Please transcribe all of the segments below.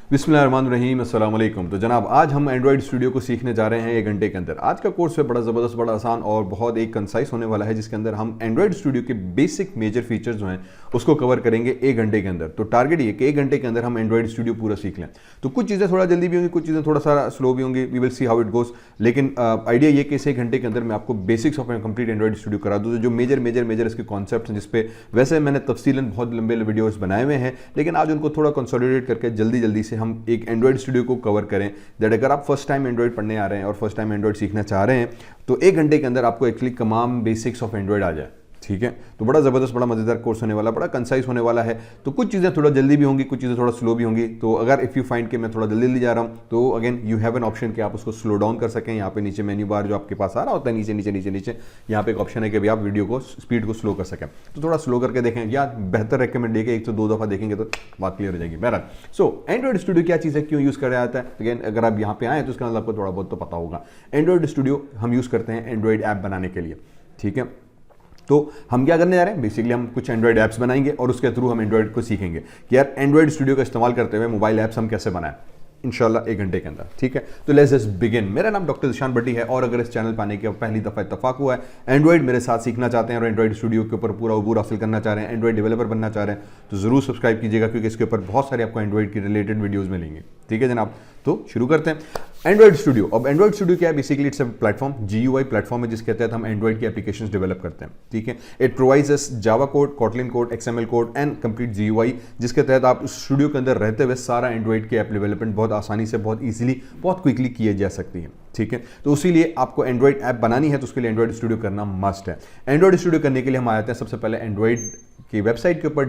बिस्मिल्लाहिर्रहमानिर्रहीम, अस्सलाम वालेकुम। तो जनाब आज हम एंड्रॉइड स्टूडियो को सीखने जा रहे हैं 1 घंटे के अंदर। आज का कोर्स है बड़ा ज़बरदस्त, बड़ा आसान और बहुत एक कंसाइज होने वाला है, जिसके अंदर हम एंड्रॉइड स्टूडियो के बेसिक मेजर फीचर्स जो हैं उसको कवर करेंगे 1 घंटे के अंदर। तो टारगेट ये कि 1 घंटे के अंदर हम एंड्रॉइड स्टूडियो पूरा सीख लें। तो कुछ चीज़ें थोड़ा जल्दी भी होंगी, कुछ चीज़ें थोड़ा सा स्लो भी होंगी, we will see how it goes. लेकिन आइडिया ये कि इस 1 घंटे के अंदर मैं आपको basics of complete Android studio करा दूँ, जो मेजर इसके कॉन्सेप्ट हैं, जिसपे वैसे मैंने तफसीलन बहुत लंबे वीडियोज़ बनाए हुए हैं, लेकिन आज उनको थोड़ा कंसोलिडेट करके जल्दी से हम एक एंड्रॉइड स्टूडियो को कवर करें। दैट अगर आप फर्स्ट टाइम एंड्रॉइड पढ़ने आ रहे हैं और फर्स्ट टाइम एंड्रॉइड सीखना चाह रहे हैं तो 1 घंटे के अंदर आपको एक्चुअली तमाम बेसिक्स ऑफ एंड्रॉइड आ जाए। ठीक है, तो बड़ा ज़बरदस्त, बड़ा मज़ेदार कोर्स होने वाला, बड़ा कंसाइज होने वाला है। तो कुछ चीज़ें थोड़ा जल्दी भी होंगी, कुछ चीज़ें थोड़ा स्लो भी होंगी। तो अगर इफ़ यू फाइंड कि मैं थोड़ा जल्दी जा रहा हूँ तो again you have an option कि आप उसको स्लो डाउन कर सकें। यहाँ पे नीचे मेन्यू बार जो आपके पास आ रहा होता है, नीचे यहाँ पे एक ऑप्शन है कि भाई आप वीडियो को स्पीड को स्लो कर सकें। तो थोड़ा स्लो करके देखें, या बेहतर रिकमेंड है 1 से 2 दफ़ा देखेंगे तो बात क्लियर हो जाएगी। बहरहाल, सो एंड्रॉइड स्टूडियो क्या चीज़ है, क्यों यूज़ कर रहा आता है? अगेन अगर आप यहाँ पे आए तो उसका मतलब आपको थोड़ा बहुत तो पता होगा। एंड्रॉइड स्टूडियो हम यूज़ करते हैं एंड्रॉइड ऐप बनाने के लिए। ठीक है, तो हम क्या करने जा रहे हैं, बेसिकली हम कुछ एंड्रॉइड ऐप्स बनाएंगे और उसके थ्रू हम एंड्रॉइड को सीखेंगे कि यार एंड्रॉइड स्टूडियो का इस्तेमाल करते हुए मोबाइल ऐप्स हम कैसे बनाएं, इंशाल्लाह 1 घंटे के अंदर। ठीक है, तो लेट्स जस्ट बिगिन। मेरा नाम डॉक्टर ज़ीशान भट्टी है और अगर इस चैनल पर आने के पहली दफ़ा इत्तफाक हुआ है, एंड्रॉइड मेरे साथ सीखना चाहते हैं और एंड्रॉइड स्टूडियो के ऊपर पूरा अबूर हासिल करना चाह रहे हैं, एंड्रॉइड डेवलपर बनना चाह रहे हैं, तो ज़रूर सब्सक्राइब कीजिएगा, क्योंकि इसके ऊपर बहुत सारे आपको एंड्रॉइड की रिलेटेड वीडियोज़ मिलेंगे। ठीक है जनाब, तो शुरू करते हैं एंड्रॉइड स्टूडियो। अब एंड्रॉइड स्टूडियो क्या है? Basically it's a platform, GUI platform है, जिसके तहत हम एंड्रॉइड की एप्लीकेशंस डेवलप करते हैं। ठीक है, it provides us Java code, Kotlin code, XML code and complete GUI, जिसके तहत आप स्टूडियो के अंदर रहते हुए सारा एंड्रॉइड के ऐप डेवलपमेंट बहुत आसानी से, बहुत ईजिली, बहुत क्विकली किए जा सकती है। ठीक है, तो उसीलिए आपको एंड्रॉइड ऐप बनानी है तो उसके लिए एंड्रॉइड स्टूडियो करना मस्ट है। एंड्रॉइड स्टूडियो करने के लिए हम आ जाते हैं सबसे पहले एंड्रॉइड की वेबसाइट के ऊपर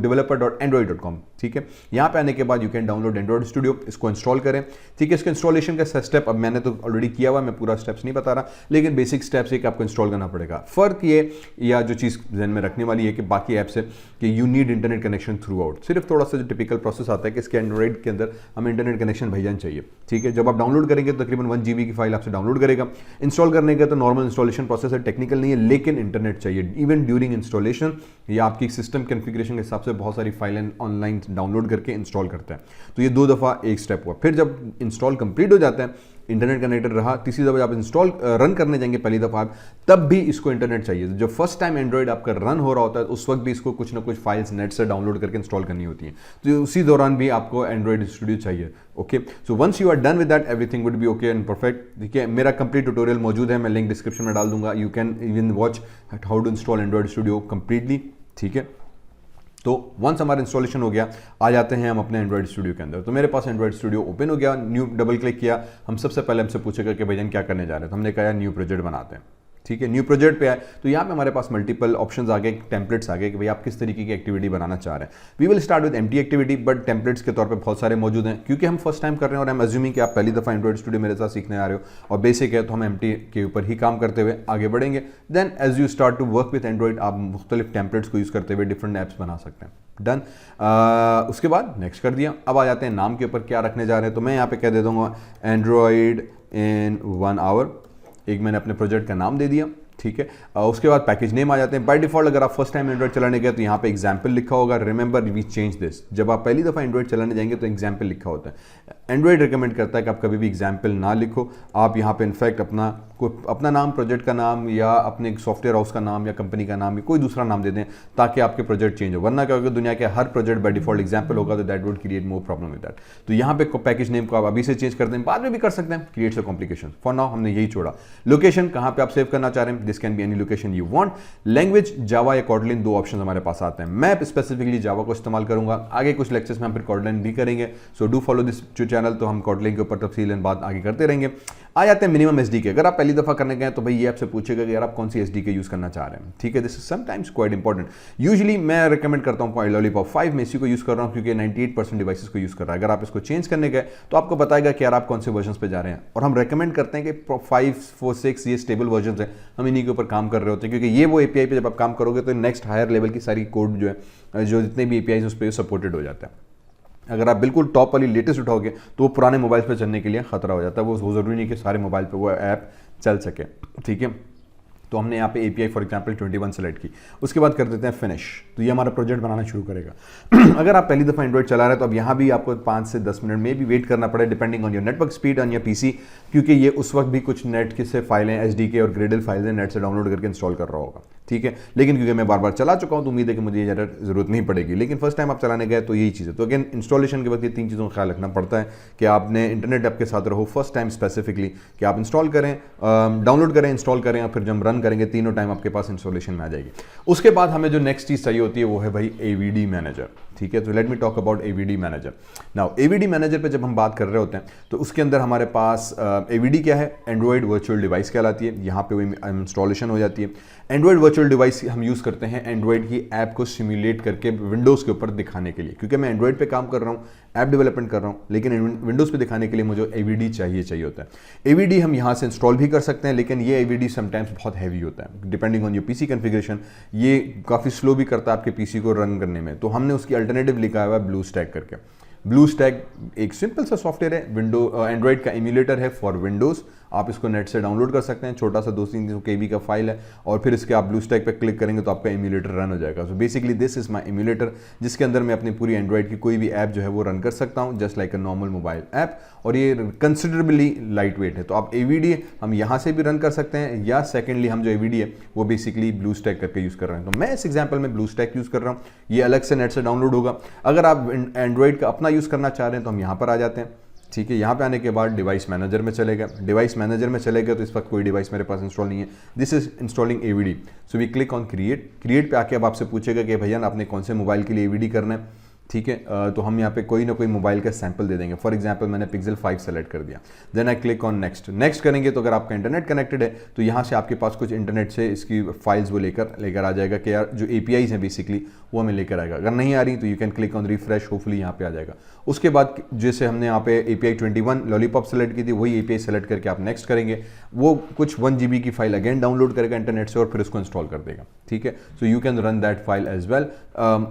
developer.android.com। ठीक है, यहाँ पे आने के बाद you can download Android studio, इसको इंस्टॉल करें। ठीक है, इसके इंस्टॉलेशन का स्टेप अब मैंने तो ऑलरेडी किया हुआ, मैं पूरा स्टेप्स नहीं बता रहा, लेकिन बेसिक स्टेप्स एक आपको इंस्टॉल करना पड़ेगा। फ़र्क ये या जो चीज़ ध्यान में रखने वाली है कि बाकी ऐप से कि you need internet connection through out. सिर्फ थोड़ा सा जो टिपिकल प्रोसेस आता है कि इसके एंड्रॉइड के अंदर हमें इंटरनेट कनेक्शन भेजना चाहिए। ठीक है, जब आप डाउनलोड करेंगे तो तकरीबन 1 GB की फाइल आपसे डाउनलोड करेगा। इंस्टॉल करने का तो नॉर्मल इंस्टॉलेशन प्रोसेस है, टेक्निकल नहीं है, लेकिन इंटरनेट चाहिए। इवन ड्यूरिंग इंस्टॉलेशन या आपकी सिस्टम कॉन्फ़िगरेशन के हिसाब से बहुत सारी फाइलें ऑनलाइन डाउनलोड करके इंस्टॉल करते हैं। तो ये 2 दफ़ा एक स्टेप हुआ। फिर जब इंस्टॉल कंप्लीट हो जाता है, इंटरनेट कनेक्टेड रहा, तीसरी दफ़ा जब इंस्टॉल रन करने जाएंगे पहली दफ़ा, तब भी इसको इंटरनेट चाहिए। जब फर्स्ट टाइम एंड्रॉइड आपका रन हो रहा होता है उस वक्त भी इसको कुछ ना कुछ फाइल्स नेट से डाउनलोड करके इंस्टॉल करनी होती हैं, तो उसी दौरान भी आपको एंड्रॉइड स्टूडियो चाहिए। Okay, so once you are done with that everything would be okay and perfect. ठीक है, मेरा कंप्लीट ट्यूटोरियल मौजूद है, मैं लिंक डिस्क्रिप्शन में डाल दूंगा, you can even watch how to install Android Studio completely. ठीक है, तो वंस हमारा इंस्टॉलेशन हो गया, आ जाते हैं हम अपने एंड्रॉइड स्टूडियो के अंदर। तो मेरे पास एंड्रॉइड स्टूडियो ओपन हो गया, न्यू डबल क्लिक किया। हम सबसे पहले हमसे पूछेगा कि भैया क्या करने जा रहे हैं, तो हमने कहा न्यू प्रोजेक्ट बनाते हैं। ठीक है, न्यू प्रोजेक्ट पे आए तो यहाँ पे हमारे पास मल्टीपल ऑप्शंस आ गए, टेम्पलेट्स आ गए कि भाई आप किस तरीके की एक्टिविटी बनाना चाह रहे हैं। We will start with empty activity, but templates के तौर पे बहुत सारे मौजूद हैं, क्योंकि हम फर्स्ट टाइम कर रहे हैं और हम एज्यूमिंग कि आप पहली दफ़ा एंड्रॉइड स्टूडियो मेरे साथ सीखने आ रहे हो और बेसिक है, तो हम एम्प्टी के ऊपर ही काम करते हुए आगे बढ़ेंगे। Then as you start to work with Android, आप मुख्तलिफ टेम्पलेट्स को यूज़ करते हुए डिफरेंट ऐप्स बना सकते हैं। डन, उसके बाद नेक्स्ट कर दिया। अब आ जाते हैं नाम के ऊपर क्या रखने जा रहे हैं, तो मैं यहाँ पे कह दे दूँगा एंड्रॉइड इन 1 आवर। एक मैंने अपने प्रोजेक्ट का नाम दे दिया। ठीक है, उसके बाद पैकेज नेम आ जाते हैं। बाय डिफॉल्ट अगर आप फर्स्ट टाइम एंड्रॉइड चलाने गए तो यहाँ पे एग्जाम्पल लिखा होगा, रिमेंबर वी चेंज दिस। जब आप पहली दफ़ा एंड्रॉइड चलाने जाएंगे तो एग्जाम्पल लिखा होता है। एंड्रॉइड रिकमेंड करता है कि आप कभी भी एग्जाम्पल ना लिखो, आप यहाँ पे इनफैक्ट अपना नाम, प्रोजेक्ट का नाम या अपने सॉफ्टवेयर हाउस का नाम या कंपनी का नाम या कोई दूसरा नाम दे दें ताकि आपके प्रोजेक्ट चेंज हो। वरना क्या होगा, दुनिया के हर प्रोजेक्ट बाय डिफॉल्ट एग्जाम्पल होगा, तो that would create more problem with that. तो यहाँ पे पैकेज नेम को आप अभी से चेंज कर दें, बाद में भी कर सकते हैं, creates a complication. For now हमने यही छोड़ा। लोकेशन कहाँ पे आप सेव करना चाह रहे हैं, this can be any location you want. Language जावा या कॉटलिन, 2 ऑप्शन हमारे पास आते हैं। मैं स्पेसिफिकली जावा को इस्तेमाल करूंगा, आगे कुछ लेक्चर्स में हम फिर कॉटलिन भी करेंगे, so do follow this channel. तो हम कॉटलिन के ऊपर तफसीलन बात आगे करते रहेंगे। आ जाते हैं मिनिमम SDK। अगर आप पहली दफ़ा करने गए तो भाई ये आपसे पूछेगा कि यार आप कौन सी SDK यूज़ करना चाह रहे हैं। ठीक है, this is sometimes quite important. Usually मैं रिकमेंड करता हूँ लॉलीपॉप 5 में इसी को यूज़ कर रहा हूँ, क्योंकि 98% डिवाइसेस को यूज़ कर रहा है। अगर आप इसको चेंज करने गए तो आपको बताएगा कि यार आप कौन से वर्जन पे जा रहे हैं, और हम रिकमेंड करते हैं कि 5, 4, 6 ये स्टेबल वर्जन है, हम इन्हीं के ऊपर काम कर रहे होते हैं, क्योंकि ये वो API पे जब आप काम करोगे तो नेक्स्ट हायर लेवल की सारी कोड जो है, जो जितने भी API उस पर सपोर्टेड हो जाता है। अगर आप बिल्कुल टॉप वाली लेटेस्ट उठाओगे तो वो पुराने मोबाइल पे चलने के लिए खतरा हो जाता है। वो ज़रूरी नहीं कि सारे मोबाइल पे वो ऐप चल सके। ठीक है, तो हमने यहाँ पे API फॉर एग्जांपल 21 सेलेक्ट की, उसके बाद कर देते हैं फिनिश, तो ये हमारा प्रोजेक्ट बनाना शुरू करेगा। अगर आप पहली दफ़ा एंड्रॉइड चला रहे हैं तो अब यहाँ भी आपको 5 से 10 मिनट में भी वेट करना पड़े depending on your network speed on your PC, क्योंकि ये उस वक्त भी कुछ नेट के से फाइलें SDK और ग्रेडल फाइलें नेट से डाउनलोड करके इंस्टॉल कर रहा होगा, ठीक है। लेकिन क्योंकि मैं बार बार चला चुका हूँ तो उम्मीद है कि मुझे ये ज़रूरत नहीं पड़ेगी, लेकिन फर्स्ट टाइम आप चलाने गए तो यही चीज़ है। तो अगेन इंस्टॉलेशन के वक्त ये 3 चीज़ों का ख्याल रखना पड़ता है कि आपने इंटरनेट आपके साथ रहो फर्स्ट टाइम स्पेसिफिकली, कि आप इंस्टॉल करें, डाउनलोड करें, इंस्टॉल करें और फिर जब रन करेंगे तीनों टाइम आपके पास इंस्टॉलेशन में आ जाएगी। उसके बाद हमें जो नेक्स्ट चीज़ चाहिए होती है वो है भाई AVD मैनेजर, ठीक है। तो let me talk about AVD manager. Now AVD manager पे जब हम बात कर रहे होते हैं तो उसके अंदर हमारे पास AVD क्या है, एंड्रॉइड वर्चुअल डिवाइस कहलाती है, यहाँ पे वो इंस्टॉलेशन हो जाती है। एंड्रॉइड वर्चुअल डिवाइस हम यूज़ करते हैं एंड्रॉइड की ऐप को सिमुलेट करके विंडोज़ के ऊपर दिखाने के लिए, क्योंकि मैं एंड्रॉइड पे काम कर रहा हूँ, ऐप डेवलपमेंट कर रहा हूँ, लेकिन विंडोज़ पे दिखाने के लिए मुझे AVD चाहिए होता है। AVD हम यहाँ से इंस्टॉल भी कर सकते हैं, लेकिन ये AVD समटाइम्स बहुत हैवी होता है depending on your PC configuration, ये काफ़ी स्लो भी करता है आपके PC को रन करने में। तो हमने उसकी अल्टरनेटिव लिखा हुआ है BlueStack करके। BlueStack एक सिंपल सा सॉफ्टवेयर है, एंड्रॉइड का एमुलेटर है फॉर विंडोज़। आप इसको नेट से डाउनलोड कर सकते हैं, छोटा सा 2-3 KB का फाइल है, और फिर इसके आप BlueStack पे क्लिक करेंगे तो आपका एमुलेटर रन हो जाएगा। So basically this is my emulator, जिसके अंदर मैं अपनी पूरी एंड्रॉइड की कोई भी ऐप जो है वो रन कर सकता हूँ just like a normal mobile app, और ये कंसिडरेबली लाइट वेट है। तो आप AVD हम यहाँ से भी रन कर सकते हैं, या सेकेंडली हम जो AVD है वो बेसिकली BlueStack करके यूज़ कर रहे हैं। तो मैं इस एग्जाम्पल में BlueStack यूज़ कर रहा हूँ, ये अलग से नेट से डाउनलोड होगा। अगर आप एंड्रॉइड का अपना यूज़ करना चाह रहे हैं तो हम यहाँ पर आ जाते हैं, ठीक है। यहाँ पे आने के बाद डिवाइस मैनेजर में चले गए, डिवाइस मैनेजर में चले गए तो इस वक्त कोई डिवाइस मेरे पास इंस्टॉल नहीं है, this is installing AVD। So we click on create पे आके अब आपसे पूछेगा कि भैया आपने कौन से मोबाइल के लिए AVD करना है, ठीक है। तो हम यहाँ पे कोई ना कोई मोबाइल का सैंपल दे देंगे, फॉर एग्जांपल मैंने Pixel 5 सेलेक्ट कर दिया, then I click on next करेंगे तो अगर आपका इंटरनेट कनेक्टेड है तो यहाँ से आपके पास कुछ इंटरनेट से इसकी फाइल्स वो लेकर आ जाएगा कि यार जो APIs हैं बेसिकली वो हमें लेकर आएगा। अगर नहीं आ रही तो you can click on refresh, hopefully यहाँ पे आ जाएगा। उसके बाद जैसे हमने यहाँ पे API 21 लॉलीपॉप सेलेक्ट की थी, वही API सेलेक्ट करके आप नेक्स्ट करेंगे, वो कुछ 1 GB की फाइल अगेन डाउनलोड करेगा इंटरनेट से और फिर उसको इंस्टॉल कर देगा, ठीक है। So you can run that file as well.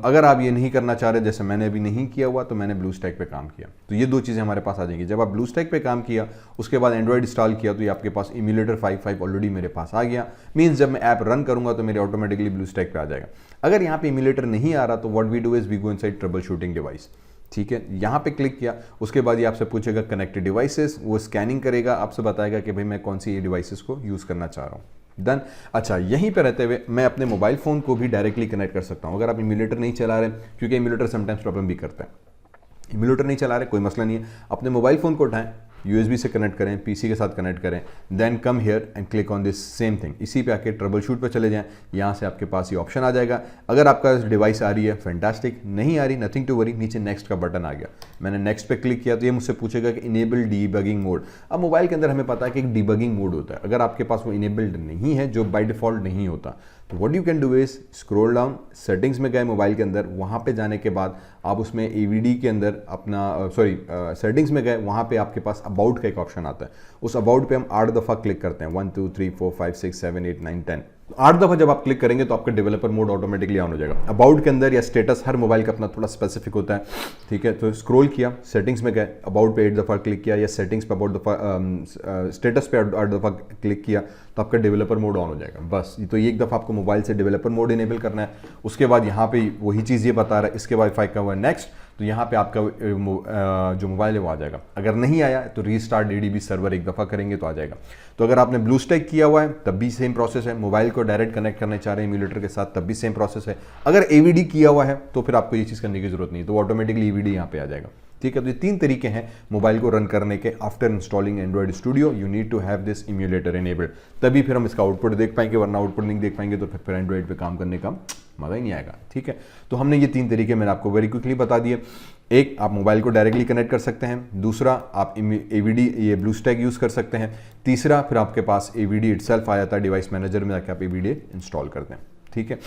अगर आप ये नहीं करना चाह रहे, जैसे मैंने अभी नहीं किया हुआ, तो मैंने BlueStack पे काम किया, तो ये 2 चीज़ें हमारे पास आ जाएंगी। जब आप BlueStack पे काम किया उसके बाद एंड्रॉइड इंस्टॉल किया तो ये आपके पास एमुलेटर 5.5 ऑलरेडी मेरे पास आ गया, मीन्स जब मैं ऐप रन करूंगा तो मेरे ऑटोमेटिकली BlueStack पे आ जाएगा। अगर यहाँ पे एमुलेटर नहीं आ रहा तो what we do is we go inside troubleshooting device, ठीक है। यहाँ पे क्लिक किया, उसके बाद ये आपसे पूछेगा कनेक्टेड डिवाइसेस, वो स्कैनिंग करेगा, आपसे बताएगा कि भाई मैं कौन सी ये डिवाइसेस को यूज़ करना चाह रहा हूँ, डन। अच्छा, यहीं पे रहते हुए मैं अपने मोबाइल फ़ोन को भी डायरेक्टली कनेक्ट कर सकता हूँ अगर आप एमुलेटर नहीं चला रहे, क्योंकि एमुलेटर समटाइम्स प्रॉब्लम भी करता है। एमुलेटर नहीं चला रहे कोई मसला नहीं है, अपने मोबाइल फ़ोन को उठाएं, USB से कनेक्ट करें, PC के साथ कनेक्ट करें, then come here and click on this same thing. इसी पे आके ट्रबल शूट पे चले जाएं, यहाँ से आपके पास ये ऑप्शन आ जाएगा। अगर आपका डिवाइस आ रही है फैंटास्टिक, नहीं आ रही नथिंग टू वरी, नीचे नेक्स्ट का बटन आ गया, मैंने नेक्स्ट पे क्लिक किया तो ये मुझसे पूछेगा कि इनेबल डीबगिंग मोड। अब मोबाइल के अंदर हमें पता है कि एक डीबगिंग मोड होता है, अगर आपके पास वो इनेबल्ड नहीं है, जो बाय डिफॉल्ट नहीं होता, तो what you can do is scroll down, settings में गए मोबाइल के अंदर, वहाँ पे जाने के बाद आप उसमें AVD के अंदर अपना सेटिंग्स में गए, वहाँ पे आपके पास अबाउट का एक ऑप्शन आता है, उस अबाउट पे हम 8 दफ़ा क्लिक करते हैं, 1 2 3 4 5 6 7 8 9 10, 8 दफ़ा जब आप क्लिक करेंगे तो आपका डेवलपर मोड ऑटोमेटिकली ऑन हो जाएगा। अबाउट के अंदर या स्टेटस, हर मोबाइल का अपना थोड़ा स्पेसिफिक होता है, ठीक है। तो स्क्रॉल किया, सेटिंग्स में गए, अबाउट पे 8 दफ़ा क्लिक किया, या सेटिंग्स पे अबाउट दफ़ा, स्टेटस पे 8 दफ़ा क्लिक किया तो आपका डेवलपर मोड ऑन हो जाएगा। बस तो एक दफ़ा आपको मोबाइल से डेवलपर मोड इनेबल करना है, उसके बाद यहाँ पे वही चीज़ ये बता रहा है, इसके बाद 5 का हुआ नेक्स्ट, तो यहाँ पे आपका जो मोबाइल है वो आ जाएगा। अगर नहीं आया तो रीस्टार्ट ADB सर्वर एक दफ़ा करेंगे तो आ जाएगा। तो अगर आपने BlueStack किया हुआ है तब भी सेम प्रोसेस है, मोबाइल को डायरेक्ट कनेक्ट करने चाह रहे हैं एमुलेटर के साथ तब भी सेम प्रोसेस है। अगर AVD किया हुआ है तो फिर आपको ये चीज़ करने की जरूरत नहीं, तो ऑटोमेटिकली AVD यहाँ पे आ जाएगा, ठीक है। तो ये 3 तरीके हैं मोबाइल को रन करने के। After installing Android Studio you need to have this emulator enabled, तभी फिर हम इसका आउटपुट देख पाएंगे, वरना आउटपुट नहीं देख पाएंगे तो फिर एंड्रॉइड पे काम करने का मज़ा ही नहीं आएगा, ठीक है। तो हमने ये 3 तरीके मैंने आपको वेरी क्विकली बता दिए। एक, आप मोबाइल को डायरेक्टली कनेक्ट कर सकते हैं, दूसरा आप AVD ये BlueStack यूज़ कर सकते हैं, तीसरा फिर आपके पास AVD इटसेल्फ आ जाता है, डिवाइस मैनेजर में जाकर आप AVD इंस्टॉल करते हैं, ठीक है।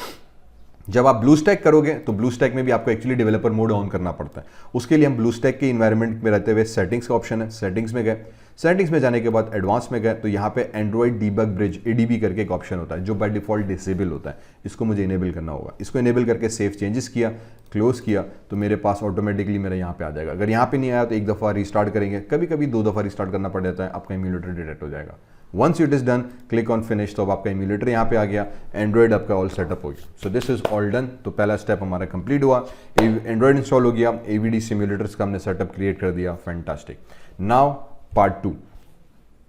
जब आप BlueStack करोगे तो BlueStack में भी आपको एक्चुअली डेवलपर मोड ऑन करना पड़ता है। उसके लिए हम BlueStack के इन्वायरमेंट में रहते हुए सेटिंग्स का ऑप्शन है, सेटिंग्स में गए, सेटिंग्स में जाने के बाद एडवांस में गए तो यहाँ पे एंड्रॉइड डीबग ब्रिज ADB करके एक ऑप्शन होता है जो बाय डिफॉल्ट डिसेबल होता है, इसको मुझे इनेबल करना होगा। इसको इनेबल करके सेव चेंजेस किया, क्लोज किया, तो मेरे पास ऑटोमेटिकली मेरा यहाँ पे आ जाएगा। अगर यहाँ पे नहीं आया तो एक दफ़ा रिस्टार्ट करेंगे, कभी कभी 2 दफ़ा रिस्टार्ट करना पड़ जाता है, आपका इम्यूलेटर डिटेक्ट हो जाएगा। Once it is done, click on finish, तो अब आपका इम्यूलेटर यहाँ पे आ गया, एंड्रॉइड आपका ऑल सेटअप हो गया। So this is all done. तो पहला स्टेप हमारा कंप्लीट हुआ, एंड्रॉइड इंस्टॉल हो गया, AVD सिम्युलेटर्स का हमने सेटअप क्रिएट कर दिया, fantastic. Now part 2,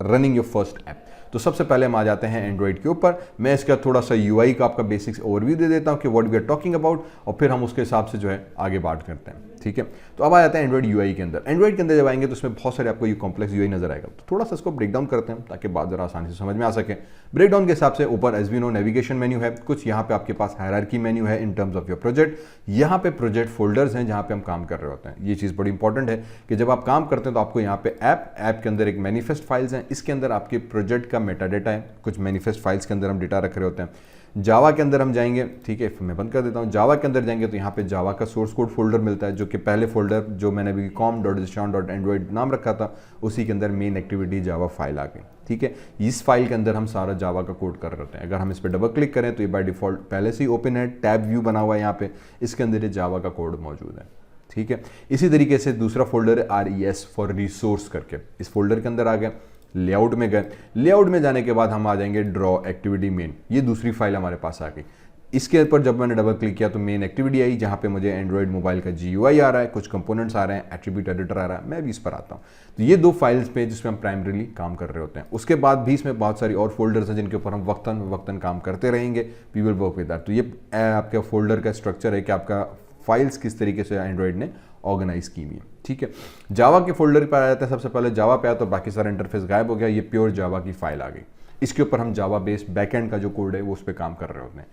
running your first app. तो सबसे पहले हम आ जाते हैं एंड्रॉइड के ऊपर। मैं इसका थोड़ा सा UI का आपका बेसिक्स ओवरव्यू दे देता हूं कि what we are talking about, और फिर हम उसके हिसाब से जो है आगे बात करते हैं, ठीक है। तो अब आ जाते हैं एंड्रॉइड UI के अंदर। एंड्रॉइड के अंदर जब आएंगे तो उसमें बहुत सारे आपको ये कॉम्प्लेक्स UI नजर आएगा, तो थोड़ा सा इसको ब्रेक डाउन करते हैं ताकि बात जरा आसानी से समझ में आ सके। ब्रेक डाउन के हिसाब से ऊपर as we know navigation menu है, कुछ यहाँ पे आपके पास हायरार्की मेन्यू है in terms of your project, यहाँ पे प्रोजेक्ट फोल्डर्स हैं जहाँ पे हम काम कर रहे होते हैं। ये चीज़ बड़ी इंपॉर्टेंट है कि जब आप काम करते हैं तो आपको यहाँ पे ऐप के अंदर एक मैनिफेस्ट फाइल्स हैं, इसके अंदर आपके प्रोजेक्ट का मेटा डेटा है, कुछ मैनिफेस्ट फाइल्स के अंदर हम डेटा रख रहे होते हैं। जावा के अंदर हम जाएंगे, ठीक है, मैं बंद कर देता हूँ। जावा के अंदर जाएंगे तो यहाँ पे जावा का सोर्स कोड फोल्डर मिलता है, जो कि पहले फोल्डर जो मैंने अभी com.zishan.android नाम रखा था, उसी के अंदर मेन एक्टिविटी जावा फाइल आ गई, ठीक है। इस फाइल के अंदर हम सारा जावा का कोड कर रहे होते हैं। अगर हम इस पर डबल क्लिक करें तो ये बाय डिफॉल्ट पहले से ही ओपन है, टैब व्यू बना हुआ है यहाँ पे, इसके अंदर ये जावा का कोड मौजूद है, ठीक है। इसी तरीके से दूसरा फोल्डर है RES फॉर रिसोर्स करके, इस फोल्डर के अंदर आ गया। लेआउट में गए, लेआउट में जाने के बाद हम आ जाएंगे ड्रॉ एक्टिविटी मेन, ये दूसरी फाइल हमारे पास आ गई। इसके ऊपर जब मैंने डबल क्लिक किया तो मेन एक्टिविटी आई, जहाँ पे मुझे एंड्रॉइड मोबाइल का GUI आ रहा है, कुछ कंपोनेंट्स आ रहे हैं, एट्रीब्यूट एडिटर आ रहा है, मैं भी इस पर आता हूँ। तो ये दो फाइल्स पे जिसमें हम प्राइमरीली काम कर रहे होते हैं। उसके बाद भी इसमें बहुत सारी और फोल्डर्स हैं जिनके ऊपर हम वक्तन काम करते रहेंगे, we will work with that. तो ये आपका फोल्डर का स्ट्रक्चर है कि आपका फाइल्स किस तरीके से एंड्रॉइड ने ऑर्गेनाइज की हुई है, ठीक है। जावा के फोल्डर पर आ जाते हैं, सबसे पहले जावा पे आया तो बाकी सारा इंटरफेस गायब हो गया, ये प्योर जावा की फाइल आ गई। इसके ऊपर हम जावा बेस्ड बैकएंड का जो कोड है वो उस पर काम कर रहे होते हैं।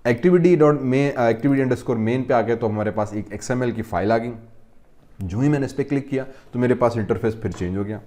एक्टिविटी_मेन पे आ गए तो हमारे पास एक XML की फाइल आ गई। जो ही मैंने इस पर क्लिक किया तो मेरे पास इंटरफेस फिर चेंज हो गया।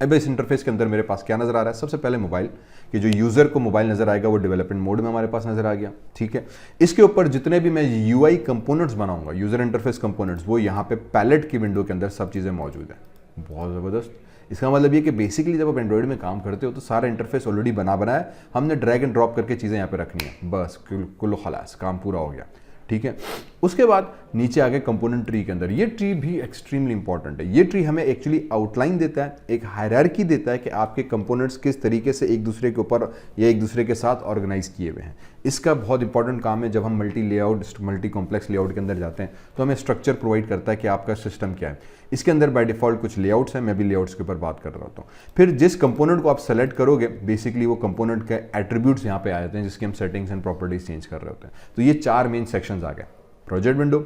अब इस इंटरफेस के अंदर मेरे पास क्या नजर आ रहा है, सबसे पहले मोबाइल कि जो यूजर को मोबाइल नजर आएगा वो डेवलपमेंट मोड में हमारे पास नजर आ गया, ठीक है। इसके ऊपर जितने भी मैं UI कंपोनेंट्स बनाऊंगा, यूजर इंटरफेस कंपोनेंट्स, वो यहाँ पे पैलेट की विंडो के अंदर सब चीजें मौजूद है। बहुत जबरदस्त। इसका मतलब ये कि बेसिकली जब आप एंड्रॉइड में काम करते हो तो सारा इंटरफेस ऑलरेडी बनाया, हमने ड्रैग एंड ड्रॉप करके चीजें यहाँ पे रखनी है, बस कुल खलास काम पूरा हो गया, ठीक है। उसके बाद नीचे आ गए कंपोनेंट ट्री के अंदर। ये ट्री भी एक्सट्रीमली इंपॉर्टेंट है। ये ट्री हमें एक्चुअली आउटलाइन देता है, एक हायरार्की देता है कि आपके कंपोनेंट्स किस तरीके से एक दूसरे के ऊपर या एक दूसरे के साथ ऑर्गेनाइज किए हुए हैं। इसका बहुत इंपॉर्टेंट काम है। जब हम मल्टी कॉम्प्लेक्स लेआउट के अंदर जाते हैं तो हमें स्ट्रक्चर प्रोवाइड करता है कि आपका सिस्टम क्या है। इसके अंदर बाय डिफॉल्ट कुछ लेआउट्स हैं, मैं भी लेआउट्स के ऊपर बात कर रहा होता हूँ। फिर जिस कंपोनेंट को आप सेलेक्ट करोगे, बेसिकली वो कंपोनेंट के एट्रीब्यूट्स यहाँ पे आ जाते हैं, जिसकी हम सेटिंग्स एंड प्रॉपर्टीज चेंज कर रहे होते हैं। तो ये 4 मेन सेक्शंस आ गए, प्रोजेक्ट विंडो,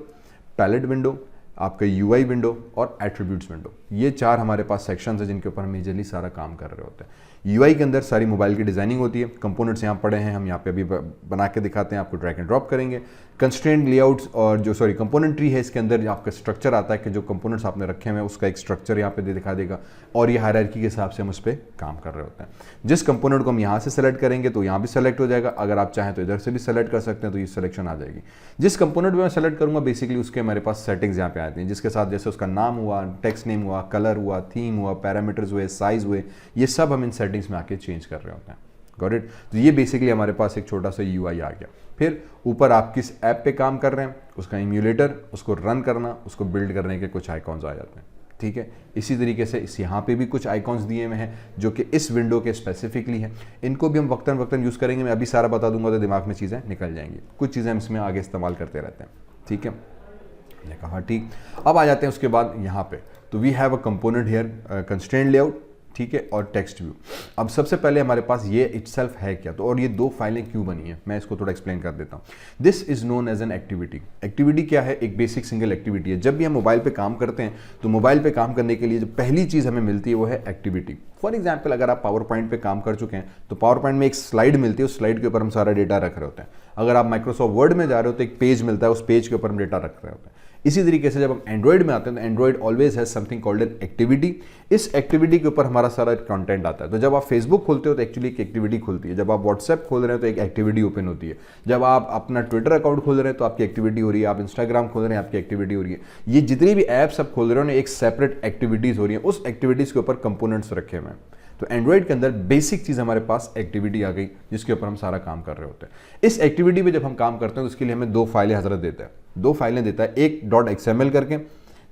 पैलेट विंडो, आपका UI विंडो और एट्रीब्यूट्स विंडो। ये 4 हमारे पास सेक्शंस हैं जिनके ऊपर मेजरली सारा काम कर रहे होते हैं। UI के अंदर सारी मोबाइल की डिजाइनिंग होती है, कंपोनेंट्स यहाँ पड़े हैं, हम यहाँ पे अभी बना के दिखाते हैं, आपको ड्रैग एंड ड्रॉप करेंगे। कंस्ट्रेंट लेआउट्स और जो कंपोनेंट ट्री है, इसके अंदर आपका स्ट्रक्चर आता है कि जो कंपोनेंट्स आपने रखे हुए हैं उसका एक स्ट्रक्चर यहाँ पे दिखा देगा, और ये हायरार्की के हिसाब से हम उस पर काम कर रहे होते हैं। जिस कंपोनेंट को हम यहाँ से सेलेक्ट करेंगे तो यहाँ भी सेलेक्ट हो जाएगा, अगर आप चाहें तो इधर से भी सेलेक्ट कर सकते हैं, तो ये सिलेक्शन आ जाएगी। जिस कंपोनेंट में मैं सेलेक्ट करूँगा बेसिकली उसके हमारे पास सेटिंग्स यहाँ पे आती हैं, जिसके साथ जैसे उसका नाम हुआ, टेक्स्ट नेम हुआ, कलर हुआ, थीम हुआ, पैरामीटर्स हुए, साइज हुए, ये सब हम इन सेटिंग्स में आके चेंज कर रहे होते हैं। Got it. तो ये बेसिकली हमारे पास एक छोटा सा UI आ गया। फिर ऊपर आप किस ऐप पे काम कर रहे हैं, उसका इम्यूलेटर, उसको रन करना, उसको बिल्ड करने के कुछ आइकॉन्स आ जाते हैं, ठीक है। इसी तरीके से इस यहाँ पे भी कुछ आइकॉन्स दिए हुए हैं जो कि इस विंडो के स्पेसिफिकली हैं। इनको भी हम वक्तन यूज़ करेंगे, मैं अभी सारा बता दूंगा तो दिमाग में चीज़ें निकल जाएंगी। कुछ चीज़ें हम इसमें आगे इस्तेमाल करते रहते हैं, ठीक है। मैंने कहा ठीक। अब आ जाते हैं उसके बाद यहाँ पे, तो we have a component here, constraint layout, ठीक है, और टेक्स्ट व्यू। अब सबसे पहले हमारे पास ये इटसेल्फ है क्या, तो और ये 2 फाइलें क्यों बनी है, मैं इसको थोड़ा एक्सप्लेन कर देता हूँ। This is known as an activity. Activity क्या है, एक बेसिक सिंगल एक्टिविटी है। जब भी हम मोबाइल पे काम करते हैं तो मोबाइल पे काम करने के लिए जो पहली चीज़ हमें मिलती है वो है एक्टिविटी। फॉर एग्जाम्पल, अगर आप पावर पॉइंट पे काम कर चुके हैं तो पावर पॉइंट में एक स्लाइड मिलती है, उस स्लाइड के ऊपर हम सारा डेटा रख रहे होते हैं। अगर आप माइक्रोसॉफ्ट वर्ड में जा रहे हो तो एक पेज मिलता है, उस पेज के ऊपर हम डेटा रख रहे होते हैं। इसी तरीके से जब हम एंड्रॉइड में आते हैं तो Android always has something called an activity. इस एक्टिविटी के ऊपर हमारा सारा कंटेंट आता है। तो जब आप फेसबुक खोलते हो तो एक्चुअली एक एक्टिविटी खुलती है, जब आप व्हाट्सएप खोल रहे हैं तो एक एक्टिविटी ओपन होती है, जब आप अपना ट्विटर अकाउंट खोल रहे हैं तो आपकी एक्टिविटी हो रही है, आप इंस्टाग्राम खोल रहे हैं आपकी एक्टिविटी हो रही है। ये जितनी भी ऐप्स आप खोल रहे हो ना, एक सेपरेट एक्टिविटीज हो रही है, उस एक्टिविटीज के ऊपर कंपोनेंट्स रखे हुए हैं। तो एंड्रॉइड के अंदर बेसिक चीज़ हमारे पास एक्टिविटी आ गई, जिसके ऊपर हम सारा काम कर रहे होते हैं। इस एक्टिविटी पे जब हम काम करते हैं तो उसके लिए हमें 2 फाइलें हजरत देता है, 2 फाइलें देता है, एक .xml करके,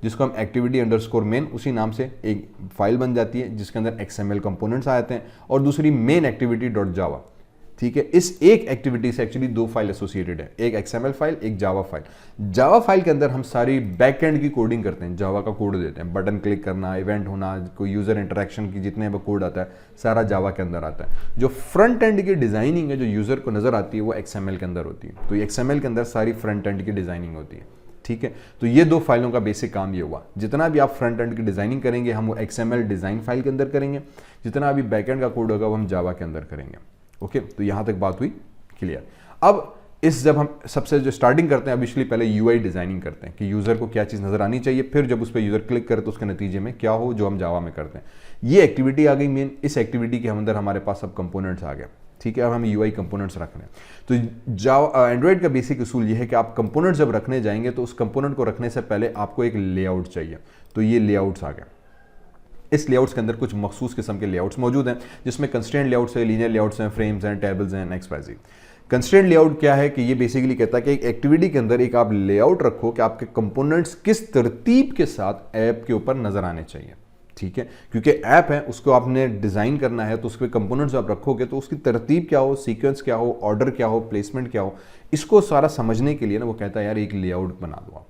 जिसको हम एक्टिविटी अंडरस्कोर मेन, उसी नाम से एक फाइल बन जाती है जिसके अंदर XML कंपोनेंट्स आ जाते हैं, और दूसरी मेन एक्टिविटी डॉट जावा। ठीक है, इस एक एक्टिविटी से एक्चुअली दो फाइल एसोसिएटेड है, एक XML फाइल, एक जावा फाइल। जावा फाइल के अंदर हम सारी बैक एंड की कोडिंग करते हैं, जावा का कोड देते हैं, बटन क्लिक करना, इवेंट होना, कोई यूजर इंटरेक्शन की जितने भी कोड आता है सारा जावा के अंदर आता है। जो फ्रंट एंड की डिजाइनिंग है जो यूजर को नजर आती है वो XML के अंदर होती है। तो XML के अंदर सारी फ्रंट एंड की डिजाइनिंग होती है। ठीक है, तो ये दो फाइलों का बेसिक काम ये हुआ। जितना भी आप फ्रंट एंड की डिजाइनिंग करेंगे हम वो XML डिजाइन फाइल के अंदर करेंगे, जितना भी बैक एंड का कोड होगा वो हम जावा के अंदर करेंगे। ओके, तो यहां तक बात हुई क्लियर। अब इस जब हम सबसे जो स्टार्टिंग करते हैं, ऑब्वियसली पहले UI डिजाइनिंग करते हैं कि यूजर को क्या चीज नजर आनी चाहिए, फिर जब उस पर यूजर क्लिक करे तो उसके नतीजे में क्या हो, जो हम जावा में करते हैं। ये एक्टिविटी आ गई मेन। इस एक्टिविटी के अंदर हमारे पास सब कंपोनेंट्स आ गए। ठीक है, अब हम UI कंपोनेंट्स रखने हैं। तो जावा एंड्रॉइड का बेसिक उसूल ये है कि आप कंपोनेंट जब रखने जाएंगे तो उस कंपोनेंट को रखने से पहले आपको एक लेआउट चाहिए। तो ये लेआउट्स आ गए। इस लेआउट्स के अंदर कुछ मखसूस किस्म के लेआउट्स मौजूद हैं, जिसमें कंस्ट्रेंट लेआउट्स है, लीनियर लेआउट्स हैं, फ्रेम्स हैं, टेबल्स हैं, XYZ। कंस्ट्रेंट लेआउट क्या है कि ये बेसिकली कहता है कि एक एक्टिविटी के अंदर एक आप लेआउट रखो कि आपके कंपोनेंट्स किस तरतीब के साथ ऐप के ऊपर नजर आने चाहिए। ठीक है, क्योंकि ऐप है उसको आपने डिजाइन करना है, तो उसके कंपोनेंट्स आप रखोगे तो उसकी तरतीब क्या हो, सीक्वेंस क्या हो, ऑर्डर क्या हो, प्लेसमेंट क्या हो, इसको सारा समझने के लिए ना वो कहता है यार एक लेआउट बना दो आप।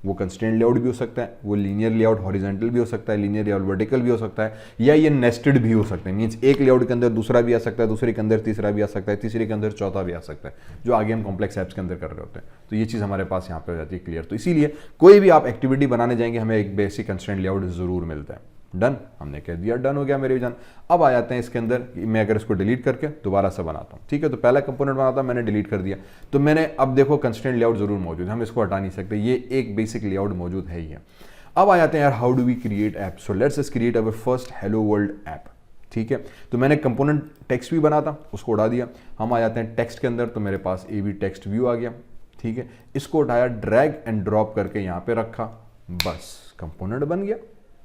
वो कंस्ट्रेंट लेआउट भी हो सकता है, वो लीनियर लेआउट हॉरिजॉन्टल भी हो सकता है, लीनियर लेआउट वर्टिकल भी हो सकता है, या ये नेस्टेड भी हो सकता है। मींस एक लेआउट के अंदर दूसरा भी आ सकता है, दूसरे के अंदर तीसरा भी आ सकता है, तीसरे के अंदर चौथा भी आ सकता है, जो आगे हम कॉम्प्लेक्स ऐप्स के अंदर कर रहे होते हैं। तो ये चीज़ हमारे पास यहाँ पे हो जाती है क्लियर। तो इसीलिए कोई भी आप एक्टिविटी बनाने जाएंगे हमें एक बेसिक कंस्ट्रेंट लेआउट जरूर मिलता है। डन, हमने कह दिया, डन हो गया मेरे जान। अब आ जाते हैं इसके अंदर, मैं अगर इसको डिलीट करके दोबारा से बनाता हूँ। ठीक है, तो पहला कंपोनेंट बनाता मैंने डिलीट कर दिया, तो मैंने अब देखो कंस्ट्रेंट लेआउट जरूर मौजूद है, हम इसको हटा नहीं सकते, ये एक बेसिक लेआउट मौजूद है ही है। अब आ जाते हैं यार, how do we create app. So let's us create our first hello world app. ठीक है, तो मैंने कंपोनेंट टेक्स्ट भी बना था, उसको उड़ा दिया। हम आ जाते हैं टेक्स्ट के अंदर, तो मेरे पास AV टेक्स्ट व्यू आ गया। ठीक है, इसको उठाया, ड्रैग एंड ड्रॉप करके यहाँ पे रखा, बस कंपोनेंट बन गया।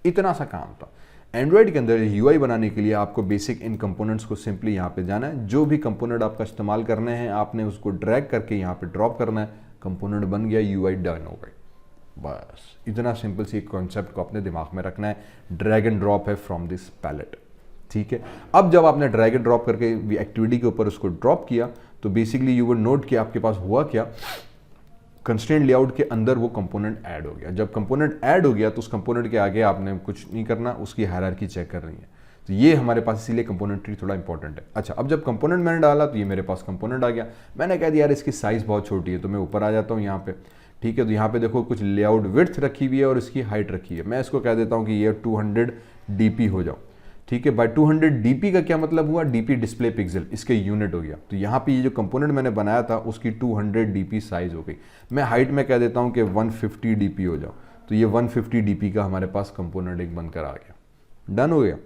इतना सा काम था। एंड्रॉइड के अंदर UI बनाने के लिए आपको बेसिक इन कंपोनेंट्स को सिंपली यहाँ पे जाना है, जो भी कंपोनेंट आपका इस्तेमाल करने हैं आपने उसको ड्रैग करके यहाँ पे ड्रॉप करना है, कंपोनेंट बन गया, UI डन हो गई। बस इतना सिंपल सी कॉन्सेप्ट को अपने दिमाग में रखना है। ड्रैग एंड ड्रॉप है फ्रॉम दिस पैलेट। ठीक है, अब जब आपने ड्रैग एंड ड्रॉप करके एक्टिविटी के ऊपर उसको ड्रॉप किया तो बेसिकली यू विल नोट कि आपके पास हुआ क्या, कंस्ट्रेंट लेआउट के अंदर वो कंपोनेंट ऐड हो गया। जब कंपोनेंट ऐड हो गया तो उस कंपोनेंट के आगे आपने कुछ नहीं करना, उसकी हायरार्की चेक करनी है। तो ये हमारे पास इसीलिए कंपोनेंट ट्री थोड़ा इंपॉर्टेंट है। अच्छा, अब जब कंपोनेंट मैंने डाला तो ये मेरे पास कंपोनेंट आ गया। मैंने कह दिया यार इसकी साइज बहुत छोटी है, तो मैं ऊपर आ जाता हूँ यहाँ पे। ठीक है, तो यहाँ पे देखो कुछ लेआउट विड्थ रखी हुई है और इसकी हाइट रखी है। मैं इसको कह देता हूँ कि ये 200 dp हो जाओ। ठीक है, बाय 200 dp का क्या मतलब हुआ, dp डिस्प्ले पिक्सल, इसके यूनिट हो गया। तो यहाँ पे ये जो कंपोनेंट मैंने बनाया था उसकी 200 dp साइज हो गई। मैं हाइट में कह देता हूँ कि 150 dp हो जाओ, तो ये 150 dp का हमारे पास कंपोनेंट एक बनकर आ गया। डन हो गया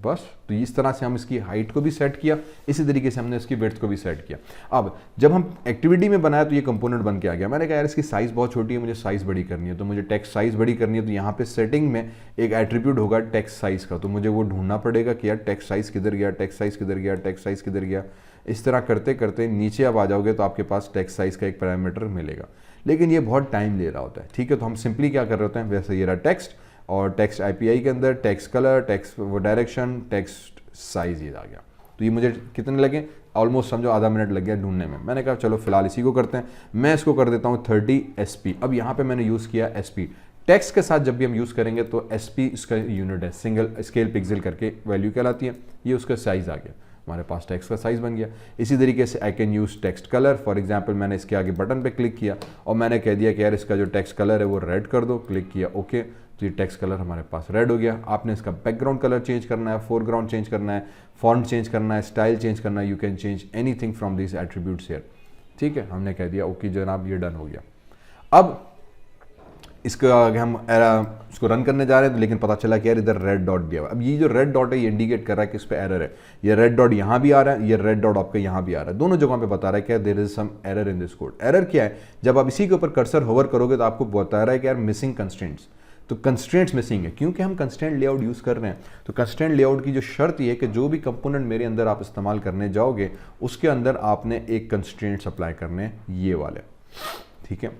बस। तो इस तरह से हम इसकी हाइट को भी सेट किया, इसी तरीके से हमने इसकी विड्थ को भी सेट किया। अब जब हम एक्टिविटी में बनाया तो ये कंपोनेंट बन के आ गया। मैंने कहा यार इसकी साइज़ बहुत छोटी है, मुझे साइज़ बड़ी करनी है, तो मुझे टेक्स्ट साइज़ बड़ी करनी है। तो यहाँ पे सेटिंग में एक एट्रीब्यूट होगा टेक्स्ट साइज़ का, तो मुझे वो ढूंढना पड़ेगा कि यार टेक्स्ट साइज़ किधर गया, टेक्स्ट साइज़ किधर गया, टेक्स्ट साइज़ किधर गया। इस तरह करते करते नीचे आप आ जाओगे तो आपके पास टेक्स्ट साइज़ का एक पैरामीटर मिलेगा, लेकिन ये बहुत टाइम ले रहा होता है। ठीक है, तो हम सिंपली क्या कर रहे होते हैं, वैसे ये रहा टेक्स्ट, और टेक्स्ट API के अंदर टेक्स्ट कलर, टेक्स्ट वो डायरेक्शन, टेक्स्ट साइज ये आ गया। तो ये मुझे कितने लगे, ऑलमोस्ट समझो आधा मिनट लग गया ढूंढने में। मैंने कहा चलो फिलहाल इसी को करते हैं, मैं इसको कर देता हूँ 30 SP। अब यहाँ पे मैंने यूज़ किया SP। टेक्स्ट के साथ जब भी हम यूज़ करेंगे तो SP इसका यूनिट है, सिंगल स्केल पिक्सल करके वैल्यू कहलाती है। ये उसका साइज़ आ गया, हमारे पास टेक्स्ट का साइज़ बन गया। इसी तरीके से I can use text colour. For example मैंने इसके आगे बटन पे क्लिक किया और मैंने कह दिया कि यार इसका जो टेक्स्ट कलर है वो रेड कर दो, क्लिक किया ओके, तो ये टेक्स्ट कलर हमारे पास रेड हो गया। आपने इसका बैकग्राउंड कलर चेंज करना है, फोरग्राउंड चेंज करना है, फॉन्ट चेंज करना है, स्टाइल चेंज करना है, you can change anything from this attributes here. ठीक है, हमने कह दिया ओके जनाब, ये डन हो गया। अब इसके आगे हम इसको रन करने जा रहे हैं, तो लेकिन पता चला कि यार इधर रेड डॉट दिया हुआ। अब ये जो रेड डॉट है ये इंडिकेट कर रहा है कि इस पे एरर है। ये रेड डॉट यहाँ भी आ रहा है, ये रेड डॉट आपके यहाँ भी आ रहा है, दोनों जगहों पे बता रहा है कि there is some error in this code. Error क्या है, जब आप इसी के ऊपर कर्सर होवर करोगे तो आपको बता रहा है कि यार मिसिंग कंस्ट्रेंट्स। तो कंस्ट्रेंट्स मिसिंग है क्योंकि हम कंस्ट्रेंट लेआउट यूज़ कर रहे हैं। तो कंस्ट्रेंट लेआउट की जो शर्त ये है कि जो भी कंपोनेंट मेरे अंदर आप इस्तेमाल करने जाओगे उसके अंदर आपने एक कंस्ट्रेंट्स अप्लाई करने ये वाले। ठीक है,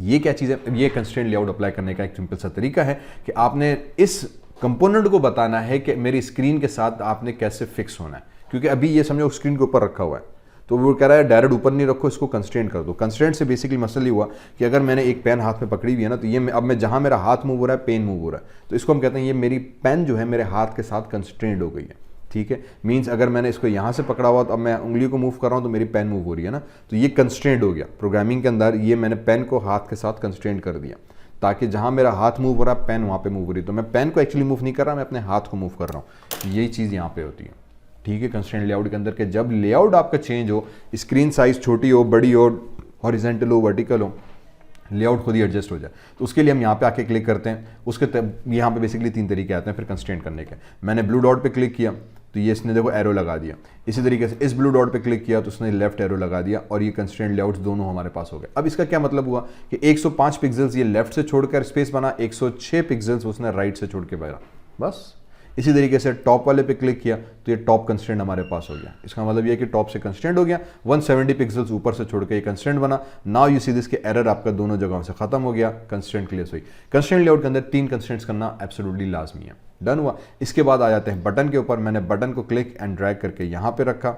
ये क्या चीज़ है, ये कंस्ट्रेंट लेआउट अप्लाई करने का एक सिंपल सा तरीका है कि आपने इस कंपोनेंट को बताना है कि मेरी स्क्रीन के साथ आपने कैसे फिक्स होना है। क्योंकि अभी ये समझो स्क्रीन के ऊपर रखा हुआ है, तो वो कह रहा है डायरेक्ट ऊपर नहीं रखो, इसको कंस्ट्रेंट कर दो। कंस्ट्रेंट से बेसिकली मसला ये हुआ कि अगर मैंने एक पेन हाथ में पकड़ी हुई है ना, तो ये अब मैं जहाँ मेरा हाथ मूव हो रहा है पेन मूव हो रहा है, तो इसको हम कहते हैं ये मेरी पेन जो है मेरे हाथ के साथ कंस्ट्रेंट हो गई है। ठीक है, मीन्स अगर मैंने इसको यहाँ से पकड़ा हुआ तो अब मैं उंगली को मूव कर रहा हूँ तो मेरी पेन मूव हो रही है ना, तो ये कंस्ट्रेंट हो गया। प्रोग्रामिंग के अंदर ये मैंने पेन को हाथ के साथ कंस्ट्रेंट कर दिया ताकि जहाँ मेरा हाथ मूव हो रहा है पेन वहाँ पे मूव हो रही है। तो मैं पेन को एक्चुअली मूव नहीं कर रहा, मैं अपने हाथ को मूव कर रहा हूँ। यही चीज़ यहाँ पे होती है। ठीक है, कंस्ट्रेंट लेआउट के अंदर के जब लेआउट आपका चेंज हो, स्क्रीन साइज छोटी हो, बड़ी हो, हॉरिजॉन्टल हो, वर्टिकल हो, लेआउट खुद ही एडजस्ट हो जाए, तो उसके लिए हम यहाँ पे आके क्लिक करते हैं। उसके यहाँ पे बेसिकली 3 तरीके आते हैं फिर कंस्ट्रेंट करने के। मैंने ब्लू डॉट पे क्लिक किया तो ये इसने देखो एरो लगा दिया। इसी तरीके से इस ब्लू डॉट पे क्लिक किया तो उसने लेफ्ट एरो लगा दिया और ये कंस्ट्रेंट लेआउट्स दोनों हमारे पास हो गए। अब इसका क्या मतलब हुआ कि 105 पिक्सल्स ये लेफ्ट से छोड़कर स्पेस बना, 106 पिक्सल्स उसने राइट से छोड़ के बना, बस। इसी तरीके से टॉप वाले पे क्लिक किया तो ये टॉप कंस्ट्रेंट हमारे पास हो गया। इसका मतलब ये है कि टॉप से कंस्ट्रेंट हो गया, 170 पिक्सल्स ऊपर से छोड़ के ये कंस्ट्रेंट बना। नाउ यू सी दिस के एरर आपका दोनों जगहों से खत्म हो गया, कंस्ट्रेंट क्लियर हुई। कंस्ट्रेंट लेआउट के अंदर 3 कंस्ट्रेंट्स करना एब्सोल्युटली लाजमी है। डन हुआ। इसके बाद आ जाते हैं बटन के ऊपर। मैंने बटन को क्लिक एंड ड्रैग करके यहाँ पे रखा,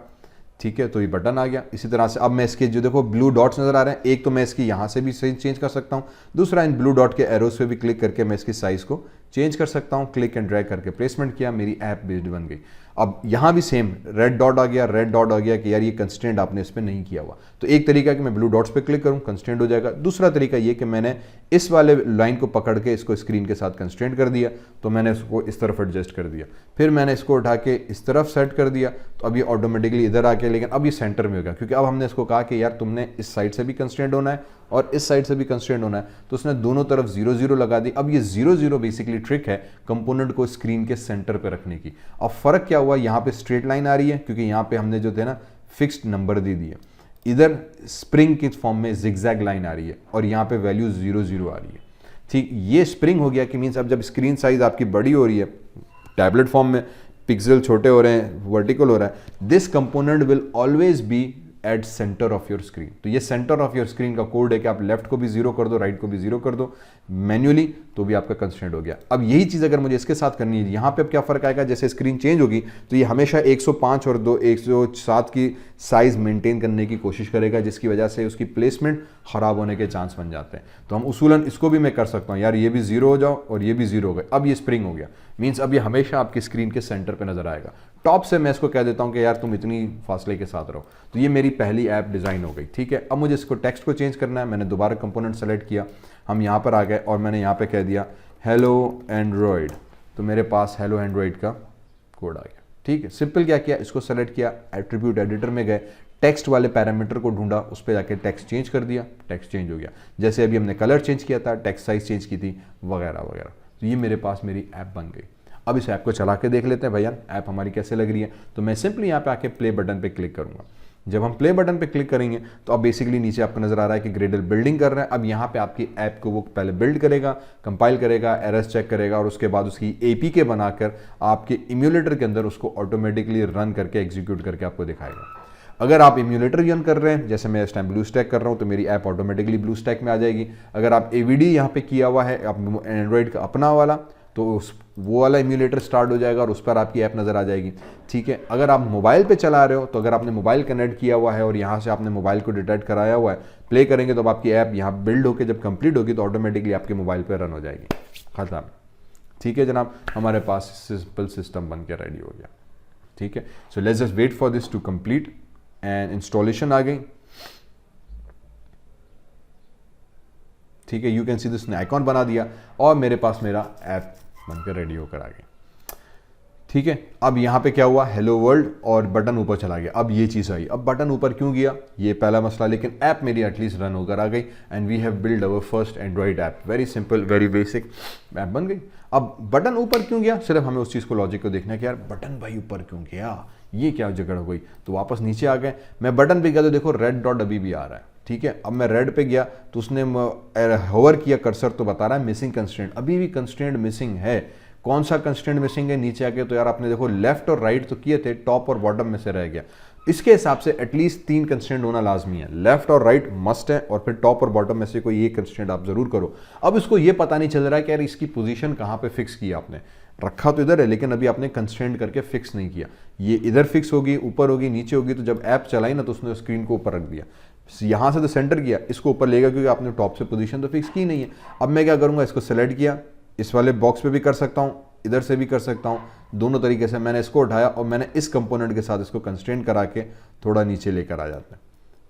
ठीक है, तो ये बटन आ गया। इसी तरह से अब मैं इसके जो देखो ब्लू डॉट्स नजर आ रहे हैं, एक तो मैं इसकी यहाँ से भी चेंज कर सकता हूँ, दूसरा इन ब्लू डॉट के एरोस पे भी क्लिक करके मैं इसकी साइज को चेंज कर सकता हूँ। क्लिक एंड ड्रैग करके प्लेसमेंट किया, मेरी ऐप बेस्ड बन गई। अब यहाँ भी सेम रेड डॉट आ गया, रेड डॉट आ गया कि यार ये कंस्ट्रेंट आपने इस पर नहीं किया हुआ। तो एक तरीका कि मैं ब्लू डॉट्स पे क्लिक करूँ, कंस्ट्रेंट हो जाएगा। दूसरा तरीका ये कि मैंने इस वाले लाइन को पकड़ के इसको स्क्रीन के साथ कंस्ट्रेंट कर दिया, तो मैंने इसको इस तरफ एडजस्ट कर दिया। फिर मैंने इसको उठा के इस तरफ सेट कर दिया, तो अब ये ऑटोमेटिकली इधर आके, लेकिन अब ये सेंटर में होगा क्योंकि अब हमने इसको कहा कि यार तुमने इस साइड से भी कंस्ट्रेंट होना है और इस साइड से भी कंस्ट्रेंट होना है, तो उसने दोनों तरफ 0 0 लगा दी। अब ये 0 0 बेसिकली ट्रिक है कंपोनेंट को स्क्रीन के सेंटर पे रखने की। अब फर्क क्या हुआ, यहाँ पे स्ट्रेट लाइन आ रही है क्योंकि यहाँ पे हमने जो थे ना फिक्स्ड नंबर दे दिए, इधर स्प्रिंग के फॉर्म में जिगजैग लाइन आ रही है और यहाँ पे वैल्यू 0 0 आ रही है। ठीक, ये स्प्रिंग हो गया कि मीन्स अब जब स्क्रीन साइज आपकी बड़ी हो रही है, टैबलेट फॉर्म में पिक्सल छोटे हो रहे हैं, वर्टिकल हो रहा है, this component will always be at centre of your screen. तो ये सेंटर ऑफ योर स्क्रीन का कोड है कि आप लेफ्ट को भी 0 कर दो, राइट को भी 0 कर दो मैन्युअली, तो भी आपका कंस्ट्रेंट हो गया। अब यही चीज़ अगर मुझे इसके साथ करनी है, यहाँ पे अब क्या फ़र्क आएगा, जैसे स्क्रीन चेंज होगी तो ये हमेशा 105 और 107 की साइज़ मेंटेन करने की कोशिश करेगा, जिसकी वजह से उसकी प्लेसमेंट ख़राब होने के चांस बन जाते हैं। तो हम उसूलन इसको भी मैं कर सकता हूँ, यार ये भी 0 हो जाओ और ये भी 0 हो गए। अब ये स्प्रिंग हो गया, मीन्स अब ये हमेशा आपकी स्क्रीन के सेंटर पर नजर आएगा। टॉप से मैं इसको कह देता हूँ कि यार तुम इतनी फासले के साथ रहो। तो ये मेरी पहली ऐप डिज़ाइन हो गई। ठीक है, अब मुझे इसको टेक्स्ट को चेंज करना है। मैंने दोबारा कंपोनेंट सेलेक्ट किया, हम यहाँ पर आ गए और मैंने यहाँ पे कह दिया हेलो एंड्रॉयड, तो मेरे पास हेलो एंड्रॉयड का कोड आ गया। ठीक है, सिंपल क्या किया, इसको सेलेक्ट किया, एट्रीब्यूट एडिटर में गए, टेक्स्ट वाले पैरामीटर को ढूंढा, उस पर जाके टेक्स्ट चेंज कर दिया, टेक्स्ट चेंज हो गया। जैसे अभी हमने कलर चेंज किया था, टेक्स्ट साइज चेंज की थी, वगैरह वगैरह। तो ये मेरे पास मेरी ऐप बन गई। अब इस ऐप को चला के देख लेते हैं भैया ऐप हमारी कैसे लग रही है। तो मैं सिंपली यहाँ पे आके प्ले बटन पे क्लिक करूंगा। जब हम प्ले बटन पे क्लिक करेंगे तो अब बेसिकली नीचे आपको नजर आ रहा है कि ग्रेडल बिल्डिंग कर रहा है। अब यहाँ पे आपकी ऐप को वो पहले बिल्ड करेगा, कंपाइल करेगा, एरर्स चेक करेगा और उसके बाद उसकी एपीके बनाकर आपके इम्यूलेटर के अंदर उसको ऑटोमेटिकली रन करके एग्जीक्यूट करके आपको दिखाएगा। अगर आप इम्यूलेटर रन कर रहे हैं, जैसे मैं इस टाइम ब्लू स्टैक कर रहा हूँ, तो मेरी ऐप ऑटोमेटिकली ब्लू स्टैक में आ जाएगी। अगर आप एवीडी यहाँ पे किया हुआ है एंड्रॉइड का अपना वाला, तो वो वाला इम्यूलेटर स्टार्ट हो जाएगा और उस पर आपकी ऐप नज़र आ जाएगी। ठीक है, अगर आप मोबाइल पे चला रहे हो, तो अगर आपने मोबाइल कनेक्ट किया हुआ है और यहाँ से आपने मोबाइल को डिटेक्ट कराया हुआ है, प्ले करेंगे तो आपकी ऐप यहाँ बिल्ड होकर जब कंप्लीट होगी तो ऑटोमेटिकली आपके मोबाइल पे रन हो जाएगी। खत्म। ठीक है जनाब, हमारे पास सिंपल सिस्टम बन के रेडी हो गया। ठीक है, so let's just wait for this to complete and installation आ गई। ठीक है, यू कैन सी दिस ने आइकॉन बना दिया और मेरे पास मेरा ऐप बनकर रेडी होकर आ गई। ठीक है, अब यहाँ पे क्या हुआ, हेलो वर्ल्ड और बटन ऊपर चला गया। अब ये चीज़ आई, अब बटन ऊपर क्यों गया ये पहला मसला, लेकिन ऐप मेरी एटलीस्ट रन होकर आ गई and we have build our first Android app. Very simple, very basic app बन गई। अब बटन ऊपर क्यों गया, सिर्फ हमें उस चीज़ को लॉजिक को देखना है कि यार बटन भाई ऊपर क्यों गया, ये क्या जगड़ हो गई। तो वापस नीचे आ गए, मैं बटन पे गया तो देखो रेड डॉट अभी भी आ रहा है। ठीक है, अब मैं रेड पे गया तो उसने होवर किया कर्सर तो बता रहा है मिसिंग कंस्ट्रेंट, अभी भी कंस्ट्रेंट मिसिंग है। कौन सा कंस्ट्रेंट मिसिंग है नीचे आके, तो यार आपने देखो लेफ्ट और राइट तो किए थे, टॉप और बॉटम में से रह गया। इसके हिसाब से एटलीस्ट 3 कंस्ट्रेंट होना लाजमी है, लेफ्ट और राइट मस्ट है, और फिर टॉप और बॉटम में से कोई एक कंस्ट्रेंट आप जरूर करो। अब इसको ये पता नहीं चल रहा है कि यार इसकी पोजीशन कहाँ पे फिक्स किया आपने, रखा तो इधर है लेकिन अभी आपने कंस्ट्रेंट करके फिक्स नहीं किया, ये इधर फिक्स होगी, ऊपर होगी, नीचे होगी, तो जब ऐप चलाई ना तो उसने स्क्रीन को ऊपर रख दिया, यहाँ से तो सेंटर किया, इसको ऊपर लेगा क्योंकि आपने टॉप से पोजीशन तो फिक्स की नहीं है। अब मैं क्या करूँगा, इसको सेलेक्ट किया, इस वाले बॉक्स पे भी कर सकता हूँ, इधर से भी कर सकता हूँ, दोनों तरीके से मैंने इसको उठाया और मैंने इस कंपोनेंट के साथ इसको कंस्ट्रेंट करा के थोड़ा नीचे लेकर आ जाता है।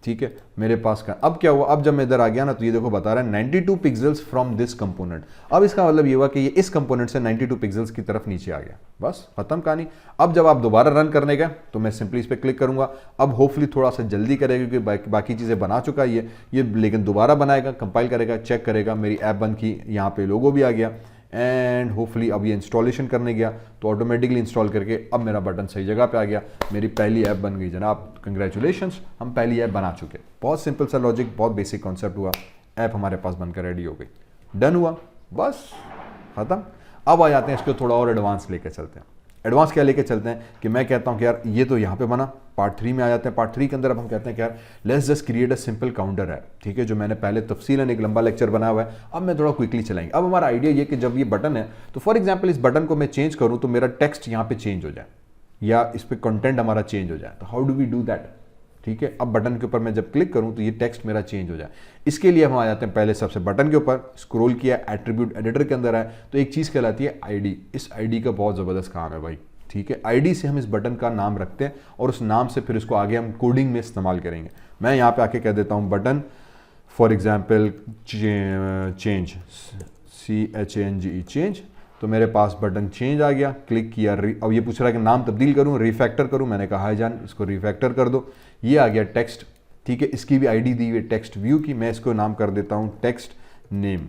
ठीक है, मेरे पास का अब क्या हुआ, अब जब मैं इधर आ गया ना तो ये देखो बता रहा है 92 पिक्सल्स फ्रॉम दिस कंपोनेंट। अब इसका मतलब ये हुआ कि ये इस कंपोनेंट से 92 पिक्सल्स की तरफ नीचे आ गया, बस खत्म कहानी। अब जब आप दोबारा रन करने गए तो मैं सिंपली इस पर क्लिक करूंगा, अब होपफुली थोड़ा सा जल्दी करेगा क्योंकि बाकी चीज़ें बना चुका है ये लेकिन दोबारा बनाएगा, कंपाइल करेगा, चेक करेगा, मेरी ऐप बन की, यहाँ पे लोगो भी आ गया, एंड होपफुली अब ये इंस्टॉलेशन करने गया तो ऑटोमेटिकली इंस्टॉल करके अब मेरा बटन सही जगह पे आ गया, मेरी पहली ऐप बन गई जनाब, कंग्रेचुलेशंस, हम पहली ऐप बना चुके। बहुत सिंपल सा लॉजिक, बहुत बेसिक कॉन्सेप्ट हुआ, ऐप हमारे पास बनकर रेडी हो गई, डन हुआ, बस खत्म। अब आ जाते हैं इसको थोड़ा और एडवांस लेके चलते हैं। एडवांस क्या लेके चलते हैं कि मैं कहता हूँ कि यार ये तो यहाँ पे बना, पार्ट 3 में आ जाते हैं। पार्ट 3 के अंदर अब हम कहते हैं कि यार let's just create a simple counter है, ठीक है, जो मैंने पहले तफसीलन एक लंबा लेक्चर बनाया हुआ है, अब मैं थोड़ा क्विकली चलाएंगे। अब हमारा आइडिया ये कि जब ये बटन है तो फॉर एग्जाम्पल इस बटन को मैं चेंज करूँ तो मेरा टेक्स्ट यहाँ पे चेंज हो जाए या इस पर कंटेंट हमारा चेंज हो जाए, तो how do we do that. ठीक है, अब बटन के ऊपर मैं जब क्लिक करूं तो ये टेक्स्ट मेरा चेंज हो जाए, इसके लिए हम आ जाते हैं पहले सबसे बटन के ऊपर, स्क्रॉल किया, एट्रीब्यूट एडिटर के अंदर आए तो एक चीज़ कहलाती है आईडी। इस आईडी का बहुत ज़बरदस्त काम है भाई, ठीक है, आईडी से हम इस बटन का नाम रखते हैं और उस नाम से फिर इसको आगे हम कोडिंग में इस्तेमाल करेंगे। मैं यहाँ पे आके कह देता हूँ button for example change, CHANGE change, तो मेरे पास बटन चेंज आ गया, क्लिक किया, अब ये पूछ रहा है कि नाम तब्दील करूं, रिफैक्टर करूं, मैंने कहा है जान इसको रिफैक्टर कर दो, ये आ गया टेक्स्ट। ठीक है, इसकी भी आईडी दी हुई है टेक्स्ट व्यू की, मैं इसको नाम कर देता हूं टेक्स्ट नेम।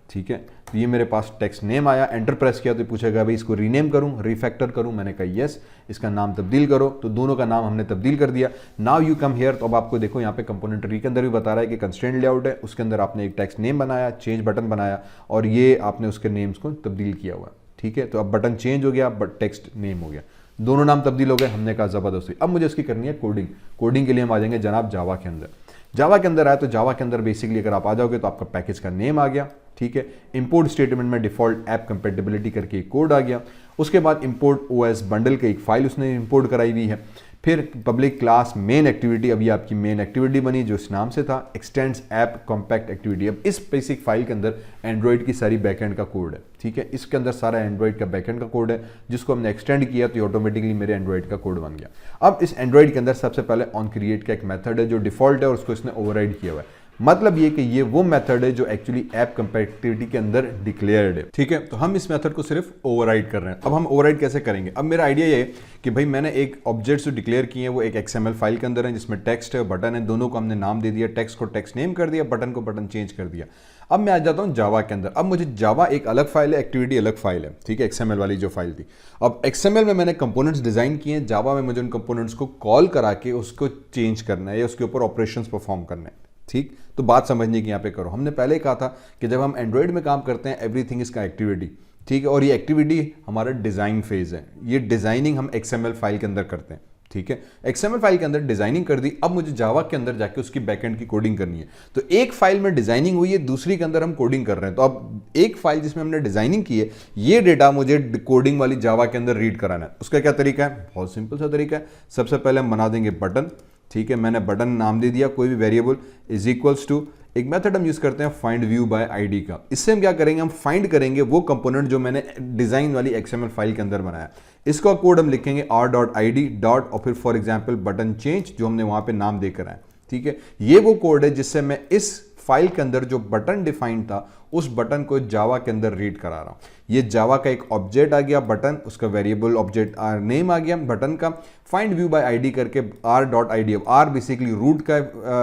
ठीक है, तो ये मेरे पास टेक्स्ट नेम आया, एंटर प्रेस किया तो पूछेगा भाई इसको रीनेम करूं, रिफैक्टर करूं, मैंने कहा यस, इसका नाम तब्दील करो, तो दोनों का नाम हमने तब्दील कर दिया। नाउ यू कम हियर, तो अब आपको देखो यहाँ पे कंपोनेंट ट्री के अंदर भी बता रहा है कि कंस्ट्रेंट लेआउट है, उसके अंदर आपने एक टेक्स्ट नेम बनाया, चेंज बटन बनाया और ये आपने उसके नेम्स को तब्दील किया हुआ। ठीक है, तो अब बटन चेंज हो गया बट टेक्स्ट नेम हो गया, दोनों नाम तब्दील हो गए। हमने कहा जबरदस्ती, अब मुझे इसकी करनी है कोडिंग। कोडिंग के लिए हम आ जाएंगे जनाब जावा के अंदर। जावा के अंदर आया तो जावा के अंदर बेसिकली अगर आप आ जाओगे तो आपका पैकेज का नेम आ गया। ठीक है, इंपोर्ट स्टेटमेंट में डिफॉल्ट ऐप कंपेटेबिलिटी करके एक कोड आ गया, उसके बाद इंपोर्ट ओएस बंडल के एक फाइल उसने इंपोर्ट कराई हुई है, फिर पब्लिक क्लास मेन एक्टिविटी, अब ये आपकी मेन एक्टिविटी बनी जो इस नाम से था, एक्सटेंड्स ऐप कॉम्पैक्ट एक्टिविटी। अब इस बेसिक फाइल के अंदर एंड्रॉइड की सारी बैकएंड का कोड है। ठीक है, इसके अंदर सारा एंड्रॉइड का बैकएंड का कोड है जिसको हमने एक्सटेंड किया तो ऑटोमेटिकली मेरे एंड्रॉइड का कोड बन गया। अब इस एंड्रॉइड के अंदर सबसे पहले ऑन क्रिएट का एक मेथड है जो डिफॉल्ट है और उसको इसने ओवरराइड किया हुआ है। मतलब ये कि ये वो मेथड है जो एक्चुअली ऐप कंपैटिबिलिटी के अंदर डिक्लेयर्ड है। ठीक है, तो हम इस मेथड को सिर्फ ओवरराइड कर रहे हैं। अब हम ओवरराइड कैसे करेंगे, अब मेरा आइडिया ये है कि भाई मैंने एक ऑब्जेक्ट जो डिक्लेयर किए हैं वो एक XML फाइल के अंदर है जिसमें टेक्स्ट है, बटन है, दोनों को हमने नाम दे दिया, टेक्स्ट को टेक्स्ट नेम कर दिया, बटन को बटन चेंज कर दिया। अब मैं आ जाता हूँ जावा के अंदर। अब मुझे जावा एक अलग फाइल है, एक्टिविटी अलग फाइल है। ठीक है, XML वाली जो फाइल थी। अब XML में मैंने कंपोनेंट्स डिजाइन किए हैं, जावा में मुझे उन कंपोनेंट्स को कॉल करा के उसको चेंज करना है या उसके ऊपर ऑपरेशंस परफॉर्म करना है। ठीक, तो बात समझने की यहाँ पे करो, हमने पहले कहा था कि जब हम एंड्रॉइड में काम करते हैं एवरीथिंग इसका एक्टिविटी। ठीक है, और ये एक्टिविटी हमारा डिजाइन फेज है, ये डिजाइनिंग हम XML फाइल के अंदर करते हैं। ठीक है, XML फाइल के अंदर डिजाइनिंग कर दी, अब मुझे जावा के अंदर जाके उसकी बैकएंड की कोडिंग करनी है। तो एक फाइल में डिजाइनिंग हुई है, दूसरी के अंदर हम कोडिंग कर रहे हैं। तो अब एक फाइल जिसमें हमने डिजाइनिंग की है, ये डेटा मुझे कोडिंग वाली जावा के अंदर रीड कराना है। उसका क्या तरीका है, बहुत सिंपल सा तरीका है। सबसे पहले हम बना देंगे बटन। ठीक है, मैंने बटन नाम दे दिया, कोई भी वेरिएबल इज इक्वल्स टू, एक मेथड हम यूज करते हैं फाइंड व्यू बाय आईडी का। इससे हम क्या करेंगे, हम फाइंड करेंगे वो कंपोनेंट जो मैंने डिजाइन वाली XML फाइल के अंदर बनाया। इसका कोड हम लिखेंगे r.id डॉट और फिर फॉर एग्जांपल बटन चेंज जो हमने वहां पे नाम देकर आए। ठीक है, ये वो कोड है जिससे मैं इस फाइल के अंदर जो बटन डिफाइंड था उस बटन को जावा के अंदर रीड करा रहा हूं। ये जावा का एक ऑब्जेक्ट आ गया बटन, उसका वेरिएबल ऑब्जेक्ट नेम आ गया बटन का, फाइंड व्यू बाय आईडी करके r.id। अब r बेसिकली रूट का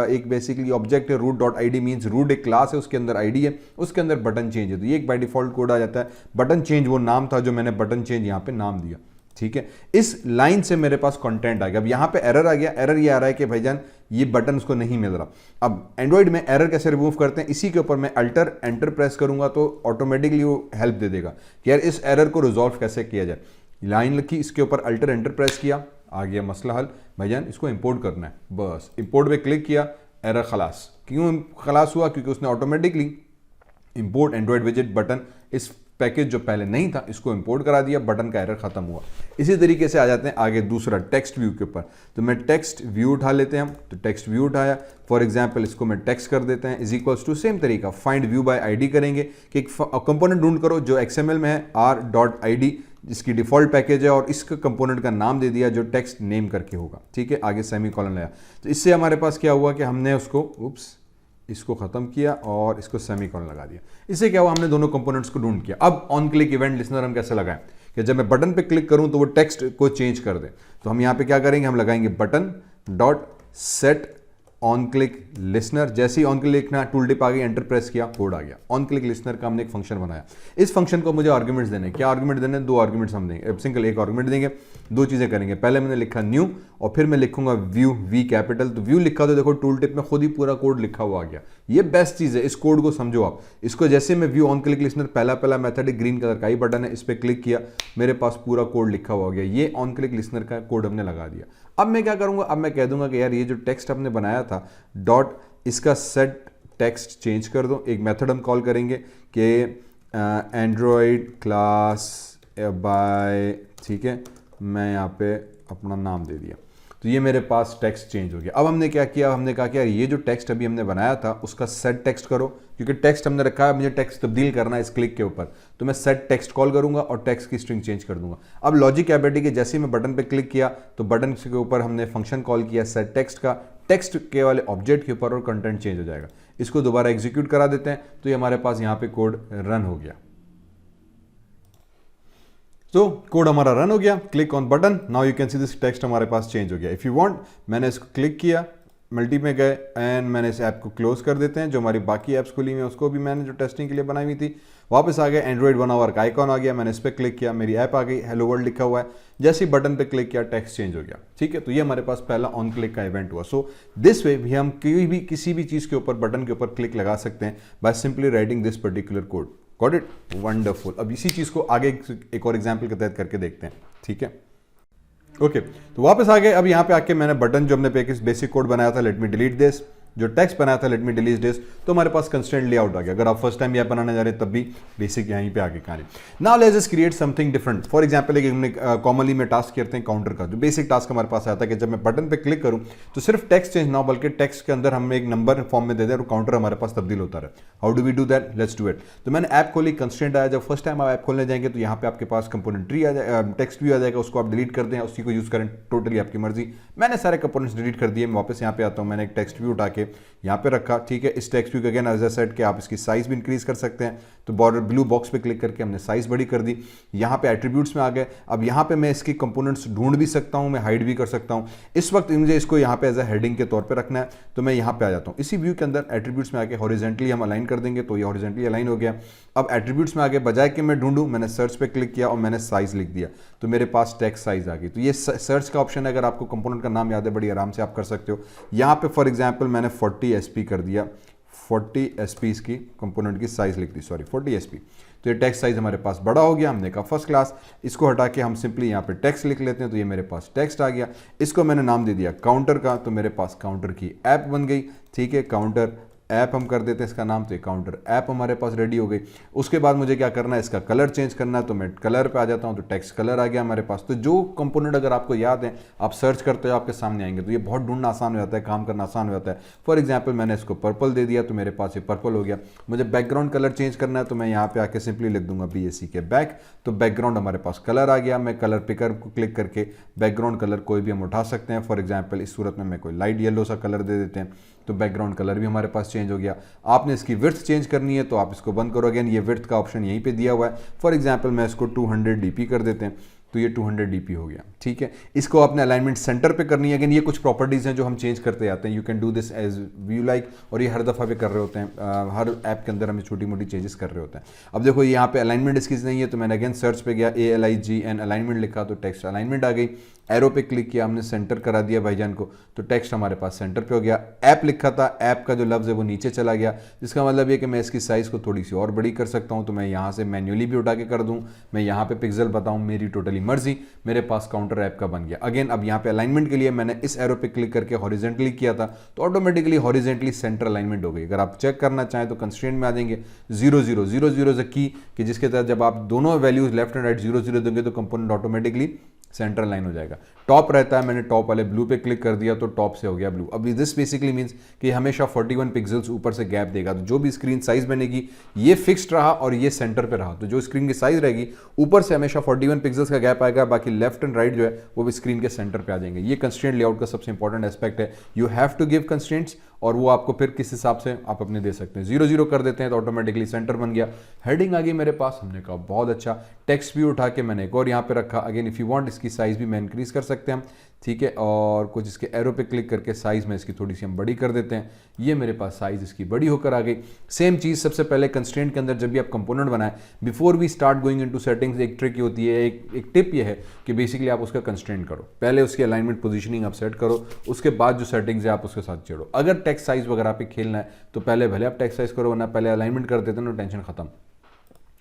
एक बेसिकली ऑब्जेक्ट है, root.id मींस रूट एक क्लास है, उसके अंदर आईडी है, उसके अंदर बटन चेंज है, तो ये एक बाय डिफॉल्ट कोड आ जाता है। बटन चेंज वो नाम था जो मैंने बटन चेंज यहाँ पे नाम दिया। ठीक है, इस लाइन से मेरे पास कंटेंट आ गया। अब यहाँ पे एरर आ गया, एरर ये आ रहा है कि भाईजान ये बटन उसको नहीं मिल रहा। अब एंड्रॉइड में एरर कैसे रिमूव करते हैं, इसी के ऊपर मैं अल्टर एंटर प्रेस करूंगा तो ऑटोमेटिकली वो हेल्प दे देगा कि यार इस एरर को रिजॉल्व कैसे किया जाए। लाइन लिखी, इसके ऊपर अल्टर एंटर प्रेस किया, आ गया मसला हल, भाईजान इसको इंपोर्ट करना है, बस इंपोर्ट पे क्लिक किया, एरर खलास। क्यों खलास हुआ? क्योंकि उसने ऑटोमेटिकली इंपोर्ट एंड्रॉइड विजेट बटन, इस पैकेज जो पहले नहीं था इसको इंपोर्ट करा दिया, बटन का एरर खत्म हुआ। इसी तरीके से आ जाते हैं आगे दूसरा टेक्स्ट व्यू के ऊपर। तो मैं टेक्स्ट व्यू उठा लेते हैं हम, तो टेक्स्ट व्यू उठाया, फॉर एग्जांपल इसको मैं टेक्स्ट कर देते हैं, इज इक्वल्स टू सेम तरीका फाइंड व्यू बाय आईडी करेंगे कि एक कंपोनेंट ढूंढ करो जो XML में है r.id, जिसकी डिफॉल्ट पैकेज है, और इसका कंपोनेंट का नाम दे दिया जो टेक्स्ट नेम करके होगा, ठीक है। आगे सेमीकोलन लगाया, तो इससे हमारे पास क्या हुआ कि हमने उसको इसको खत्म किया और इसको सेमीकोलन लगा दिया। इससे क्या हुआ, हमने दोनों कंपोनेंट्स को ढूंढ किया। अब ऑन क्लिक इवेंट लिसनर हम कैसे लगाएं कि जब मैं बटन पे क्लिक करूं तो वो टेक्स्ट को चेंज कर दे। तो हम यहां पे क्या करेंगे, हम लगाएंगे button dot set on click listener. जैसे ही ऑन क्लिक लिखना, टूल टिप आ गई, एंटर प्रेस किया, कोड आ गया। ऑन क्लिक लिसनर का हमने एक फंक्शन बनाया। इस फंक्शन को मुझे आर्गुमेंट्स देने, क्या आर्गुमेंट देने, 2 आर्गुमेंट्स हम देंगे, सिंगल एक आर्गुमेंट देंगे, 2 चीजें करेंगे। पहले मैंने लिखा न्यू और फिर मैं लिखूंगा व्यू, वी कैपिटल। तो व्यू लिखा तो देखो टूल टिप में खुद ही पूरा कोड लिखा हुआ आ गया। ये बेस्ट चीज है, इस कोड को समझो आप। इसको जैसे मैं व्यू ऑन क्लिक लिसनर, पहला मेथड ग्रीन कलर का ही बटन है, इस पर क्लिक किया, मेरे पास पूरा कोड लिखा हुआ आ गया। ये ऑन क्लिक लिसनर का कोड हमने लगा दिया। अब मैं क्या करूंगा, अब मैं कह दूंगा कि यार ये जो टेक्स्ट हमने बनाया था डॉट, इसका सेट टेक्स्ट चेंज कर दो। एक मेथड हम कॉल करेंगे कि एंड्रॉयड क्लास बाय, ठीक है, मैं यहाँ पे अपना नाम दे दिया, तो ये मेरे पास टेक्स्ट चेंज हो गया। अब हमने क्या किया, हमने कहा कि यार ये जो टेक्स्ट अभी हमने बनाया था उसका सेट टेक्स्ट करो, क्योंकि टेक्स्ट हमने रखा है, मुझे टेक्स्ट तब्दील करना है इस क्लिक के ऊपर। तो मैं सेट टेक्स्ट कॉल करूंगा और टेक्स्ट की स्ट्रिंग चेंज कर दूंगा। अब लॉजिक क्या बेटी कि जैसे ही मैं बटन पे क्लिक किया तो बटन के ऊपर हमने फंक्शन कॉल किया सेट टेक्स्ट का, टेक्स्ट के वाले ऑब्जेक्ट के ऊपर, और कंटेंट चेंज हो जाएगा। इसको दोबारा एग्जीक्यूट करा देते हैं, तो ये हमारे पास यहाँ पे कोड रन हो गया। तो कोड हमारा रन हो गया। Click on button, now you can see this text हमारे पास चेंज हो गया। इफ यू वांट, मैंने इसको क्लिक किया, मल्टी में गए एंड मैंने इस ऐप को क्लोज कर देते हैं। जो हमारी बाकी ऐप्स खुली हुई हैं उसको भी मैंने जो टेस्टिंग के लिए बनाई हुई थी, वापस आ गए, एंड्रॉइड 1 आवर का आइकॉन आ गया, मैंने इस पर क्लिक किया, मेरी ऐप आ गई, हेलो वर्ल्ड लिखा हुआ है। जैसे ही बटन पे क्लिक किया टेक्स्ट चेंज हो गया, ठीक है। तो ये हमारे पास पहला ऑन क्लिक का इवेंट हुआ। सो दिस वे भी हम किसी भी चीज़ के ऊपर, बटन के ऊपर क्लिक लगा सकते हैं by simply writing this particular code. Got it? Wonderful. अब इसी चीज़ को आगे एक और एग्जाम्पल के तहत करके देखते हैं, ठीक है। ओके, तो वापस आ गए। अब यहाँ पे आके मैंने बटन जो हमने बेसिक कोड बनाया था, लेट मी डिलीट दिस, जो टेक्स्ट बनाया था लेट मी डिलीट दिस, तो हमारे पास कंस्ट्रेंट लेआउट आ गया। अगर आप फर्स्ट टाइम ये बनाने जा रहे हैं तब भी बेसिक यहीं पे आगे कहानी। Now let's just create something different. For example एक कॉमनली में टास्क करते हैं काउंटर का, जो बेसिक टास्क हमारे पास आता है कि जब मैं बटन पे क्लिक करूं तो सिर्फ टेक्स्ट चेंज ना हो, बल्कि टेक्स्ट के अंदर हम एक नंबर फॉर्म में दे दें और काउंटर हमारे पास तब्दील होता रहे। How do we do that? Let's do it. तो मैंने ऐप खोली, कंस्ट्रेंट आया। जब फर्स्ट टाइम आप ऐप खोलने जाएंगे तो यहाँ पे आपके पास कंपोनेंट ट्री आ जाएगा, टेक्स्ट भी आ जाएगा, उसको आप डिलीट कर दें, उसी को यूज करें, टोटली आपकी मर्जी। मैंने सारे कंपोनेंट्स डिलीट कर दिए। मैं वापस यहाँ पे आता हूँ, मैंने एक टेक्स्ट व्यू उठा के यहाँ पे रखा, ठीक है। इस टेक्स्ट व्यू का अगेन एज अ सेट कि आप इसकी साइज भी इंक्रीज कर सकते हैं, तो बॉर्डर ब्लू बॉक्स पे क्लिक करके हमने साइज बड़ी कर दी। यहाँ पे एट्रीब्यूट्स में आ गए। अब यहाँ पे मैं इसकी कंपोनेंट्स ढूंढ भी सकता हूँ, मैं हाइड भी कर सकता हूँ। इस वक्त मुझे इसको यहाँ पे एज अ हेडिंग के तौर पे रखना है, तो मैं यहाँ पे आ जाता हूँ। इसी व्यू के अंदर एट्रीब्यूट्स में आके हॉरिजॉन्टली हम अलाइन कर देंगे, तो ये हॉरिजॉन्टली अलाइन हो गया। अब एट्रीब्यूट्स में आगे बजाय कि मैं ढूंढूं, मैंने सर्च पे क्लिक किया और मैंने साइज लिख दिया, तो मेरे पास टेक्स्ट साइज आ गई। तो ये सर्च का ऑप्शन है, अगर आपको कंपोनेंट का नाम याद है बड़ी आराम से आप कर सकते हो। यहाँ पे फॉर एग्जाम्पल मैंने 40 SP कर दिया, 40 SP इसकी कंपोनेंट की साइज लिख दी, सॉरी 40 SP। तो ये टेक्स्ट साइज हमारे पास बड़ा हो गया। हमने कहा फर्स्ट क्लास। इसको हटा के हम सिंपली यहाँ पे टेक्स्ट लिख लेते हैं, तो ये मेरे पास टेक्स्ट आ गया। इसको मैंने नाम दे दिया काउंटर का, तो मेरे पास काउंटर की ऐप बन गई, ठीक है। काउंटर ऐप हम कर देते हैं इसका नाम, तो ये काउंटर ऐप हमारे पास रेडी हो गई। उसके बाद मुझे क्या करना है, इसका कलर चेंज करना है, तो मैं कलर पे आ जाता हूँ, तो टेक्स्ट कलर आ गया हमारे पास। तो जो कंपोनेंट अगर आपको याद है, आप सर्च करते हो आपके सामने आएंगे, तो ये बहुत ढूंढना आसान हो जाता है, काम करना आसान हो जाता है। फॉर एग्जाम्पल मैंने इसको पर्पल दे दिया, तो मेरे पास ये पर्पल हो गया। मुझे बैकग्राउंड कलर चेंज करना है, तो मैं यहाँ पे आके सिंपली लिख दूंगा BAC के बैक, तो बैकग्राउंड हमारे पास कलर आ गया। मैं कलर पिकर को क्लिक करके बैकग्राउंड कलर कोई भी हम उठा सकते हैं। फॉर एग्जाम्पल इस सूरत में मैं कोई लाइट येलो सा कलर दे देते हैं, तो बैकग्राउंड कलर भी हमारे पास चेंज हो गया। आपने इसकी विड्थ चेंज करनी है, तो आप इसको बंद करो, अगेन ये विड्थ का ऑप्शन यहीं पे दिया हुआ है। फॉर एग्जांपल मैं इसको 200 DP कर देते हैं, तो ये 200 DP हो गया, ठीक है। इसको आपने अलाइनमेंट सेंटर पे करनी है। अगेन ये कुछ प्रॉपर्टीज हैं जो हम चेंज करते जाते हैं। You can do this as you like, और ये हर दफ़ा पे कर रहे होते हैं, हर ऐप के अंदर हमें छोटी मोटी चेंजेस कर रहे होते हैं। अब देखो यहाँ पे अलाइनमेंट इसकी नहीं है, तो मैंने अगेन सर्च पे गया, ALIGN अलाइनमेंट लिखा, तो टेक्स्ट अलाइनमेंट आ गई। एरो पे क्लिक किया, हमने सेंटर करा दिया भाईजान को, तो टेक्स्ट हमारे पास सेंटर पे हो गया। ऐप लिखा था, ऐप का जो लफ्ज़ है वो नीचे चला गया, जिसका मतलब ये कि मैं इसकी साइज़ को थोड़ी सी और बड़ी कर सकता हूँ। तो मैं यहाँ से मैन्युअली भी उठा के कर दूँ, मैं यहाँ पे पिक्सल बताऊँ, मेरी टोटली मर्जी, मेरे पास काउंटर ऐप का बन गया। अगेन अब यहाँ पे अलाइनमेंट के लिए मैंने इस एरो पे क्लिक करके हॉरिजेंटली किया था तो ऑटोमेटिकली हॉरिजेंटली सेंटर अलाइनमेंट हो गई। अगर आप चेक करना चाहें तो कंस्ट्रेंट में आ जाएंगे 0 0 0 0 इज अ की, कि जिसके तहत जब आप दोनों वैल्यूज लेफ्ट एंड राइट 0 0 देंगे तो कंपोनेंट ऑटोमेटिकली सेंटर लाइन हो जाएगा। टॉप रहता है, मैंने टॉप वाले ब्लू पे क्लिक कर दिया तो टॉप से हो गया ब्लू। अब दिस बेसिकली मींस कि हमेशा 41 पिक्सल्स ऊपर से गैप देगा, तो जो भी स्क्रीन साइज बनेगी ये फिक्स्ड रहा और ये सेंटर पे रहा, तो जो स्क्रीन की साइज रहेगी ऊपर से हमेशा 41 पिक्सल्स का गैप आएगा, बाकी लेफ्ट एंड राइट जो है वो भी स्क्रीन के सेंटर पे आ जाएंगे। ये कंस्ट्रेंट लेआउट का सबसे इंपॉर्टेंट एस्पेक्ट है। You have to give constraints और वो आपको फिर किस हिसाब से आप अपने दे सकते हैं। 0 0 कर देते हैं तो ऑटोमेटिकली सेंटर बन गया। हेडिंग आ गई मेरे पास, हमने कहा बहुत अच्छा। टेक्स्ट भी उठा के मैंने एक और यहाँ पे रखा। अगेन इफ यू वांट इसकी साइज भी मैं इंक्रीज कर सकते हैं, ठीक है, और कुछ इसके एरो पे क्लिक करके साइज में इसकी थोड़ी सी हम बड़ी कर देते हैं। ये मेरे पास साइज इसकी बड़ी होकर आ गई। सेम चीज़ सबसे पहले कंस्ट्रेंट के अंदर जब भी आप कंपोनेंट बनाएं, before we start going into settings, एक ट्रिक होती है, एक टिप ये है कि बेसिकली आप उसका कंस्ट्रेंट करो, पहले उसकी अलाइनमेंट पोजीशनिंग आप सेट करो, उसके बाद जो सेटिंग्स है आप उसके साथ जोड़ो। अगर टेक्स्ट साइज वगैरह पे खेलना है तो पहले भले आप टेक्स्ट साइज करो, वरना पहले अलाइनमेंट कर देते हैं ना, टेंशन खत्म।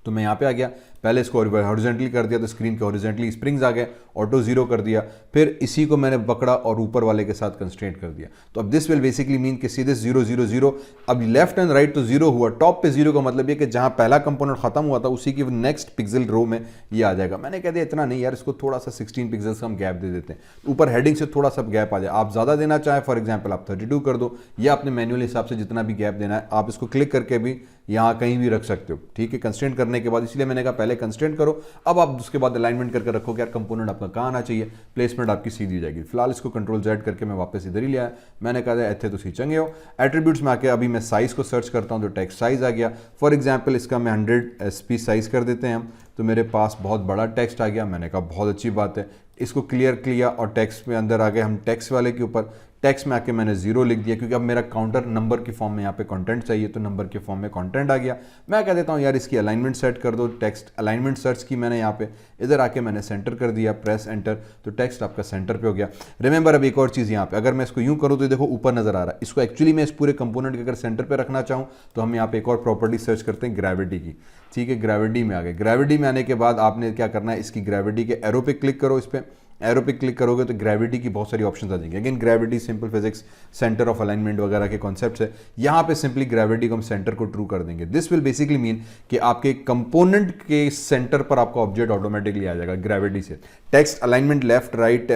तो मैं यहाँ पे आ गया, पहले इसको हॉरिजॉन्टली कर दिया तो स्क्रीन के हॉरिजॉन्टली स्प्रिंग्स आ गए, ऑटो 0 कर दिया, फिर इसी को मैंने पकड़ा और ऊपर वाले के साथ कंस्ट्रेंट कर दिया। तो अब दिस विल बेसिकली मीन कि सीधे 0 0 0, अब लेफ्ट एंड राइट तो 0 हुआ, टॉप पे 0 का मतलब ये कि जहाँ पहला कंपोनेंट खत्म हुआ था उसी की नेक्स्ट पिक्सल रो में ये आ जाएगा। मैंने कह दिया इतना नहीं यार, इसको थोड़ा सा 16 पिक्सल्स का हम गैप दे देते हैं, ऊपर हेडिंग से थोड़ा सा गैप आ जाए। आप ज़्यादा देना चाहें फॉर एग्जाम्पल आप 32 कर दो, या अपने मैनुअल हिसाब से जितना भी गैप देना है आप इसको क्लिक करके भी यहाँ कहीं भी रख सकते हो, ठीक है, कंस्ट्रेंट करने के बाद। इसलिए मैंने कहा पहले कंस्ट्रेंट करो, अब आप उसके बाद अलाइनमेंट करके रखो कि यार कंपोनेंट आपका कहाँ आना चाहिए, प्लेसमेंट आपकी सीधी जाएगी। फिलहाल इसको कंट्रोल Z करके मैं वापस इधर ही लिया। मैंने कहा इतने तो सी चंगे हो। एट्रीब्यूट्स में आके अभी मैं साइज को सर्च करता हूँ तो टेक्स्ट साइज आ गया। फॉर एग्जाम्पल इसका मैं 100 SP साइज कर देते हैं हम, तो मेरे पास बहुत बड़ा टेक्स्ट आ गया। मैंने कहा बहुत अच्छी बात है, इसको क्लियर किया और टेक्स्ट में अंदर आ गए हम। टेक्स्ट वाले के ऊपर टेक्स्ट में आके मैंने 0 लिख दिया, क्योंकि अब मेरा काउंटर नंबर की फॉर्म में यहाँ पे कंटेंट चाहिए, तो नंबर के फॉर्म में कंटेंट आ गया। मैं कह देता हूँ यार इसकी अलाइनमेंट सेट कर दो, टेक्स्ट अलाइनमेंट सर्च की मैंने यहाँ पे, इधर आके मैंने सेंटर कर दिया, प्रेस एंटर, तो टेक्स्ट आपका सेंटर पे हो गया। रिमेंबर अब एक और चीज़ यहाँ पे, अगर मैं इसको यूँ करूँ तो देखो ऊपर नजर आ रहा है। इसको एक्चुअली मैं इस पूरे कंपोनेंट के अगर सेंटर पे रखना चाहूँ तो हम यहाँ पे एक और प्रॉपर्टी सर्च करते हैं, ग्रेविटी की, ठीक है। ग्रेविटी में आ गए। ग्रेविटी में आने के बाद आपने क्या करना है, इसकी ग्रेविटी के एरो पे क्लिक करो, इस पर एरो पे क्लिक करोगे तो ग्रेविटी की बहुत सारी ऑप्शंस आ जाएंगे। Again gravity, simple physics, centre of alignment वगैरह के कॉन्सेप्ट्स है। यहाँ पे सिंपली ग्रेविटी को हम सेंटर को ट्रू कर देंगे। दिस विल बेसिकली मीन कि आपके कंपोनेंट के सेंटर पर आपका ऑब्जेक्ट ऑटोमेटिकली आ जाएगा ग्रेविटी से। Text alignment left right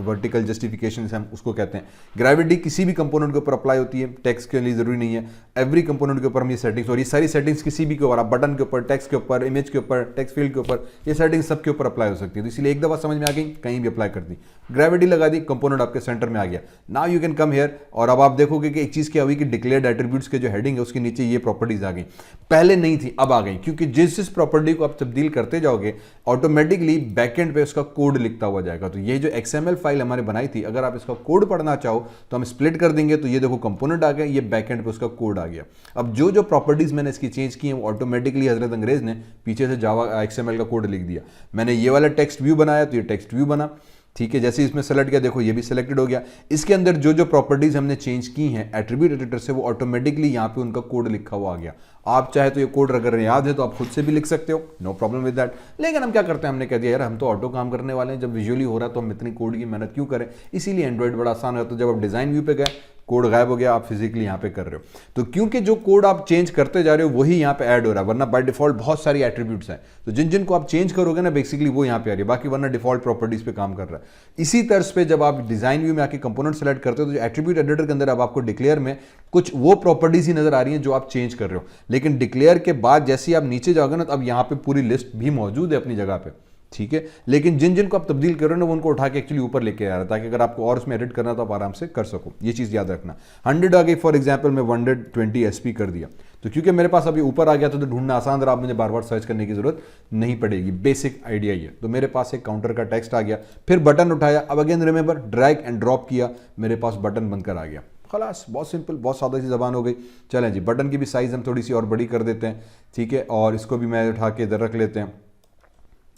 vertical justification हम उसको कहते हैं। ग्रेविटी किसी भी कंपोनेंट के ऊपर अप्लाई होती है, टेक्स्ट के लिए जरूरी नहीं है। एवरी कंपोनेंट के ऊपर हम ये सेटिंग्स, और ये सारी सेटिंग्स किसी भी के ऊपर, आप बटन के ऊपर, टेक्स्ट के ऊपर, इमेज के ऊपर, टेक्स्ट फील्ड के ऊपर, ये सेटिंग्स सबके ऊपर अप्लाई हो सकती है। तो इसलिए एक दफा समझ में आ गई, कहीं भी अप्लाई कर दी, ग्रेविटी लगा दी, कंपोनेंट आपके सेंटर में आ गया। Now you can come here, और अब आप देखोगे कि एक चीज क्या हुई कि डिक्लेयर्ड एट्रीब्यूट्स के जो हेडिंग है उसके नीचे ये प्रॉपर्टीज आ गई। पहले नहीं थी, अब आ गई, क्योंकि जिस प्रॉपर्टी को आप तब्दील करते जाओगे ऑटोमेटिकली बैकएंड पे उसका कोड लिखता हुआ जाएगा। तो ये जो XML फाइल हमारे बनाई थी, अगर आप इसका कोड पढ़ना चाहो तो हम स्प्लिट कर देंगे, तो ये देखो कंपोनेंट आ गया, ये बैकएंड पे उसका कोड आ गया। अब जो प्रॉपर्टीज मैंने इसकी चेंज की है वो ऑटोमेटिकली हजरत अंग्रेज ने पीछे से जावा XML का कोड लिख दिया। मैंने ये वाला टेक्स्ट व्यू बनाया तो ये टेक्स्ट व्यू बना, ठीक है। जैसे इसमें सेलेक्ट किया, देखो ये भी सिलेक्टेड हो गया। इसके अंदर जो प्रॉपर्टीज हमने चेंज की हैं एट्रीब्यूट एडिटर से, वो ऑटोमेटिकली यहाँ पे उनका कोड लिखा हुआ आ गया। आप चाहे तो ये कोड अगर याद है तो आप खुद से भी लिख सकते हो, नो प्रॉब्लम विद दैट। लेकिन हम क्या करते हैं, हमने कह दिया यार हम तो ऑटो काम करने वाले हैं, जब विजुअली हो रहा है तो हम इतनी कोड की मेहनत क्यों करें। इसीलिए एंड्रॉइड बड़ा आसान है। तो जब आप डिजाइन व्यू पे गए, कोड गायब हो गया, आप फिजिकली यहाँ पे कर रहे हो, तो क्योंकि जो कोड आप चेंज करते जा रहे हो वही यहाँ पे ऐड हो रहा है। वरना बाय डिफॉल्ट बहुत सारी एट्रीब्यूट्स हैं, तो जिन को आप चेंज करोगे ना बेसिकली वो यहाँ पे आ रही है, बाकी वरना डिफॉल्ट प्रॉपर्टीज पे काम कर रहा है। इसी तर्ज पे जब आप डिजाइन व्यू में आके कंपोनेंट सेलेक्ट करते हो तो जो एट्रीब्यूट एडिटर के अंदर अब आपको डिक्लेयर में कुछ वो प्रॉपर्टीज ही नजर आ रही हैं जो आप चेंज कर रहे हो। लेकिन डिक्लेयर के बाद जैसे ही आप नीचे जाओगे ना, तो अब यहाँ पे पूरी लिस्ट भी मौजूद है अपनी जगह पे, ठीक है। लेकिन जिन को आप तब्दील कर रहे हो ना, वो उनको उठा के एक्चुअली ऊपर लेके आ रहा है, ताकि अगर आपको और उसमें एडिट करना तो आप आराम से कर सको। ये चीज़ याद रखना। 100 आ गई, फॉर एग्जांपल मैं 120 SP कर दिया, तो क्योंकि मेरे पास अभी ऊपर आ गया तो ढूंढना आसान रहा, मुझे बार बार सर्च करने की जरूरत नहीं पड़ेगी। बेसिक आइडिया ये। तो मेरे पास एक काउंटर का टेक्स्ट आ गया, फिर बटन उठाया, अब again remember drag and drop किया, मेरे पास बटन बनकर आ गया। खलास, बहुत सिंपल, बहुत सादा सी जबान हो गई। चलें जी, बटन की भी साइज हम थोड़ी सी और बड़ी कर देते हैं, ठीक है, और इसको भी मैं उठा के इधर रख लेते हैं।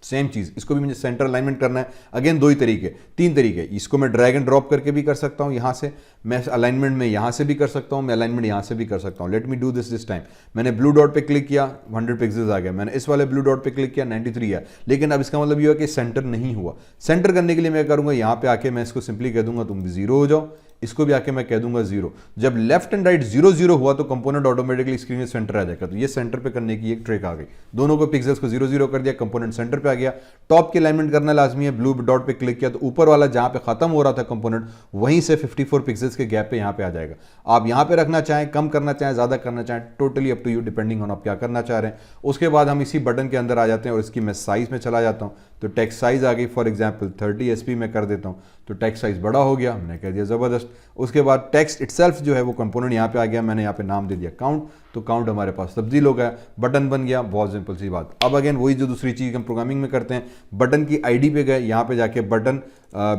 सेम चीज़, इसको भी मुझे सेंटर अलाइनमेंट करना है। अगेन दो ही तरीके, तीन तरीके, इसको मैं ड्रैग एंड ड्रॉप करके भी कर सकता हूँ यहाँ से, मैं अलाइनमेंट में यहाँ से भी कर सकता हूँ, मैं अलाइनमेंट यहाँ से भी कर सकता हूँ। Let me do this time. मैंने ब्लू डॉट पे क्लिक किया, 100 पिक्सेल्स आ गया। मैंने इस वाले ब्लू डॉट पे क्लिक किया, 93 है। लेकिन अब इसका मतलब ये हुआ कि सेंटर नहीं हुआ। सेंटर करने के लिए मैं करूँगा यहाँ पे आके मैं इसको सिंपली कह दूंगा तुम 0 हो जाओ, इसको भी आके मैं कह दूंगा 0। जब लेफ्ट एंड राइट 0 0 हुआ तो कंपोनेंट ऑटोमेटिकली स्क्रीन में सेंटर आ जाएगा। तो ये सेंटर पे करने की एक ट्रिक आ गई। दोनों को पिक्सेल्स को 0 0 कर दिया, कंपोनेंट सेंटर पे आ गया। टॉप की अलाइनमेंट करना लाजमी है, ब्लू डॉट पे क्लिक किया तो ऊपर वाला जहां पे खत्म हो रहा था कंपोनेंट, वहीं से 54 पिक्सेल्स के गैप पे यहां पे आ जाएगा। आप यहां पे रखना चाहें, कम करना चाहें, ज्यादा करना चाहें, totally up to you, depending on आप क्या करना चाह रहे हैं। उसके बाद हम इसी बटन के अंदर आ जाते हैं और इसकी मैं साइज में चला जाता हूं। तो टेक्स्ट साइज आ गई, फॉर एग्जाम्पल 30 SP में कर देता हूं, तो टेक्स्ट साइज बड़ा हो गया, मैंने कह दिया जबरदस्त। उसके बाद टेक्स्ट इटसेल्फ जो है वो कंपोनेंट यहाँ पे आ गया, मैंने यहाँ पे नाम दे दिया काउंट, तो काउंट हमारे पास तब्दील हो गया, बटन बन गया। बहुत सिंपल सी बात। अब अगेन वही जो दूसरी चीज़ हम प्रोग्रामिंग में करते हैं, बटन की आईडी पे गए, यहाँ पे जाके बटन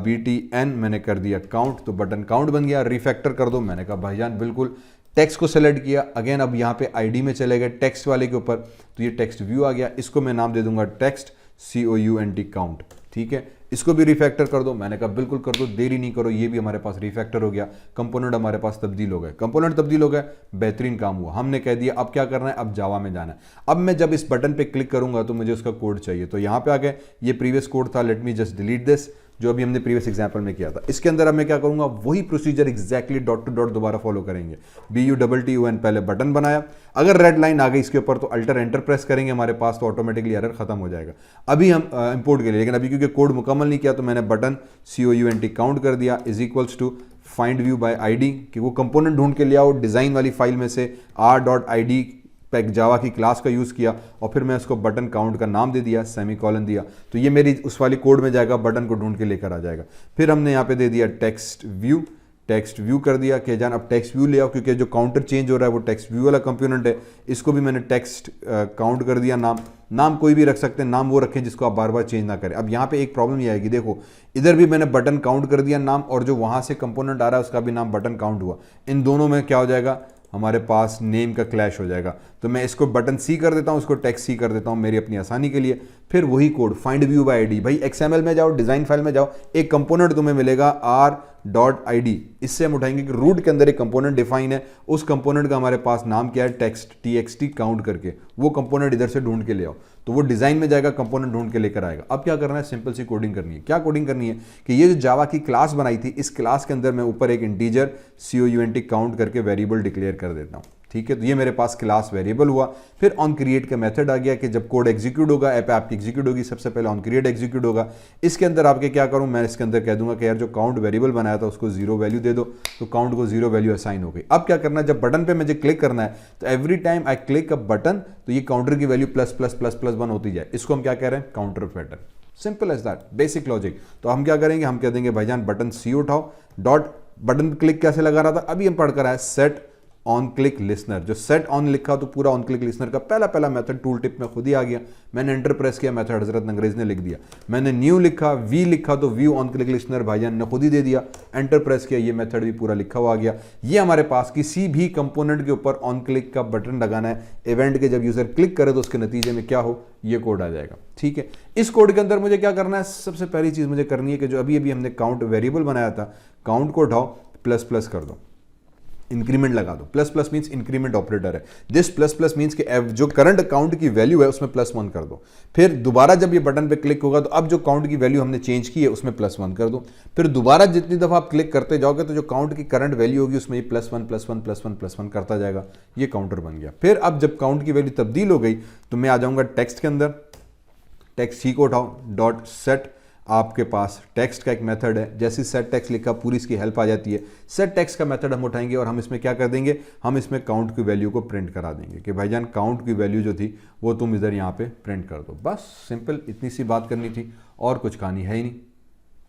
BTN मैंने कर दिया काउंट, तो बटन काउंट बन गया। रिफैक्टर कर दो, मैंने कहा भाईजान बिल्कुल। टेक्स्ट को सेलेक्ट किया, अगेन अब यहाँ पे आईडी में चले गए टेक्स्ट वाले के ऊपर, तो ये टेक्स्ट व्यू आ गया। इसको मैं नाम दे दूंगा टेक्स्ट COUNT काउंट, ठीक है। इसको भी रिफैक्टर कर दो, मैंने कहा बिल्कुल कर दो, देरी नहीं करो। ये भी हमारे पास रिफैक्टर हो गया, कंपोनेंट हमारे पास तब्दील हो गए। कंपोनेंट तब्दील हो गए, बेहतरीन काम हुआ। हमने कह दिया अब क्या करना है, अब जावा में जाना है। अब मैं जब इस बटन पे क्लिक करूंगा तो मुझे उसका कोड चाहिए, तो यहाँ पे आ गए, ये प्रीवियस कोड था, late me just delete this, जो अभी हमने प्रीवियस एग्जांपल में किया था। इसके अंदर अब मैं क्या करूंगा, वही procedure exactly dot to dot दोबारा फॉलो करेंगे। BUTTON पहले बटन बनाया, अगर रेड लाइन आ गई इसके ऊपर तो अल्टर एंटर प्रेस करेंगे हमारे पास, तो ऑटोमेटिकली एरर खत्म हो जाएगा। अभी हम इंपोर्ट के लिए, लेकिन अभी क्योंकि कोड मुकम्मल नहीं किया तो मैंने बटन COUNT काउंट कर दिया is equals to find view by ID, कि वो कंपोनेंट ढूंढ के ले आओ डिजाइन वाली फाइल में से, R.ID पैक जावा की क्लास का यूज़ किया और फिर मैं उसको बटन काउंट का नाम दे दिया, सेमीकोलन दिया, तो ये मेरी उस वाली कोड में जाएगा, बटन को ढूंढ के लेकर आ जाएगा। फिर हमने यहाँ पे दे दिया टेक्स्ट व्यू कर दिया कि जान अब टेक्स्ट व्यू ले आओ, क्योंकि जो काउंटर चेंज हो रहा है वो टेक्स्ट व्यू वाला कंपोनेंट है। इसको भी मैंने टेक्स्ट काउंट कर दिया। नाम कोई भी रख सकते हैं, नाम वो रखें जिसको आप बार बार चेंज ना करें। अब यहाँ पे एक प्रॉब्लम ये आएगी, देखो इधर भी मैंने बटन काउंट कर दिया नाम, और जो वहाँ से कंपोनेंट आ रहा है उसका भी नाम बटन काउंट हुआ। इन दोनों में क्या हो जाएगा, हमारे पास नेम का क्लैश हो जाएगा। तो मैं इसको बटन C कर देता हूँ, उसको टेक्स्ट C कर देता हूँ मेरी अपनी आसानी के लिए। फिर वही code find view by ID, भाई XML में जाओ, डिजाइन फाइल में जाओ, एक कंपोनेंट तुम्हें मिलेगा R.ID, इससे हम उठाएंगे कि रूट के अंदर एक कंपोनेंट डिफाइन है, उस कंपोनेंट का हमारे पास नाम क्या है, टेक्स्ट TXT काउंट करके, वो कंपोनेंट इधर से ढूंढ के ले आओ, तो वो डिजाइन में जाएगा, कंपोनेंट ढूंढ के लेकर आएगा। अब क्या करना है, सिंपल सी कोडिंग करनी है। क्या कोडिंग करनी है कि ये जो जावा की क्लास बनाई थी, इस क्लास के अंदर मैं ऊपर एक इंटीजर COUNT काउंट करके वेरिएबल डिक्लेयर कर देता हूँ, ठीक है। तो ये मेरे पास क्लास वेरिएबल हुआ। फिर ऑन क्रिएट का मेथड आ गया कि जब कोड एग्जीक्यूट होगा, ऐप आपकी एग्जीक्यूट होगी, सबसे पहले ऑन क्रिएट एग्जीक्यूट होगा। इसके अंदर आपके क्या करूं, मैं इसके अंदर कह दूंगा कि यार जो काउंट वेरिएबल बनाया था उसको 0 वैल्यू दे दो, तो काउंट को 0 वैल्यू असाइन हो गई। अब क्या करना है, जब बटन पे मुझे क्लिक करना है तो every time I click a button, तो ये काउंटर की वैल्यू ++++1 होती जाए। इसको हम क्या कह रहे हैं, counter pattern. Simple as that, basic logic. तो हम क्या करेंगे, हम कह देंगे भाईजान बटन C उठाओ, डॉट बटन क्लिक कैसे लगा रहा था, अभी हम पढ़ कर आए सेट ऑन क्लिक लिसनर। जो सेट ऑन लिखा तो पूरा ऑन क्लिक लिसनर का पहला मेथड टूल टिप में खुद ही आ गया। मैंने एंटर प्रेस किया, मेथड हजरत अंग्रेज ने लिख दिया। मैंने न्यू लिखा, वी लिखा तो व्यू ऑन क्लिक लिसनर भाईजान ने खुद ही दे दिया। एंटर प्रेस किया, ये मेथड भी पूरा लिखा हुआ आ गया। ये हमारे पास किसी भी कंपोनेंट के ऊपर ऑन क्लिक का बटन लगाना है, इवेंट के जब यूजर क्लिक करे तो उसके नतीजे में क्या हो, ये कोड आ जाएगा, ठीक है। इस कोड के अंदर मुझे क्या करना है, सबसे पहली चीज मुझे करनी है कि जो अभी हमने काउंट वेरिएबल बनाया था, काउंट को उठाओ, प्लस कर दो, इंक्रीमेंट लगा दो। प्लस मींस इंक्रीमेंट ऑपरेटर है। दिस प्लस मींस कि जो करंट काउंट की वैल्यू है उसमें +1 कर दो। फिर दोबारा जब ये बटन पे क्लिक होगा तो अब जो काउंट की वैल्यू हमने चेंज की है उसमें +1 कर दो। फिर दोबारा जितनी दफा आप क्लिक करते जाओगे तो जो काउंट की करंट वैल्यू होगी उसमें ये +1 करता जाएगा। ये काउंटर बन गया। फिर अब जब काउंट की वैल्यू तब्दील हो गई तो मैं आ जाऊंगा टेक्स्ट के अंदर, टेक्स्ट C को उठाओ, डॉट सेट, आपके पास टेक्स्ट का एक मेथड है, जैसे सेट टेक्स्ट लिखा पूरी इसकी हेल्प आ जाती है। सेट टेक्स्ट का मेथड हम उठाएंगे और हम इसमें क्या कर देंगे, हम इसमें काउंट की वैल्यू को प्रिंट करा देंगे कि भाईजान काउंट की वैल्यू जो थी वो तुम इधर यहाँ पे प्रिंट कर दो। बस सिंपल इतनी सी बात करनी थी और कुछ कहानी है ही नहीं,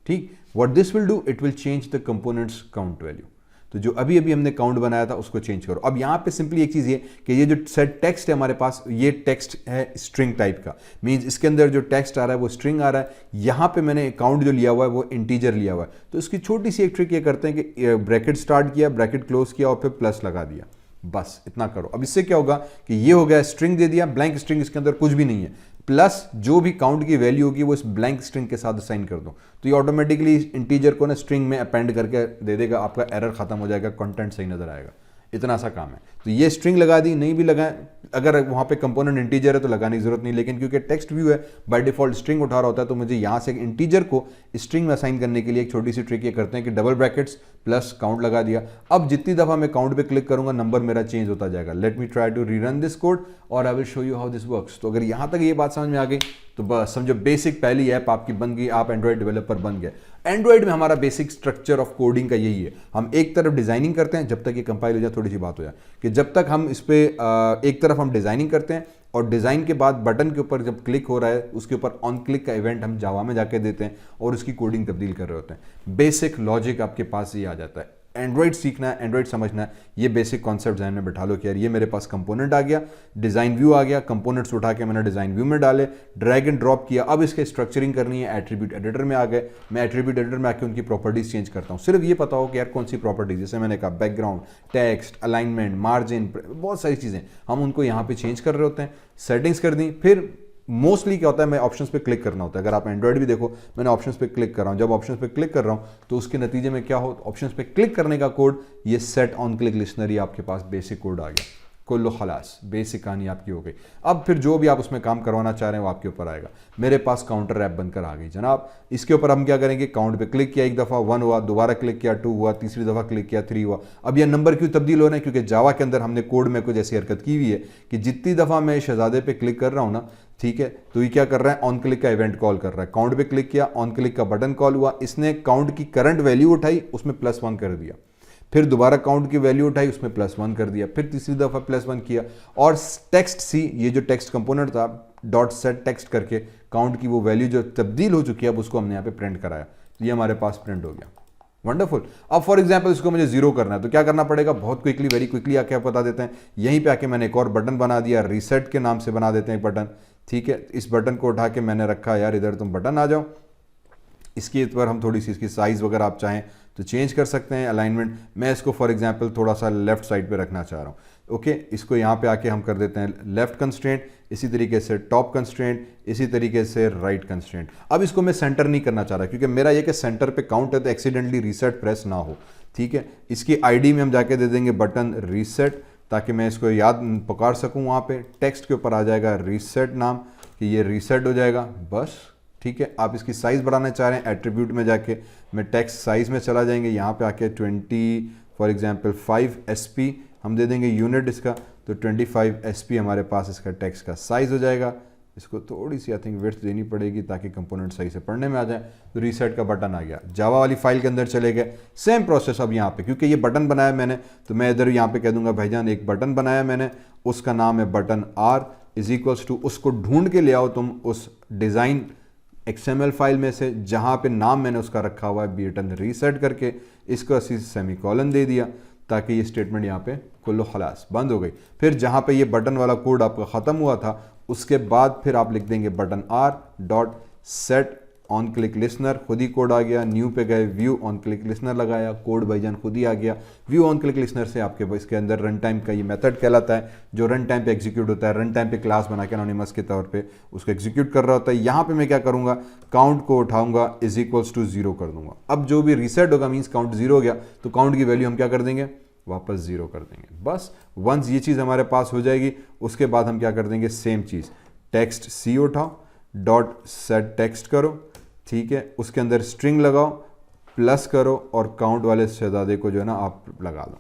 ठीक। What this will do, it will change the components count value. तो जो अभी हमने काउंट बनाया था उसको चेंज करो। अब यहाँ पे सिंपली एक चीज़ ये कि ये जो सेट टेक्स्ट है हमारे पास, ये टेक्स्ट है स्ट्रिंग टाइप का, मींस इसके अंदर जो टेक्स्ट आ रहा है वो स्ट्रिंग आ रहा है। यहाँ पे मैंने काउंट जो लिया हुआ है वो इंटीजर लिया हुआ है। तो इसकी छोटी सी एक ट्रिक ये करते हैं कि ब्रैकेट स्टार्ट किया, ब्रैकेट क्लोज किया और फिर प्लस लगा दिया। बस इतना करो। अब इससे क्या होगा कि ये हो गया, स्ट्रिंग दे दिया, ब्लैंक स्ट्रिंग, इसके अंदर कुछ भी नहीं है, प्लस जो भी काउंट की वैल्यू होगी वो इस ब्लैंक स्ट्रिंग के साथ असाइन कर दो, तो ये ऑटोमेटिकली इंटीजर को ना स्ट्रिंग में अपेंड करके दे देगा, आपका एरर खत्म हो जाएगा, कंटेंट सही नजर आएगा। इतना सा काम है। तो ये स्ट्रिंग लगा दी, नहीं भी लगाए, अगर वहाँ पे कंपोनेंट इंटीजर है तो लगाने की जरूरत नहीं, लेकिन क्योंकि टेक्स्ट व्यू है बाय डिफॉल्ट स्ट्रिंग उठा रहा होता है, तो मुझे यहाँ से इंटीजर को स्ट्रिंग में असाइन करने के लिए एक छोटी सी ट्रिक ये करते हैं कि डबल ब्रैकेट्स प्लस काउंट लगा दिया। अब जितनी दफा मैं काउंट पे क्लिक करूंगा नंबर मेरा चेंज होता जाएगा। Let me try to rerun this code और I will show you how this works. तो अगर यहाँ तक ये बात समझ में आ गई तो बस समझो बेसिक पहली ऐप आपकी बन गई, आप एंड्रॉइड डेवलपर बन गए। एंड्रॉइड में हमारा बेसिक स्ट्रक्चर ऑफ कोडिंग का यही है, हम एक तरफ डिजाइनिंग करते हैं, जब तक ये कंपाइल हो जाए, थोड़ी सी बात हो जाए कि जब तक हम इस पर एक तरफ हम डिजाइनिंग करते हैं और डिजाइन के बाद बटन के ऊपर जब क्लिक हो रहा है उसके ऊपर ऑन क्लिक का इवेंट हम जावा में जाके देते हैं और उसकी कोडिंग तब्दील कर रहे होते हैं। बेसिक लॉजिक आपके पास ये आ जाता है। एंड्रॉइड सीखना है, एंड्रॉइड समझना है, ये बेसिक कॉन्सेप्ट ध्यान में बैठा लो कि यार ये मेरे पास कंपोनेंट आ गया, डिजाइन व्यू आ गया, कंपोनेंट्स उठा के मैंने डिजाइन व्यू में डाले, ड्रैग एंड ड्रॉप किया, अब इसके स्ट्रक्चरिंग करनी है, एट्रीब्यूट एडिटर में आ गए, मैं एट्रीब्यूट एडिटर में आके उनकी प्रॉपर्टीज चेंज करता हूँ। सिर्फ ये पता हो कि यार कौन सी प्रॉपर्टीज, जैसे मैंने कहा बैकग्राउंड, टेक्स्ट, अलाइनमेंट, मार्जिन, बहुत सारी चीजें हम उनको यहाँ पे चेंज कर रहे होते हैं, सेटिंग्स कर दी। फिर मोस्टली क्या होता है, मैं ऑप्शंस पे क्लिक करना होता है। अगर आप एंड्रॉइड भी देखो, मैंने ऑप्शंस पे क्लिक कर रहा हूं, जब ऑप्शंस पे क्लिक कर रहा हूं तो उसके नतीजे में क्या हो, ऑप्शंस पे क्लिक करने का कोड, ये सेट ऑन क्लिक लिस्नर, ये आपके पास बेसिक कोड आ गया, कुल्लो खलास, बेसिक कहानी आपकी हो गई। अब फिर जो भी आप उसमें काम करवाना चाह रहे हैं वो आपके ऊपर आएगा। मेरे पास काउंटर ऐप बनकर आ गई जनाब। इसके ऊपर हम क्या करेंगे, काउंट पे क्लिक किया, एक दफ़ा 1 हुआ, दोबारा क्लिक किया 2 हुआ, तीसरी दफ़ा क्लिक किया 3 हुआ। अब यह नंबर क्यों तब्दील हो रहे हैं, क्योंकि जावा के अंदर हमने कोड में कुछ ऐसी हरकत की हुई है कि जितनी दफ़ा मैं शहजादे पे क्लिक कर रहा हूँ ना, ठीक है, तो ये क्या कर रहा है, ऑन क्लिक का इवेंट कॉल कर रहा है। काउंट पे क्लिक किया, ऑन क्लिक का बटन कॉल हुआ, इसने काउंट की करंट वैल्यू उठाई, उसमें +1 कर दिया, फिर दोबारा काउंट की वैल्यू उठाई, उसमें +1 कर दिया, फिर तीसरी दफा +1 किया, और टेक्स्ट सी, ये जो टेक्स्ट कंपोनेंट था, डॉट सेट टेक्स्ट करके काउंट की वो वैल्यू जो तब्दील हो चुकी है, अब उसको हमने यहाँ पे प्रिंट कराया, तो ये हमारे पास प्रिंट हो गया। वंडरफुल। अब फॉर एग्जांपल इसको मुझे 0 करना है, तो क्या करना पड़ेगा, बहुत क्विकली, वेरी क्विकली आके आप बता देते हैं। यहीं पे आके मैंने एक और बटन बना दिया, रीसेट के नाम से बना देते हैं एक बटन, ठीक है। इस बटन को उठा के मैंने रखा, यार इधर तुम बटन आ जाओ, इसके ऊपर हम थोड़ी सी इसकी साइज वगैरह आप चाहें तो चेंज कर सकते हैं। अलाइनमेंट मैं इसको फॉर एग्जांपल थोड़ा सा लेफ्ट साइड पे रखना चाह रहा हूँ, ओके। इसको यहाँ पे आके हम कर देते हैं लेफ्ट कंस्ट्रेंट, इसी तरीके से टॉप कंस्ट्रेंट, इसी तरीके से राइट कंस्ट्रेंट। अब इसको मैं सेंटर नहीं करना चाह रहा, क्योंकि मेरा ये कि सेंटर पे काउंट है तो एक्सीडेंटली रीसेट प्रेस ना हो, ठीक है। इसकी आईडी में हम जाके दे देंगे बटन रीसेट, ताकि मैं इसको याद पुकार सकूँ। वहाँ पे टेक्स्ट के ऊपर आ जाएगा रीसेट नाम, कि ये रीसेट हो जाएगा, बस, ठीक है। आप इसकी साइज़ बढ़ाना चाह रहे हैं, एट्रीब्यूट में जाके मैं टेक्स्ट साइज़ में चला जाएंगे, यहाँ पे आके 20 फॉर एग्जांपल 5 SP हम दे देंगे यूनिट इसका, तो 25 SP हमारे पास इसका टेक्स्ट का साइज़ हो जाएगा। इसको थोड़ी सी आई थिंक विड्थ देनी पड़ेगी ताकि कंपोनेंट सही से पढ़ने में आ जाए। तो रीसेट का बटन आ गया, जावा वाली फाइल के अंदर चले गए, सेम प्रोसेस। अब यहाँ पे क्योंकि ये बटन बनाया मैंने, तो मैं इधर यहाँ पे कह दूंगा भाईजान एक बटन बनाया मैंने, उसका नाम है button R is equals to, उसको ढूंढ के ले आओ तुम उस डिज़ाइन XML फाइल में से जहाँ पे नाम मैंने उसका रखा हुआ है बटन रीसेट करके, इसको अस्सी सेमीकोलन दे दिया ताकि ये स्टेटमेंट यहाँ पे कुल्लो खलास बंद हो गई। फिर जहाँ पे ये बटन वाला कोड आपका ख़त्म हुआ था, उसके बाद फिर आप लिख देंगे button R dot set on click listener, खुद ही कोड आ गया। न्यू पे गए, व्यू ऑन क्लिक लिसनर लगाया, कोड भाईजान खुद ही आ गया। व्यू ऑन क्लिक लिसनर से आपके इसके अंदर रन टाइम का ये मेथड कहलाता है, जो रन टाइम पे एग्जीक्यूट होता है। रन टाइम पे क्लास बना के एनोनिमस के तौर पे उसको एग्जीक्यूट कर रहा होता है। यहाँ पे मैं क्या करूँगा, काउंट को उठाऊंगा, इज इक्वल्स टू 0 कर दूंगा। अब जो भी रीसेट होगा मीन्स काउंट 0 हो गया, तो काउंट की वैल्यू हम क्या कर देंगे, वापस 0 कर देंगे। बस वंस ये चीज़ हमारे पास हो जाएगी, उसके बाद हम क्या कर देंगे, सेम चीज़, टेक्स्ट C उठाओ, डॉट सेट टेक्स्ट करो, ठीक है, उसके अंदर स्ट्रिंग लगाओ, प्लस करो, और काउंट वाले शहजादे को जो है ना आप लगा दो।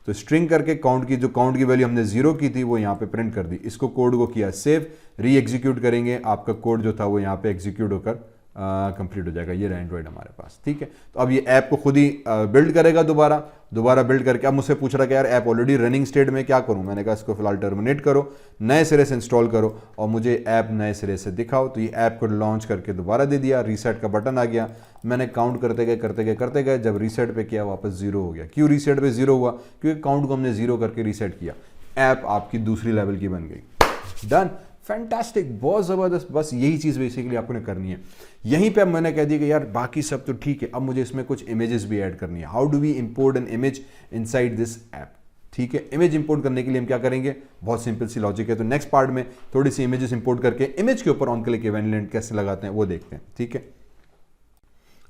तो स्ट्रिंग करके काउंट की वैल्यू हमने 0 की थी वो यहाँ पे प्रिंट कर दी। इसको कोड को किया सेव, री एग्जीक्यूट करेंगे, आपका कोड जो था वो यहाँ पे एग्जीक्यूट होकर कंप्लीट हो जाएगा। ये रहा एंड्रॉइड हमारे पास, ठीक है। तो अब ये ऐप को खुद ही बिल्ड करेगा, दोबारा बिल्ड करके। अब मुझसे पूछ रहा कि यार ऐप ऑलरेडी रनिंग स्टेट में, क्या करूं? मैंने कहा इसको फिलहाल टर्मिनेट करो, नए सिरे से इंस्टॉल करो और मुझे ऐप नए सिरे से दिखाओ। तो ये ऐप को लॉन्च करके दोबारा दे दिया, रीसेट का बटन आ गया। मैंने काउंट करते गए, जब रीसेट पे किया वापस 0 हो गया। क्यों रीसेट पे 0 हुआ? क्योंकि काउंट को हमने 0 करके रीसेट किया। ऐप आपकी दूसरी लेवल की बन गई। डन, फैंटास्टिक, बहुत ज़बरदस्त। बस यही चीज़ बेसिकली आपने करनी है। यहीं पे अब मैंने कह दिया कि यार बाकी सब तो ठीक है, अब मुझे इसमें कुछ इमेजेस भी ऐड करनी है। How do we import an image inside this app? ठीक है। इमेज इंपोर्ट करने के लिए हम क्या करेंगे, बहुत सिंपल सी लॉजिक है। तो नेक्स्ट पार्ट में थोड़ी सी इमेजेस इंपोर्ट करके इमेज के ऊपर ऑन क्लिक इवेंट कैसे लगाते हैं वो देखते हैं, ठीक है।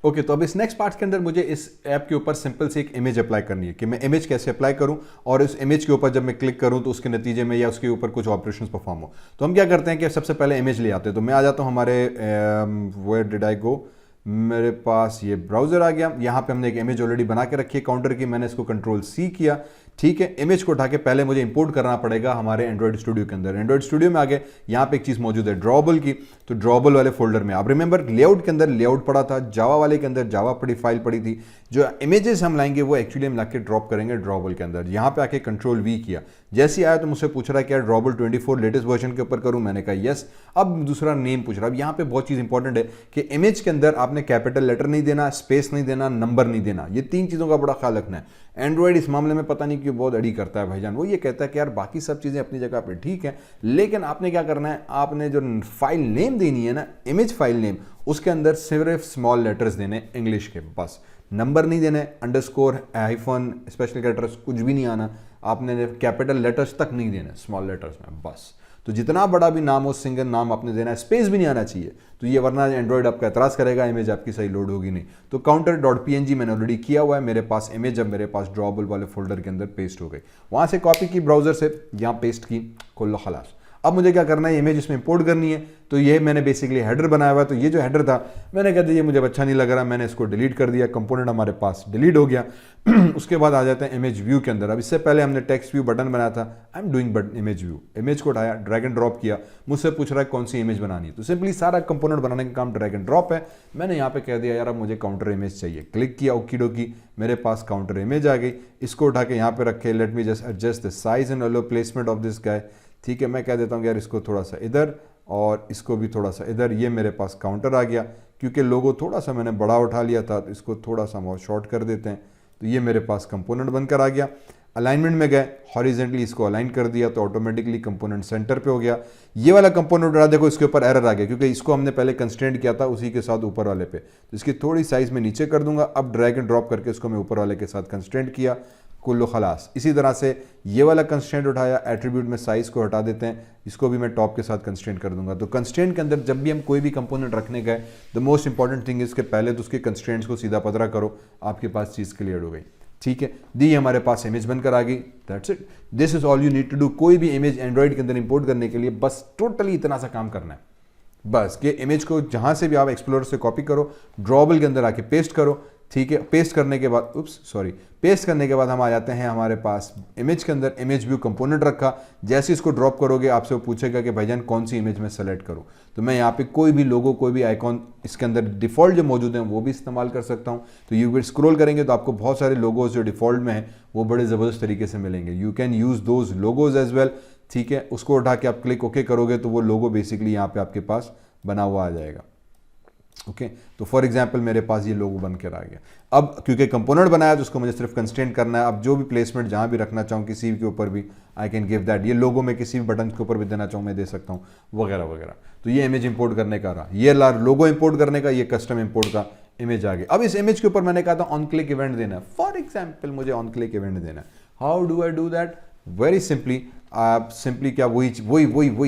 ओके, तो अब इस नेक्स्ट पार्ट के अंदर मुझे इस ऐप के ऊपर सिंपल से एक इमेज अप्लाई करनी है कि मैं इमेज कैसे अप्लाई करूं और उस इमेज के ऊपर जब मैं क्लिक करूं तो उसके नतीजे में या उसके ऊपर कुछ ऑपरेशंस परफॉर्म हो। तो हम क्या करते हैं कि सबसे पहले इमेज ले आते हैं। तो मैं आ जाता हूं हमारे वेयर डिड आई गो, मेरे पास ये ब्राउजर आ गया। यहाँ पे हमने एक इमेज ऑलरेडी बना के रखी है काउंटर की, मैंने इसको कंट्रोल सी किया, ठीक है। इमेज को उठा के पहले मुझे इंपोर्ट करना पड़ेगा हमारे एंड्रॉइड स्टूडियो के अंदर। एंड्रॉइड स्टूडियो में आगे यहाँ पे एक चीज़ मौजूद है ड्रॉबल की, तो ड्रॉबल वाले फोल्डर में आप रिमेंबर लेआउट के अंदर लेआउट पड़ा था, जावा वाले के अंदर जावा पड़ी फाइल पड़ी थी। जो इमेजेस हम लाएंगे वो एक्चुअली हम लाके ड्रॉप करेंगे ड्रॉबल के अंदर। यहाँ पे आके कंट्रोल वी किया, जैसे आया तो मुझसे पूछ रहा है क्या ड्रॉबल 24 लेटेस्ट वर्जन के ऊपर करूँ, मैंने कहा यस। अब दूसरा नेम पूछ रहा है। अब यहाँ पे बहुत चीज़ इंपॉर्टेंट है कि इमेज के अंदर आपने कैपिटल लेटर नहीं देना, स्पेस नहीं देना, नंबर नहीं देना, ये 3 चीज़ों का बड़ा ख्याल रखना है। एंड्रॉइड इस मामले में पता नहीं क्यों बहुत अड़ी करता है भाईजान। वो ये कहता है कि यार बाकी सब चीज़ें अपनी जगह पे ठीक है, लेकिन आपने क्या करना है, आपने जो फाइल नेम देनी है ना, इमेज फाइल नेम, उसके अंदर सिर्फ स्मॉल लेटर्स देने इंग्लिश के, बस। नंबर नहीं देने, अंडरस्कोर, हाइफन, स्पेशल कैरेक्टर्स कुछ भी नहीं आना, आपने कैपिटल लेटर्स तक नहीं देना स्मॉल लेटर्स में, बस। तो जितना बड़ा भी नाम हो, सिंगल नाम आपने देना है, स्पेस भी नहीं आना चाहिए। तो ये वरना एंड्रॉइड आपका एतराज़ करेगा, इमेज आपकी सही लोड होगी नहीं। तो counter.png मैंने ऑलरेडी किया हुआ है, मेरे पास इमेज अब मेरे पास ड्रॉबल वाले फोल्डर के अंदर पेस्ट हो गई। वहाँ से कॉपी की ब्राउजर से, यहाँ पेस्ट की, कुल्लो खलास। अब मुझे क्या करना है, इमेज इसमें इंपोर्ट करनी है। तो ये मैंने बेसिकली हेडर बनाया हुआ है। तो ये जो हेडर था मैंने कह दिया ये मुझे अच्छा नहीं लग रहा, मैंने इसको डिलीट कर दिया, कंपोनेंट हमारे पास डिलीट हो गया। उसके बाद आ जाते हैं इमेज व्यू के अंदर। अब इससे पहले हमने टेक्स्ट व्यू बटन बनाया था, I am doing but image view. Image को उठाया, ड्रैग एंड ड्रॉप किया, मुझसे पूछ रहा है कौन सी इमेज बनानी है। तो सिंपली सारा कंपोनेंट बनाने का काम ड्रैग एंड ड्रॉप है। मैंने यहाँ पे कह दिया यार अब मुझे काउंटर इमेज चाहिए, क्लिक किया, ओकी डोकी, मेरे पास काउंटर इमेज आ गई। इसको उठा के यहाँ पे रखे, let me just adjust the size and allow placement of this guy, ठीक है। मैं कह देता हूँ यार इसको थोड़ा सा इधर और इसको भी थोड़ा सा इधर। ये मेरे पास काउंटर आ गया, क्योंकि लोगो थोड़ा सा मैंने बड़ा उठा लिया था, तो इसको थोड़ा सा हम और शॉर्ट कर देते हैं। तो ये मेरे पास कंपोनेंट बनकर आ गया। अलाइनमेंट में गए, हॉरिजेंटली इसको अलाइन कर दिया, तो ऑटोमेटिकली कंपोनेंट सेंटर पे हो गया। ये वाला कंपोनेंट उठा, देखो इसके ऊपर एरर आ गया, क्योंकि इसको हमने पहले कंस्ट्रेंट किया था उसी के साथ ऊपर वाले पे। तो इसकी थोड़ी साइज में नीचे कर दूंगा। अब ड्रैग एंड ड्रॉप करके इसको मैं ऊपर वाले के साथ कंस्ट्रेंट किया, कुल्लो खलास। इसी तरह से ये वाला कंस्ट्रेंट उठाया, एट्रीब्यूट में साइज को हटा देते हैं, इसको भी मैं टॉप के साथ कंस्ट्रेंट कर दूंगा। तो कंस्ट्रेंट के अंदर जब भी हम कोई भी कंपोनेंट रखने गए, द मोस्ट इंपॉर्टेंट थिंग इसके पहले तो उसके कंस्ट्रेंट्स को सीधा पतरा करो, आपके पास चीज़ क्लियर हो गई, ठीक है। दी हमारे पास इमेज बनकर आ गई, that's it, this is all you need to do. कोई भी इमेज एंड्रॉइड के अंदर इंपोर्ट करने के लिए बस टोटली इतना सा काम करना है, बस कि इमेज को जहां से भी आप एक्सप्लोरर से कॉपी करो, ड्रॉबल के अंदर आके पेस्ट करो, ठीक है। पेस्ट करने के बाद पेस्ट करने के बाद हम आ जाते हैं हमारे पास इमेज के अंदर, इमेज व्यू कंपोनेंट रखा। जैसे इसको ड्रॉप करोगे आपसे वो पूछेगा कि भाईजान कौन सी इमेज में सेलेक्ट करूं। तो मैं यहाँ पे कोई भी लोगो, कोई भी आइकॉन इसके अंदर डिफॉल्ट जो मौजूद हैं वो भी इस्तेमाल कर सकता हूँ। तो यू विल स्क्रॉल करेंगे तो आपको बहुत सारे लोगोज जो डिफॉल्ट में हैं वो बड़े ज़बरदस्त तरीके से मिलेंगे। You can use those logos as well, ठीक है। उसको उठा के आप क्लिक ओके करोगे तो वो लोगो बेसिकली यहाँ पे आपके पास बना हुआ आ जाएगा, ओके। तो फॉर एग्जांपल मेरे पास ये लोगो बन कर आ गया। अब क्योंकि कंपोनेंट बनाया तो उसको मुझे सिर्फ कंस्ट्रेंट करना है। अब जो भी प्लेसमेंट जहां भी रखना चाहूँ किसी के ऊपर भी आई कैन गिव दैट। ये लोगो मैं किसी भी बटन के ऊपर भी देना चाहूँ मैं दे सकता हूँ, वगैरह वगैरह। तो ये इमेज इंपोर्ट करने का रहा, ये लोगो इंपोर्ट करने का, ये कस्टम इंपोर्ट का इमेज आ गया। अब इस इमेज के ऊपर मैंने कहा था ऑन क्लिक इवेंट देना है। फॉर एग्जाम्पल मुझे ऑन क्लिक इवेंट देना है। How do I do that? Very simply, आप सिंपली क्या वही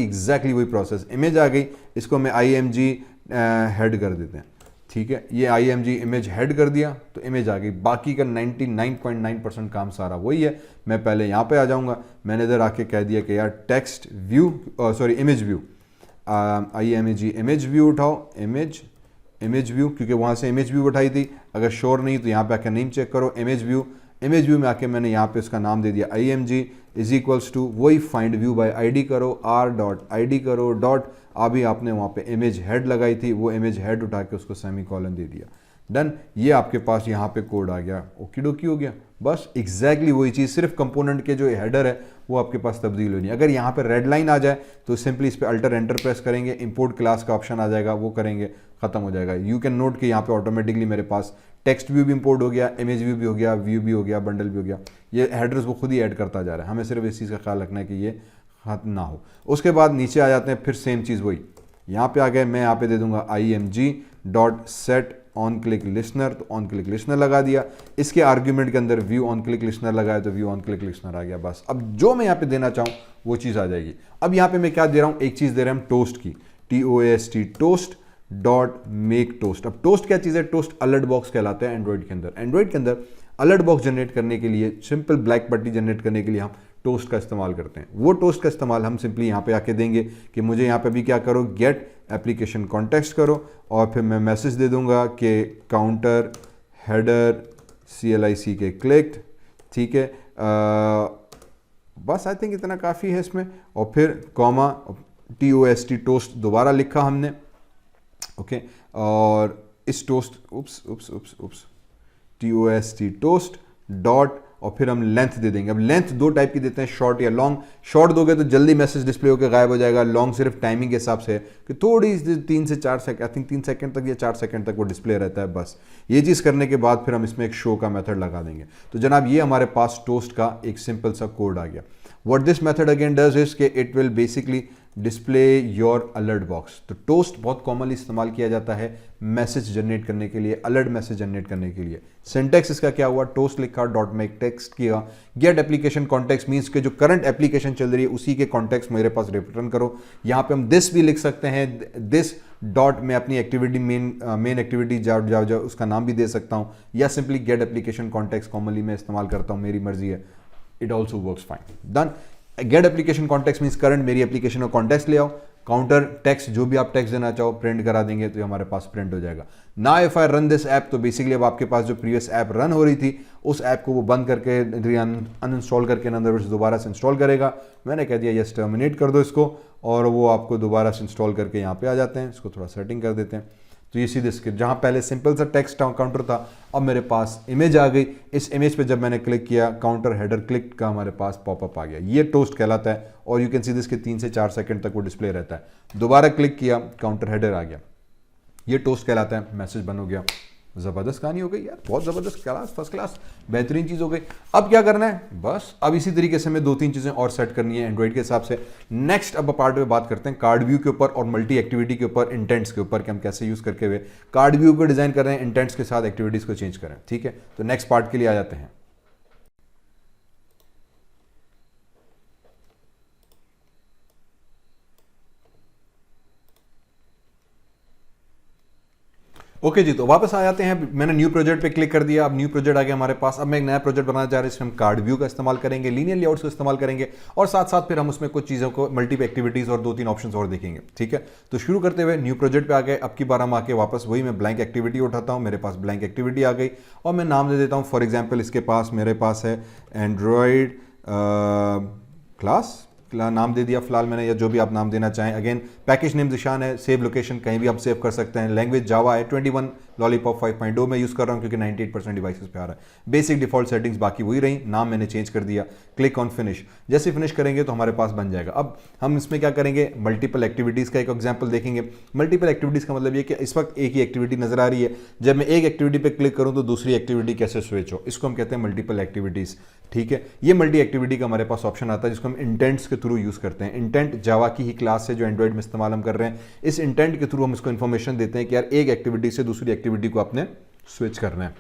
एग्जैक्टली वही प्रोसेस। इमेज आ गई, इसको मैं IMG हेड कर देते हैं, ठीक है। ये IMG इमेज हेड कर दिया तो इमेज आ गई। बाकी का 99.9% काम सारा वही है। मैं पहले यहाँ पे आ जाऊँगा, मैंने इधर आके कह दिया कि यार text view, image view, IMG image view उठाओ, इमेज व्यू, क्योंकि वहाँ से इमेज व्यू उठाई थी। अगर श्योर नहीं तो यहाँ पे आके नेम चेक करो, इमेज व्यू में आके मैंने यहाँ पे उसका नाम दे दिया IMG इज इक्वल्स टू वही फाइंड व्यू बाय ID करो, r.id करो डॉट, अभी आपने वहाँ पे इमेज हेड लगाई थी, वो इमेज हेड उठा के उसको सेमीकोलन दे दिया, डन। ये आपके पास यहाँ पे कोड आ गया, ओकी डोकी हो गया। बस एग्जैक्टली वही चीज़, सिर्फ कंपोनेंट के जो हेडर है वो आपके पास तब्दील होनी है। अगर यहाँ पे रेड लाइन आ जाए तो सिंपली इस पर अल्टर एंटर प्रेस करेंगे, इंपोर्ट क्लास का ऑप्शन आ जाएगा, वो करेंगे, खत्म हो जाएगा। यू कैन नोट कि यहाँ पे ऑटोमेटिकली मेरे पास टेक्स्ट व्यू भी इंपोर्ट हो गया, इमेज व्यू भी हो गया, व्यू भी हो गया, बंडल भी हो गया। ये हेडर्स वो खुद ही ऐड करता जा रहा है, हमें सिर्फ इस चीज़ का ख्याल रखना है कि ये खत्म ना हो। उसके बाद नीचे आ जाते हैं, फिर सेम चीज़ वही, यहाँ पे आ गए, मैं यहाँ पे दे दूंगा IMG.set ऑन क्लिक लिसनर, तो ऑन क्लिक लिसनर लगा दिया। इसके आर्ग्यूमेंट के अंदर व्यू ऑन क्लिक लिसनर लगाया तो व्यू ऑन क्लिक लिसनर आ गया। बस अब जो मैं यहाँ पे देना चाहूँ वो चीज़ आ जाएगी। अब यहाँ पे मैं क्या दे रहा हूँ, एक चीज़ दे रहे हैं हम टोस्ट की, TOAST toast dot make toast. अब टोस्ट क्या चीज़ है, टोस्ट अलर्ट बॉक्स कहलाता है एंड्रॉइड के अंदर। एंड्रॉइड के अंदर अलर्ट बॉक्स जनरेट करने के लिए, सिंपल ब्लैक पट्टी जनरेट करने के लिए हम टोस्ट का इस्तेमाल करते हैं। वो टोस्ट का इस्तेमाल हम सिंपली यहाँ पे आके देंगे कि मुझे यहाँ पे भी क्या करो, गेट एप्लीकेशन कॉन्टेक्स्ट करो, और फिर मैं मैसेज दे दूंगा कि काउंटर हेडर CLIC के क्लिक्ड, ठीक है। बस आई थिंक इतना काफ़ी है इसमें, और फिर कॉमा TOST टोस्ट दोबारा लिखा हमने, ओके। और इस टोस्ट TOST टोस्ट डॉट, और फिर हम लेंथ दे देंगे। अब लेंथ दो टाइप की देते हैं, शॉर्ट या लॉन्ग। शॉर्ट दोगे तो जल्दी मैसेज डिस्प्ले होकर गायब हो जाएगा, लॉन्ग सिर्फ टाइमिंग के हिसाब से है कि थोड़ी 3 से 4 सेकंड, आई थिंक 3 सेकंड तक या 4 सेकंड तक वो डिस्प्ले रहता है। बस ये चीज़ करने के बाद फिर हम इसमें एक शो का मेथड लगा देंगे। तो जनाब ये हमारे पास टोस्ट का एक सिंपल सा कोड आ गया। What this method again does is कि it will basically display your alert box। तो टोस्ट बहुत कॉमनली इस्तेमाल किया जाता है मैसेज जनरेट करने के लिए, अलर्ट मैसेज जनरेट करने के लिए। सिंटेक्स इसका क्या हुआ, टोस्ट लिखा, डॉट मेक टेक्स्ट किया, गेट एप्लीकेशन कॉन्टेक्स्ट मीन्स के जो करंट एप्लीकेशन चल रही है उसी के कॉन्टेक्स्ट मेरे पास रिटर्न करो। यहाँ पे हम दिस भी लिख सकते हैं, दिस डॉट में अपनी एक्टिविटी मेन एक्टिविटी जाओ उसका नाम भी दे सकता हूँ, या simply get application context commonly मैं इस्तेमाल करता हूँ, मेरी मर्जी है। It also works fine. Done. Get application context means current मेरी एप्लीकेशन का कॉन्टेक्स्ट ले आओ, काउंटर टेक्स्ट जो भी आप टेक्स्ट देना चाहो प्रिंट करा देंगे तो ये हमारे पास प्रिंट हो जाएगा। ना if I run this app, तो बेसिकली अब आपके पास जो प्रीवियस ऐप रन हो रही थी उस ऐप को वो बंद करके अनइंस्टॉल करके अंदर दोबारा से इंस्टॉल करेगा। मैंने कह दिया यस टर्मिनेट कर दो इसको, और वो आपको दोबारा से इंस्टॉल करके यहाँ पे आ जाते हैं। इसको थोड़ा सेटिंग कर देते हैं। तो ये सीधे स्क्रिप्ट, जहाँ पहले सिंपल सा टेक्स्ट काउंटर था अब मेरे पास इमेज आ गई। इस इमेज पे जब मैंने क्लिक किया काउंटर हेडर क्लिक का हमारे पास पॉपअप आ गया। ये टोस्ट कहलाता है, और यू कैन सी दिस के 3 से 4 सेकंड तक वो डिस्प्ले रहता है। दोबारा क्लिक किया काउंटर हेडर आ गया, ये टोस्ट कहलाता है। मैसेज बन हो गया। ज़बरदस्त कहानी हो गई यार, बहुत ज़बरदस्त, क्लास फर्स्ट क्लास बेहतरीन चीज़ हो गई। अब क्या करना है, बस अब इसी तरीके से हमें 2-3 चीज़ें और सेट करनी है एंड्रॉइड के हिसाब से। नेक्स्ट अब पार्ट में बात करते हैं कार्ड व्यू के ऊपर और मल्टी एक्टिविटी के ऊपर, इंटेंट्स के ऊपर कि हम कैसे यूज़ करके हुए कार्ड व्यू को डिज़ाइन कर रहे हैं, इंटेंट्स के साथ एक्टिविटीज़ को चेंज करें। ठीक है, तो नेक्स्ट पार्ट के लिए आ जाते हैं। ओके जी, तो वापस आ जाते हैं। मैंने न्यू प्रोजेक्ट पे क्लिक कर दिया, अब न्यू प्रोजेक्ट आ गया हमारे पास। अब मैं एक नया प्रोजेक्ट बनाना चाह रहा हूं, इसमें हम कार्ड व्यू का इस्तेमाल करेंगे, लीनियर लेआउट्स को इस्तेमाल करेंगे, और साथ साथ फिर हम उसमें कुछ चीज़ों को मल्टीपल एक्टिविटीज़ और 2-3 ऑप्शंस और देखेंगे। ठीक है, तो शुरू करते हुए न्यू प्रोजेक्ट पे आ गए। अब की बार हम आके वापस वही मैं ब्लैंक एक्टिविटी उठाता हूँ। मेरे पास ब्लैंक एक्टिविटी आ गई और मैं नाम दे देता हूँ। फॉर एग्जाम्पल इसके पास मेरे पास है एंड्रॉयड क्लास नाम दे दिया फिलहाल मैंने, या जो भी आप नाम देना चाहें। अगेन पैकेज नेम ज़ीशान है, सेव लोकेशन कहीं भी आप सेव कर सकते हैं। लैंग्वेज जावा है, 21 लॉलीपॉप 5.0 में यूज़ कर रहा हूँ क्योंकि 98% डिवाइसेस पे आ रहा है। बेसिक डिफॉल्ट सेटिंग्स बाकी वही रही, नाम मैंने चेंज कर दिया। क्लिक ऑन फिनिश, जैसे फिनिश करेंगे तो हमारे पास बन जाएगा। अब हम इसमें क्या करेंगे, मल्टीपल एक्टिविटीज़ का एक एग्जाम्पल देखेंगे। मल्टीपल एक्टिविटीज़ का मतलब ये कि इस वक्त एक ही एक्टिविटी नजर आ रही है, जब मैं एक एक्टिविटी पर क्लिक करूँ तो दूसरी एक्टिविटी कैसे स्विच हो, इसको हम कहते हैं मल्टीपल एक्टिविटीज़। ठीक है, ये मल्टी एक्टिविटी का हमारे पास ऑप्शन आता है जिसको हम इंटेंट्स के थ्रू यूज़ करते हैं। इंटेंट जावा की ही क्लास है जो एंड्रॉइड में इस्तेमाल हम कर रहे हैं। इस इंटेंट के थ्रू हम इसको इन्फॉर्मेशन देते हैं कि यार एक एक्टिविटी से दूसरी एक्टिविटी को आपने स्विच करना है,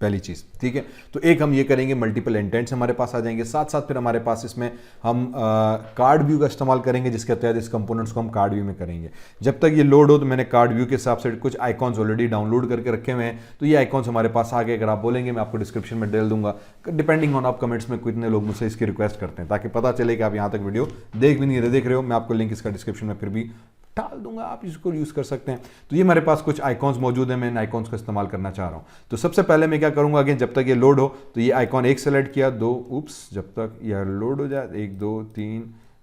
पहली चीज़। ठीक है, तो एक हम ये करेंगे, मल्टीपल इंटेंट्स हमारे पास आ जाएंगे। साथ साथ फिर हमारे पास इसमें हम कार्ड व्यू का इस्तेमाल करेंगे जिसके तहत इस कंपोनेंट्स को हम कार्ड व्यू में करेंगे। जब तक ये लोड हो तो मैंने कार्ड व्यू के हिसाब से कुछ आइकॉन्स ऑलरेडी डाउनलोड करके रखे हुए हैं, तो ये आइकॉन्स हमारे पास आ गए। अगर आप बोलेंगे मैं आपको डिस्क्रिप्शन में डाल दूंगा, डिपेंडिंग ऑन आप कमेंट्स में कितने लोग मुझसे इसकी रिक्वेस्ट करते हैं, ताकि पता चले कि आप यहाँ तक वीडियो देख भी नहीं देख रहे हो। मैं आपको लिंक इसका डिस्क्रिप्शन में फिर भी डाल दूंगा, आप इसको यूज़ कर सकते हैं। तो ये हमारे पास कुछ आइकॉन्स मौजूद हैं, मैं इन आइकॉन्स का इस्तेमाल करना चाह रहा हूँ। तो सबसे पहले मैं क्या करूँगा, अगेन जब तक ये लोड हो तो ये आइकॉन एक सेलेक्ट किया, 2 जब तक यह लोड हो जाए 1 2 3,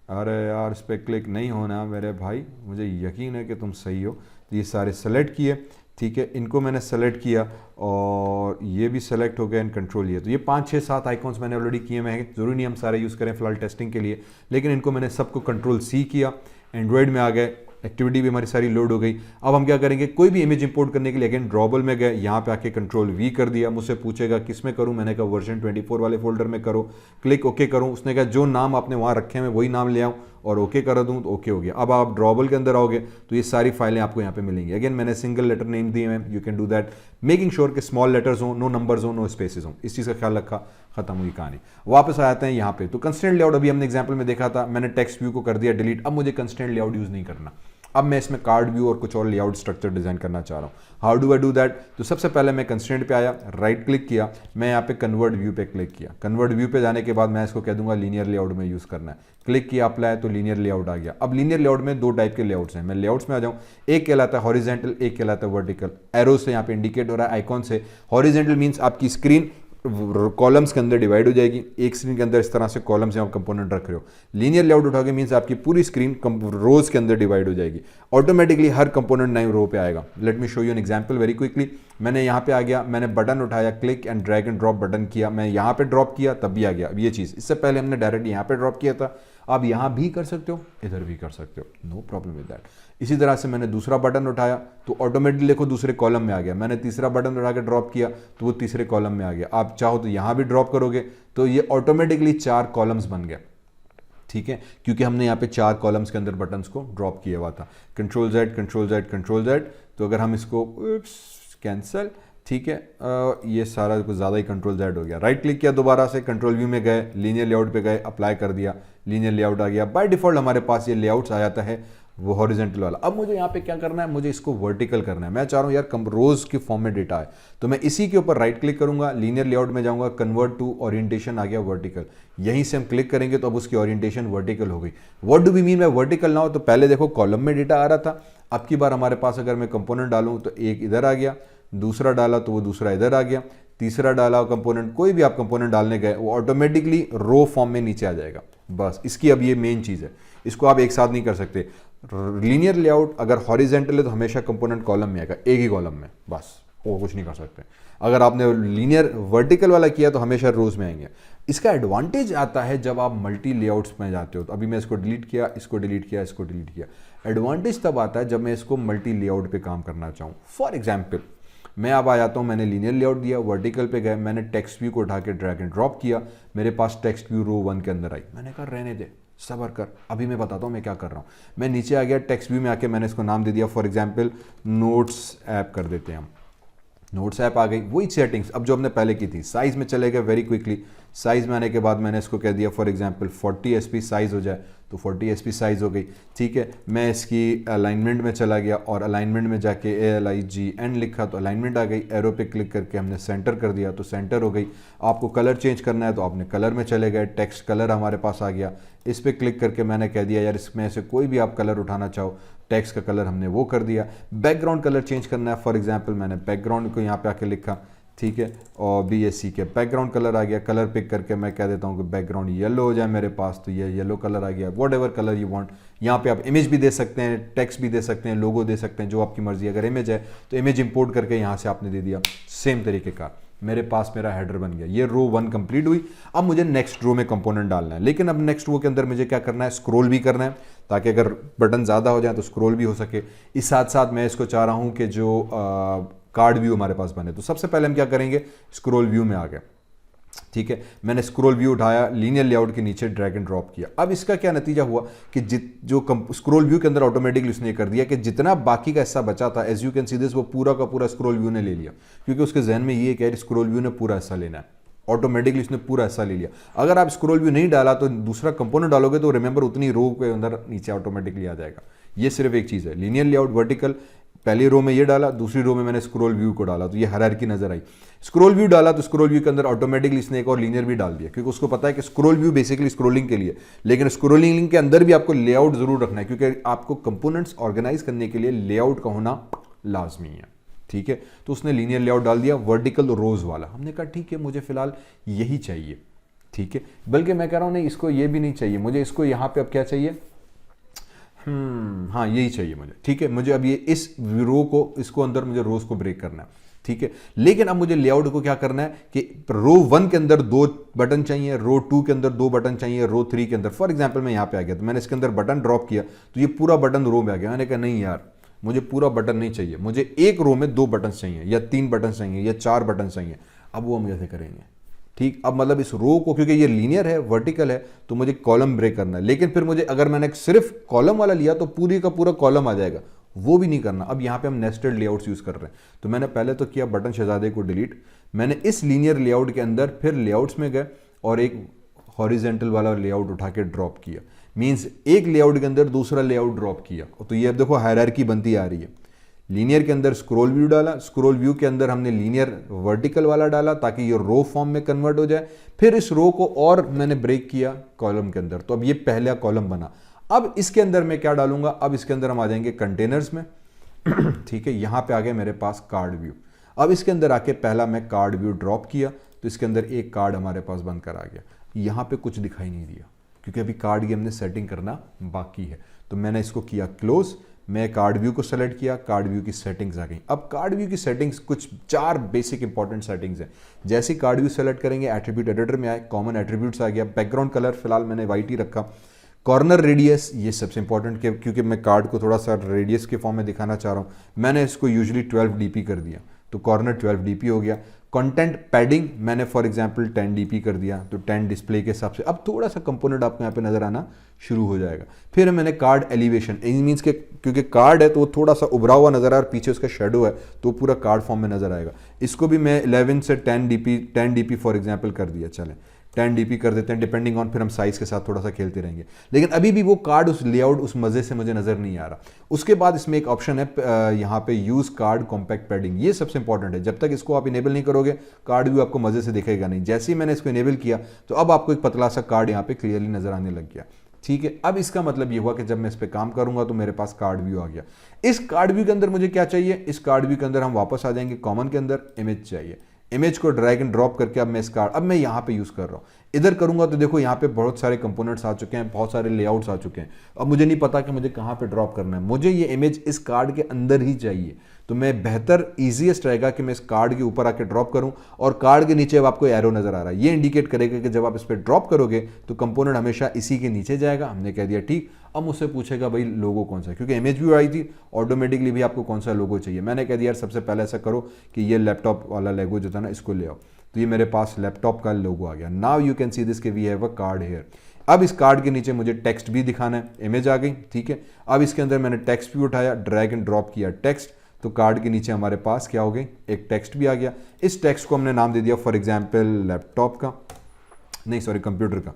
अरे यार इस पर क्लिक नहीं होना मेरे भाई, मुझे यकीन है कि तुम सही हो। तो ये सारे सेलेक्ट किए, ठीक है, इनको मैंने सेलेक्ट किया और ये भी सेलेक्ट हो गया, इन कंट्रोल ये। तो ये 5 6 7 आइकॉन्स मैंने ऑलरेडी किए हुए हैं, जरूरी नहीं हम सारे यूज़ करें फिलहाल टेस्टिंग के लिए, लेकिन इनको मैंने सबको कंट्रोल C किया, एंड्रॉयड में आ गए, एक्टिविटी भी हमारी सारी लोड हो गई। अब हम क्या करेंगे, कोई भी इमेज इंपोर्ट करने के लिए अगेन ड्रॉबल में गए, यहाँ पे आके कंट्रोल V कर दिया। मुझसे पूछेगा किस में करूँ, मैंने कहा वर्जन 24 वाले फोल्डर में करो। क्लिक ओके करूँ, उसने कहा जो नाम आपने वहाँ रखे हैं वही नाम ले आऊँ, और ओके कर दूँ तो ओके हो गया। अब आप ड्रॉबल के अंदर आओगे तो ये सारी फाइलें आपको यहाँ पे मिलेंगी। अगेन मैंने सिंगल लेटर नेम दिए हैं, you can do that, making sure कि स्मॉल लेटर्स हो, नो नंबर्स हो, नो स्पेसेस हो, इस चीज़ का ख्याल रखा, खत्म हुई कहानी। वापस आ जाते हैं यहाँ पे। तो कंस्ट्रेंट लेआउट अभी हमने एग्जाम्पल में देखा था, मैंने टेक्स्ट व्यू को कर दिया डिलीट। अब मुझे कंस्ट्रेंट लेआउट यूज़ नहीं करना, अब मैं इसमें कार्ड व्यू और कुछ और लेआउट स्ट्रक्चर डिजाइन करना चाह रहा हूँ। How do I do that? तो सबसे पहले मैं कंस्ट्रेंट पे आया, राइट क्लिक किया, मैं यहाँ पे कन्वर्ट व्यू पे क्लिक किया। कन्वर्ट व्यू पे जाने के बाद मैं इसको कह दूंगा लीनियर लेआउट में यूज़ करना है। क्लिक किया, अप्लाई, तो लीनियर लेआउट आ गया। अब लीनियर लेआउट में दो टाइप के लेआउट्स हैं, मैं लेआउट्स में आ जाऊँ। एक कहलाता है हॉरिजेंटल, एक कहलाता है वर्टिकल। एरो से यहाँ पे इंडिकेट हो रहा है आइकॉन से। हॉरिजेंटल मीन्स आपकी स्क्रीन कॉलम्स के अंदर डिवाइड हो जाएगी, एक स्क्रीन के अंदर इस तरह से कॉलम्स या कंपोनेंट रख रहे हो। लीनियर लेआउट उठाओगे मींस आपकी पूरी स्क्रीन रोज के अंदर डिवाइड हो जाएगी, ऑटोमेटिकली हर कंपोनेंट नए रो पे आएगा। Let me show you an example very quickly. मैंने यहाँ पे आ गया, मैंने बटन उठाया, click and drag and drop button किया, मैं यहाँ पे ड्रॉप किया तब भी आ गया। अब ये चीज़ इससे पहले हमने डायरेक्ट यहाँ पे ड्रॉप किया था, आप यहाँ भी कर सकते हो, इधर भी कर सकते हो, नो प्रॉब्लम विद दैट। इसी तरह से मैंने दूसरा बटन उठाया तो ऑटोमेटिकली देखो दूसरे कॉलम में आ गया। मैंने तीसरा बटन उठा के ड्रॉप किया तो वो तीसरे कॉलम में आ गया। आप चाहो तो यहाँ भी ड्रॉप करोगे तो ये ऑटोमेटिकली 4 कॉलम्स बन गए, ठीक है, क्योंकि हमने यहाँ पे 4 कॉलम्स के अंदर बटन्स को ड्रॉप किया हुआ था। Control Z, control Z, control Z. तो अगर हम इसको कैंसिल, ठीक है, ये सारा कुछ ज़्यादा ही कंट्रोल जेड हो गया। राइट क्लिक किया, दोबारा से कंट्रोल व्यू में गए, लीनियर लेआउट पे गए, अप्लाई कर दिया, लीनियर लेआउट आ गया। बाय डिफॉल्ट हमारे पास ये लेआउट्स आ जाता है वो हॉरिजेंटल वाला। अब मुझे यहाँ पे क्या करना है, मुझे इसको वर्टिकल करना है। मैं चाह रहा हूँ यार रोज के फॉर्म में डेटा है, तो मैं इसी के ऊपर राइट क्लिक करूंगा, लीनियर लेआउट में जाऊंगा, कन्वर्ट टू ओरिएंटेशन आ गया वर्टिकल। यहीं से हम क्लिक करेंगे तो अब उसकी ओरिएंटेशन वर्टिकल हो गई। What do we mean by vertical now? तो पहले देखो कॉलम में डेटा आ रहा था, अब की बार हमारे पास अगर मैं कंपोनेंट डालूं तो एक इधर आ गया, दूसरा डाला तो वो दूसरा इधर आ गया, तीसरा डाला कंपोनेंट, कोई भी आप कंपोनेंट डालने गए वो ऑटोमेटिकली रो फॉर्म में नीचे आ जाएगा। बस इसकी अब ये मेन चीज़ है, इसको आप एक साथ नहीं कर सकते। लीनियर लेआउट अगर हॉरिजेंटल है तो हमेशा कंपोनेंट कॉलम में आएगा, एक ही कॉलम में, बस वो कुछ नहीं कर सकते। अगर आपने लीनियर वर्टिकल वाला किया तो हमेशा रोज में आएंगे। इसका एडवांटेज आता है जब आप मल्टी लेआउट्स में जाते हो। तो अभी मैं इसको डिलीट किया, इसको डिलीट किया, इसको डिलीट किया। एडवांटेज तब आता है जब मैं इसको मल्टी लेआउट पे काम करना चाहूँ। फॉर एग्जाम्पल मैं अब आ जाता हूँ, मैंने लीनियर लेआउट दिया, वर्टिकल पे गए, मैंने टेक्स्ट व्यू को उठा के ड्रैग एंड ड्रॉप किया, मेरे पास टेक्स्ट व्यू रो 1 के अंदर आई। मैंने कहा रहने दे, सबर कर, अभी मैं बताता हूँ मैं क्या कर रहा हूँ। मैं नीचे आ गया, टेक्स्ट व्यू में आके मैंने इसको नाम दे दिया, फॉर एग्जाम्पल नोट्स ऐप कर देते हैं हम। नोट्स ऐप आ गई, वही सेटिंग्स अब जो हमने पहले की थी। साइज में चले गए वेरी क्विकली, साइज में आने के बाद मैंने इसको कह दिया फॉर एग्जांपल 40 SP साइज हो जाए, तो 40 SP साइज हो गई, ठीक है। मैं इसकी अलाइनमेंट में चला गया और अलाइनमेंट में जाके ALIGN लिखा तो अलाइनमेंट आ गई। एरो पे क्लिक करके हमने सेंटर कर दिया तो सेंटर हो गई। आपको कलर चेंज करना है तो आपने कलर में चले गए, टेक्स्ट कलर हमारे पास आ गया। इस पर क्लिक करके मैंने कह दिया यार इसमें से कोई भी आप कलर उठाना चाहो, टेक्स्ट का कलर हमने वो कर दिया। बैकग्राउंड कलर चेंज करना है, फॉर एग्जांपल मैंने बैकग्राउंड को यहाँ पे आके लिखा, ठीक है, और BSC के बैकग्राउंड कलर आ गया। कलर पिक करके मैं कह देता हूँ कि बैकग्राउंड येलो हो जाए मेरे पास, तो ये येलो कलर आ गया। What ever colour you want, यहाँ पे आप इमेज भी दे सकते हैं, टेक्स्ट भी दे सकते हैं, लोगो दे सकते हैं, जो आपकी मर्जी। अगर इमेज है तो इमेज इंपोर्ट करके यहाँ से आपने दे दिया। सेम तरीके का मेरे पास मेरा हेडर बन गया। ये रो 1 कंप्लीट हुई। अब मुझे नेक्स्ट रो में कंपोनेंट डालना है, लेकिन अब नेक्स्ट रो के अंदर मुझे क्या करना है, स्क्रॉल भी करना है, ताकि अगर बटन ज़्यादा हो जाए तो स्क्रॉल भी हो सके। इस साथ साथ मैं इसको चाह रहा हूँ कि जो कार्ड व्यू हमारे पास बने। तो सबसे पहले हम क्या करेंगे, स्क्रॉल व्यू में आ गए, ठीक है। मैंने स्क्रॉल व्यू उठाया, लीनियर लेआउट के नीचे ड्रैग एंड ड्रॉप किया। अब इसका क्या नतीजा हुआ कि जो स्क्रॉल व्यू के अंदर ऑटोमेटिकली उसने कर दिया कि जितना बाकी का हिस्सा बचा था, as you can see this, वो पूरा का पूरा स्क्रॉल व्यू ने ले लिया, क्योंकि उसके जहन में ये है स्क्रॉल व्यू ने पूरा हिस्सा लेना है। ऑटोमेटिकली उसने पूरा हिस्सा ले लिया। अगर आप स्क्रॉल व्यू नहीं डाला तो दूसरा कंपोनेंट डालोगे तो रिमेंबर उतनी रो के अंदर नीचे ऑटोमेटिकली आ जाएगा। ये सिर्फ एक चीज़ है। लीनियर लेआउट वर्टिकल, पहली रो में ये डाला, दूसरी रो में मैंने स्क्रॉल व्यू को डाला, तो ये हायरार्की नजर आई। स्क्रॉल व्यू डाला तो स्क्रॉल व्यू के अंदर ऑटोमेटिकली इसने एक और लीनियर भी डाल दिया, क्योंकि उसको पता है कि स्क्रॉल व्यू बेसिकली स्क्रॉलिंग के लिए, लेकिन स्क्रॉलिंग के अंदर भी आपको लेआउट जरूर रखना है, क्योंकि आपको कंपोनेंट्स ऑर्गेनाइज करने के लिए लेआउट का होना लाजमी है, ठीक है। तो उसने लीनियर लेआउट डाल दिया, वर्टिकल रोज वाला। हमने कहा ठीक है, मुझे फिलहाल यही चाहिए, ठीक है। बल्कि मैं कह रहा हूं नहीं, इसको ये भी नहीं चाहिए मुझे, इसको यहां पे अब क्या चाहिए, हाँ यही चाहिए मुझे, ठीक है। मुझे अब ये इस रो को, इसको अंदर मुझे रोज को ब्रेक करना है, ठीक है। लेकिन अब मुझे लेआउट को क्या करना है कि रो 1 के अंदर 2 बटन चाहिए, रो 2 के अंदर 2 बटन चाहिए, रो 3 के अंदर। फॉर एग्जांपल मैं यहाँ पे आ गया तो मैंने इसके अंदर बटन ड्रॉप किया तो ये पूरा बटन रो में आ गया। मैंने कहा नहीं यार, मुझे पूरा बटन नहीं चाहिए, मुझे एक रो में 2 बटन चाहिए, या 3 बटन चाहिए, या 4 बटन चाहिए। अब वो हम कैसे करेंगे, ठीक, अब मतलब इस रो को, क्योंकि ये लीनियर है, वर्टिकल है, तो मुझे कॉलम ब्रेक करना है। लेकिन फिर मुझे अगर मैंने सिर्फ कॉलम वाला लिया तो पूरी का पूरा कॉलम आ जाएगा, वो भी नहीं करना। अब यहाँ पे हम नेस्टेड लेआउट्स यूज कर रहे हैं, तो मैंने पहले तो किया बटन शहजादे को डिलीट, मैंने इस लीनियर लेआउट के अंदर फिर लेआउट्स में गए और एक हॉरिजेंटल वाला लेआउट उठा के ड्रॉप किया। मींस एक लेआउट के अंदर दूसरा लेआउट ड्रॉप किया, तो ये अब देखो हायरार्की बनती आ रही है। लीनियर के अंदर स्क्रॉल व्यू डाला, स्क्रॉल व्यू के अंदर हमने लीनियर वर्टिकल वाला डाला ताकि ये रो फॉर्म में कन्वर्ट हो जाए। फिर इस रो को और मैंने ब्रेक किया कॉलम के अंदर, तो अब ये पहला कॉलम बना। अब इसके अंदर मैं क्या डालूंगा, अब इसके अंदर हम आ जाएंगे कंटेनर्स में। ठीक है, यहां पे आ गए मेरे पास कार्ड व्यू। अब इसके अंदर आके पहला मैं कार्ड व्यू ड्रॉप किया, तो इसके अंदर एक कार्ड हमारे पास बनकर आ गया। यहां पे कुछ दिखाई नहीं दिया क्योंकि अभी कार्ड की हमने सेटिंग करना बाकी है, तो मैंने इसको किया क्लोज। मैं कार्ड व्यू को सेलेक्ट किया, कार्ड व्यू की सेटिंग्स आ गई। अब कार्ड व्यू की सेटिंग्स कुछ 4 बेसिक इंपॉर्टेंट सेटिंग्स हैं। जैसे कार्ड व्यू सेलेक्ट करेंगे, एट्रीब्यूट एडिटर में आए, कॉमन एट्रीब्यूट्स आ गया, बैकग्राउंड कलर फिलहाल मैंने वाइट ही रखा, कॉर्नर रेडियस ये सबसे इंपॉर्टेंट, क्योंकि मैं कार्ड को थोड़ा सा रेडियस के फॉर्म में दिखाना चाह रहा हूँ, मैंने इसको यूजुअली 12 dp कर दिया, तो कॉर्नर 12 dp हो गया। कंटेंट पैडिंग मैंने फॉर एग्जांपल 10 dp कर दिया, तो 10 डिस्प्ले के हिसाब से अब थोड़ा सा कंपोनेंट आपको यहाँ पे नजर आना शुरू हो जाएगा। फिर मैंने कार्ड एलिवेशन, मीन्स के क्योंकि कार्ड है तो वो थोड़ा सा उभरा हुआ नजर आ रहा है और पीछे उसका शेडो है, तो पूरा कार्ड फॉर्म में नजर आएगा। इसको भी मैं 11 से 10 dp फॉर एग्जाम्पल कर दिया, चलें 10 dp कर देते हैं, डिपेंडिंग ऑन, फिर हम साइज के साथ थोड़ा सा खेलते रहेंगे। लेकिन अभी भी वो कार्ड उस लेआउट उस मजे से मुझे नजर नहीं आ रहा। उसके बाद इसमें एक ऑप्शन है यहाँ पे यूज कार्ड कॉम्पैक्ट पैडिंग, ये सबसे इंपॉर्टेंट है। जब तक इसको आप इनेबल नहीं करोगे कार्ड व्यू आपको मजे से दिखेगा नहीं। जैसे ही मैंने इसको इनेबल किया तो अब आपको एक पतला सा कार्ड यहाँ पे क्लियरली नजर आने लग गया। ठीक है, अब इसका मतलब ये हुआ कि जब मैं इस पर काम करूंगा तो मेरे पास कार्ड व्यू आ गया। इस कार्ड व्यू के अंदर मुझे क्या चाहिए, इस कार्ड व्यू के अंदर हम वापस आ जाएंगे, कॉमन के अंदर इमेज चाहिए। इमेज को ड्रैग एंड ड्रॉप करके अब मैं इस कार्ड, अब मैं यहाँ पे यूज कर रहा हूँ। इधर करूंगा तो देखो यहाँ पे बहुत सारे कंपोनेंट्स आ चुके हैं, बहुत सारे लेआउट्स आ चुके हैं। अब मुझे नहीं पता कि मुझे कहाँ पे ड्रॉप करना है, मुझे ये इमेज इस कार्ड के अंदर ही चाहिए। तो मैं बेहतर ईजीएस्ट रहेगा कि मैं इस कार्ड के ऊपर आके ड्रॉप करूं, और कार्ड के नीचे अब आपको एरो नजर आ रहा है, ये इंडिकेट करेगा कि जब आप इस पर ड्रॉप करोगे तो कंपोनेंट हमेशा इसी के नीचे जाएगा। हमने कह दिया ठीक। अब मुझसे पूछेगा भाई लोगो कौन सा, क्योंकि इमेज भी आई थी ऑटोमेटिकली भी आपको कौन सा लोगो चाहिए। मैंने कह दिया यार सबसे पहले ऐसा करो कि ये लैपटॉप वाला लोगो जो था ना इसको ले आओ, तो ये मेरे पास लैपटॉप का लोगो आ गया। Now you can see this कि we have a card here. अब इस कार्ड के नीचे मुझे टेक्स्ट भी दिखाना है, इमेज आ गई। ठीक है, अब इसके अंदर मैंने टेक्स्ट भी उठाया, ड्रैग एंड ड्रॉप किया टेक्स्ट, तो कार्ड के नीचे हमारे पास क्या हो गई, एक टेक्स्ट भी आ गया। इस टेक्स्ट को हमने नाम दे दिया फॉर एग्जाम्पल लैपटॉप का, नहीं सॉरी कंप्यूटर का,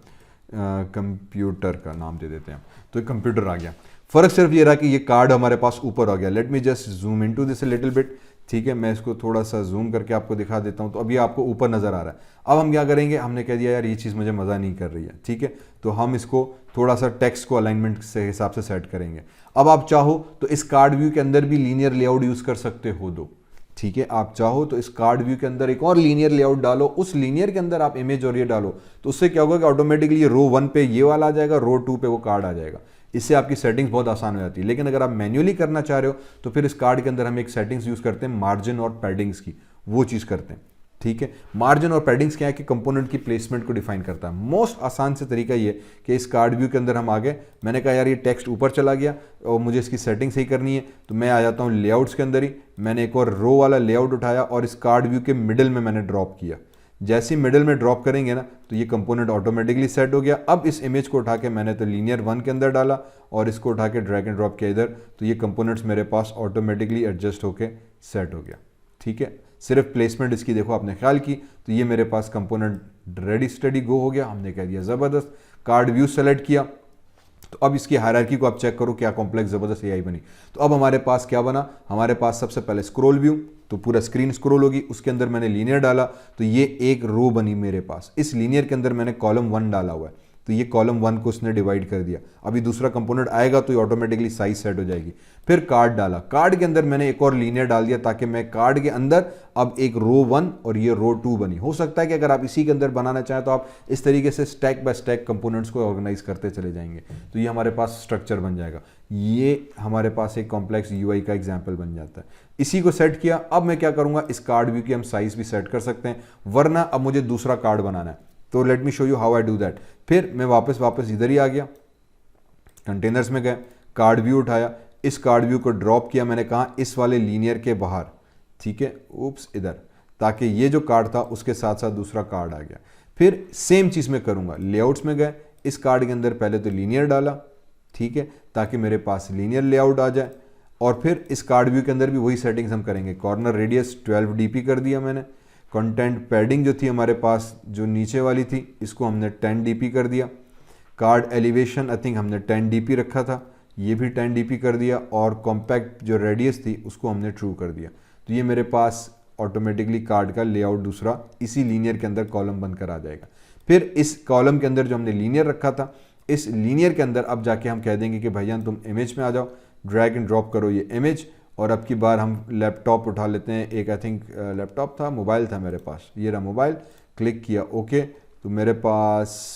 कंप्यूटर का नाम दे देते हैं, तो कंप्यूटर आ गया। फर्क सिर्फ ये रहा कि ये कार्ड हमारे पास ऊपर आ गया। Late me just zoom into this little bit. ठीक है, मैं इसको थोड़ा सा जूम करके आपको दिखा देता हूं, तो अभी आपको ऊपर नजर आ रहा है। अब हम क्या करेंगे, हमने कह दिया यार ये चीज़ मुझे मज़ा नहीं कर रही है। ठीक है, तो हम इसको थोड़ा सा टेक्स्ट को अलाइनमेंट से हिसाब से सेट करेंगे। अब आप चाहो तो इस कार्ड व्यू के अंदर भी लीनियर लेआउट यूज कर सकते हो दो। ठीक है, आप चाहो तो इस कार्ड व्यू के अंदर एक और लीनियर लेआउट डालो, उस लीनियर के अंदर आप इमेज और ये डालो, तो उससे क्या होगा कि ऑटोमेटिकली ये रो 1 पे ये वाला आ जाएगा, रो 2 पे वो कार्ड आ जाएगा। इससे आपकी सेटिंग्स बहुत आसान हो जाती है। लेकिन अगर आप मैन्युअली करना चाह रहे हो तो फिर इस कार्ड के अंदर हम एक सेटिंग्स यूज करते हैं मार्जिन और पैडिंग्स की, वो चीज़ करते हैं। ठीक है, मार्जिन और पैडिंग्स क्या है कि कंपोनेंट की प्लेसमेंट को डिफाइन करता है। मोस्ट आसान से तरीका ये कि इस कार्ड व्यू के अंदर हम आ गए, मैंने कहा यार ये टेक्स्ट ऊपर चला गया और मुझे इसकी सेटिंग सही करनी है, तो मैं आ जाता हूँ लेआउट्स के अंदर ही। मैंने एक और रो वाला लेआउट उठाया और इस कार्ड व्यू के मिडिल में मैंने ड्रॉप किया। जैसे ही मिडिल में ड्रॉप करेंगे ना तो ये कंपोनेंट ऑटोमेटिकली सेट हो गया। अब इस इमेज को उठा के मैंने तो लीनियर 1 के अंदर डाला और इसको उठा के ड्रैग एंड ड्रॉप किया इधर, तो ये कंपोनेंट्स मेरे पास ऑटोमेटिकली एडजस्ट होके सेट हो गया। ठीक है, सिर्फ प्लेसमेंट इसकी देखो आपने ख्याल की, तो ये मेरे पास कंपोनेंट रेडी स्टडी गो हो गया। हमने कह दिया ज़बरदस्त, कार्ड व्यू सेलेक्ट किया, तो अब इसकी हायरार्की को आप चेक करो क्या कॉम्प्लेक्स ज़बरदस्त एआई बनी। तो अब हमारे पास क्या बना, हमारे पास सबसे पहले स्क्रॉल व्यू, तो पूरा स्क्रीन स्क्रॉल होगी, उसके अंदर मैंने लीनियर डाला तो ये एक रो बनी मेरे पास। इस लीनियर के अंदर मैंने कॉलम 1 डाला हुआ है, तो ये कॉलम 1 को उसने डिवाइड कर दिया। अभी दूसरा कंपोनेंट आएगा तो ये ऑटोमेटिकली साइज सेट हो जाएगी। फिर कार्ड डाला, कार्ड के अंदर मैंने एक और लीनियर डाल दिया ताकि मैं कार्ड के अंदर अब एक रो 1 और ये रो 2 बनी। हो सकता है कि अगर आप इसी के अंदर बनाना चाहें तो आप इस तरीके से स्टैक बाय स्टैक कंपोनेंट्स को ऑर्गेनाइज करते चले जाएंगे, तो ये हमारे पास स्ट्रक्चर बन जाएगा। ये हमारे पास एक कॉम्प्लेक्स यूआई का एग्जाम्पल बन जाता है। इसी को सेट किया, अब मैं क्या करूंगा, इस कार्ड व्यू की हम साइज भी सेट कर सकते हैं, वरना अब मुझे दूसरा कार्ड बनाना है। तो let me show you how I do that. फिर मैं वापस इधर ही आ गया, कंटेनर्स में गए, कार्ड व्यू उठाया, इस कार्ड व्यू को ड्रॉप किया, मैंने कहा इस वाले लीनियर के बाहर। ठीक है, उप्स इधर, ताकि ये जो कार्ड था उसके साथ साथ दूसरा कार्ड आ गया। फिर सेम चीज़ मैं करूँगा, लेआउट्स में गए, इस कार्ड के अंदर पहले तो लीनियर डाला, ठीक है, ताकि मेरे पास लीनियर लेआउट आ जाए। और फिर इस कार्ड व्यू के अंदर भी वही सेटिंग्स हम करेंगे। कॉर्नर रेडियस 12 dp कर दिया मैंने। कंटेंट पैडिंग जो थी हमारे पास जो नीचे वाली थी, इसको हमने 10 dp कर दिया। कार्ड एलिवेशन आई थिंक हमने 10 dp रखा था, ये भी 10 dp कर दिया। और कॉम्पैक्ट जो रेडियस थी उसको हमने ट्रू कर दिया। तो ये मेरे पास ऑटोमेटिकली कार्ड का लेआउट दूसरा इसी लीनियर के अंदर कॉलम बनकर आ जाएगा। फिर इस कॉलम के अंदर जो हमने लीनियर रखा था, इस लीनियर के अंदर अब जाके हम कह देंगे कि भैया तुम इमेज में आ जाओ, ड्रैग एंड ड्रॉप करो ये इमेज। और अब की बार हम लैपटॉप उठा लेते हैं, एक आई थिंक लैपटॉप था, मोबाइल था मेरे पास, ये रहा मोबाइल, क्लिक किया ओके, तो मेरे पास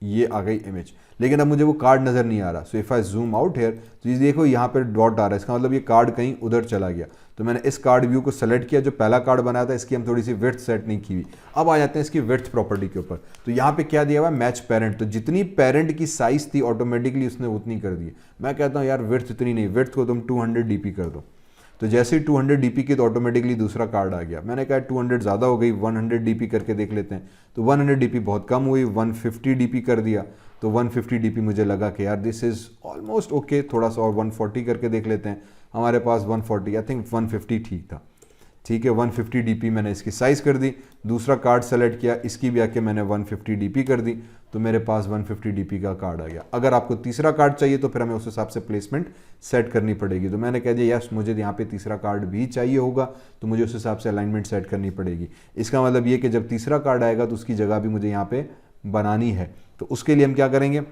ये आ गई इमेज। लेकिन अब मुझे वो कार्ड नज़र नहीं आ रहा। So if I zoom out here, तो ये देखो यहाँ पे डॉट आ रहा है, इसका मतलब ये कार्ड कहीं उधर चला गया। तो मैंने इस कार्ड व्यू को सेलेक्ट किया, जो पहला कार्ड बनाया था इसकी हम थोड़ी सी विड्थ सेट नहीं की हुई। अब आ जाते हैं इसकी विड्थ प्रॉपर्टी के ऊपर। तो यहाँ पे क्या दिया हुआ है, मैच पेरेंट। तो जितनी पेरेंट की साइज थी ऑटोमेटिकली उसने उतनी कर दी। मैं कहता हूँ यार विड्थ इतनी नहीं, विड्थ को तुम 200 dp कर दो। तो जैसे ही 200 dp की तो ऑटोमेटिकली दूसरा कार्ड आ गया। मैंने कहा 200 ज़्यादा हो गई, 100 dp करके देख लेते हैं। तो 100 dp बहुत कम हुई, 150 dp कर दिया। तो 150 dp मुझे लगा कि यार दिस इज़ ऑलमोस्ट ओके, थोड़ा सा और 140 करके देख लेते हैं। हमारे पास 140 आई थिंक 150 ठीक था, ठीक है। 150 dp मैंने इसकी साइज़ कर दी। दूसरा कार्ड सेलेक्ट किया, इसकी भी आके मैंने 150 dp कर दी। तो मेरे पास 150 dp का कार्ड आ गया। अगर आपको तीसरा कार्ड चाहिए तो फिर हमें उस हिसाब से प्लेसमेंट सेट करनी पड़ेगी। तो मैंने कह दिया यस मुझे यहाँ पे तीसरा कार्ड भी चाहिए होगा, तो मुझे उस हिसाब से अलाइनमेंट सेट करनी पड़ेगी। इसका मतलब ये कि जब तीसरा कार्ड आएगा तो उसकी जगह भी मुझे यहाँ पे बनानी है। तो उसके लिए हम क्या करेंगे,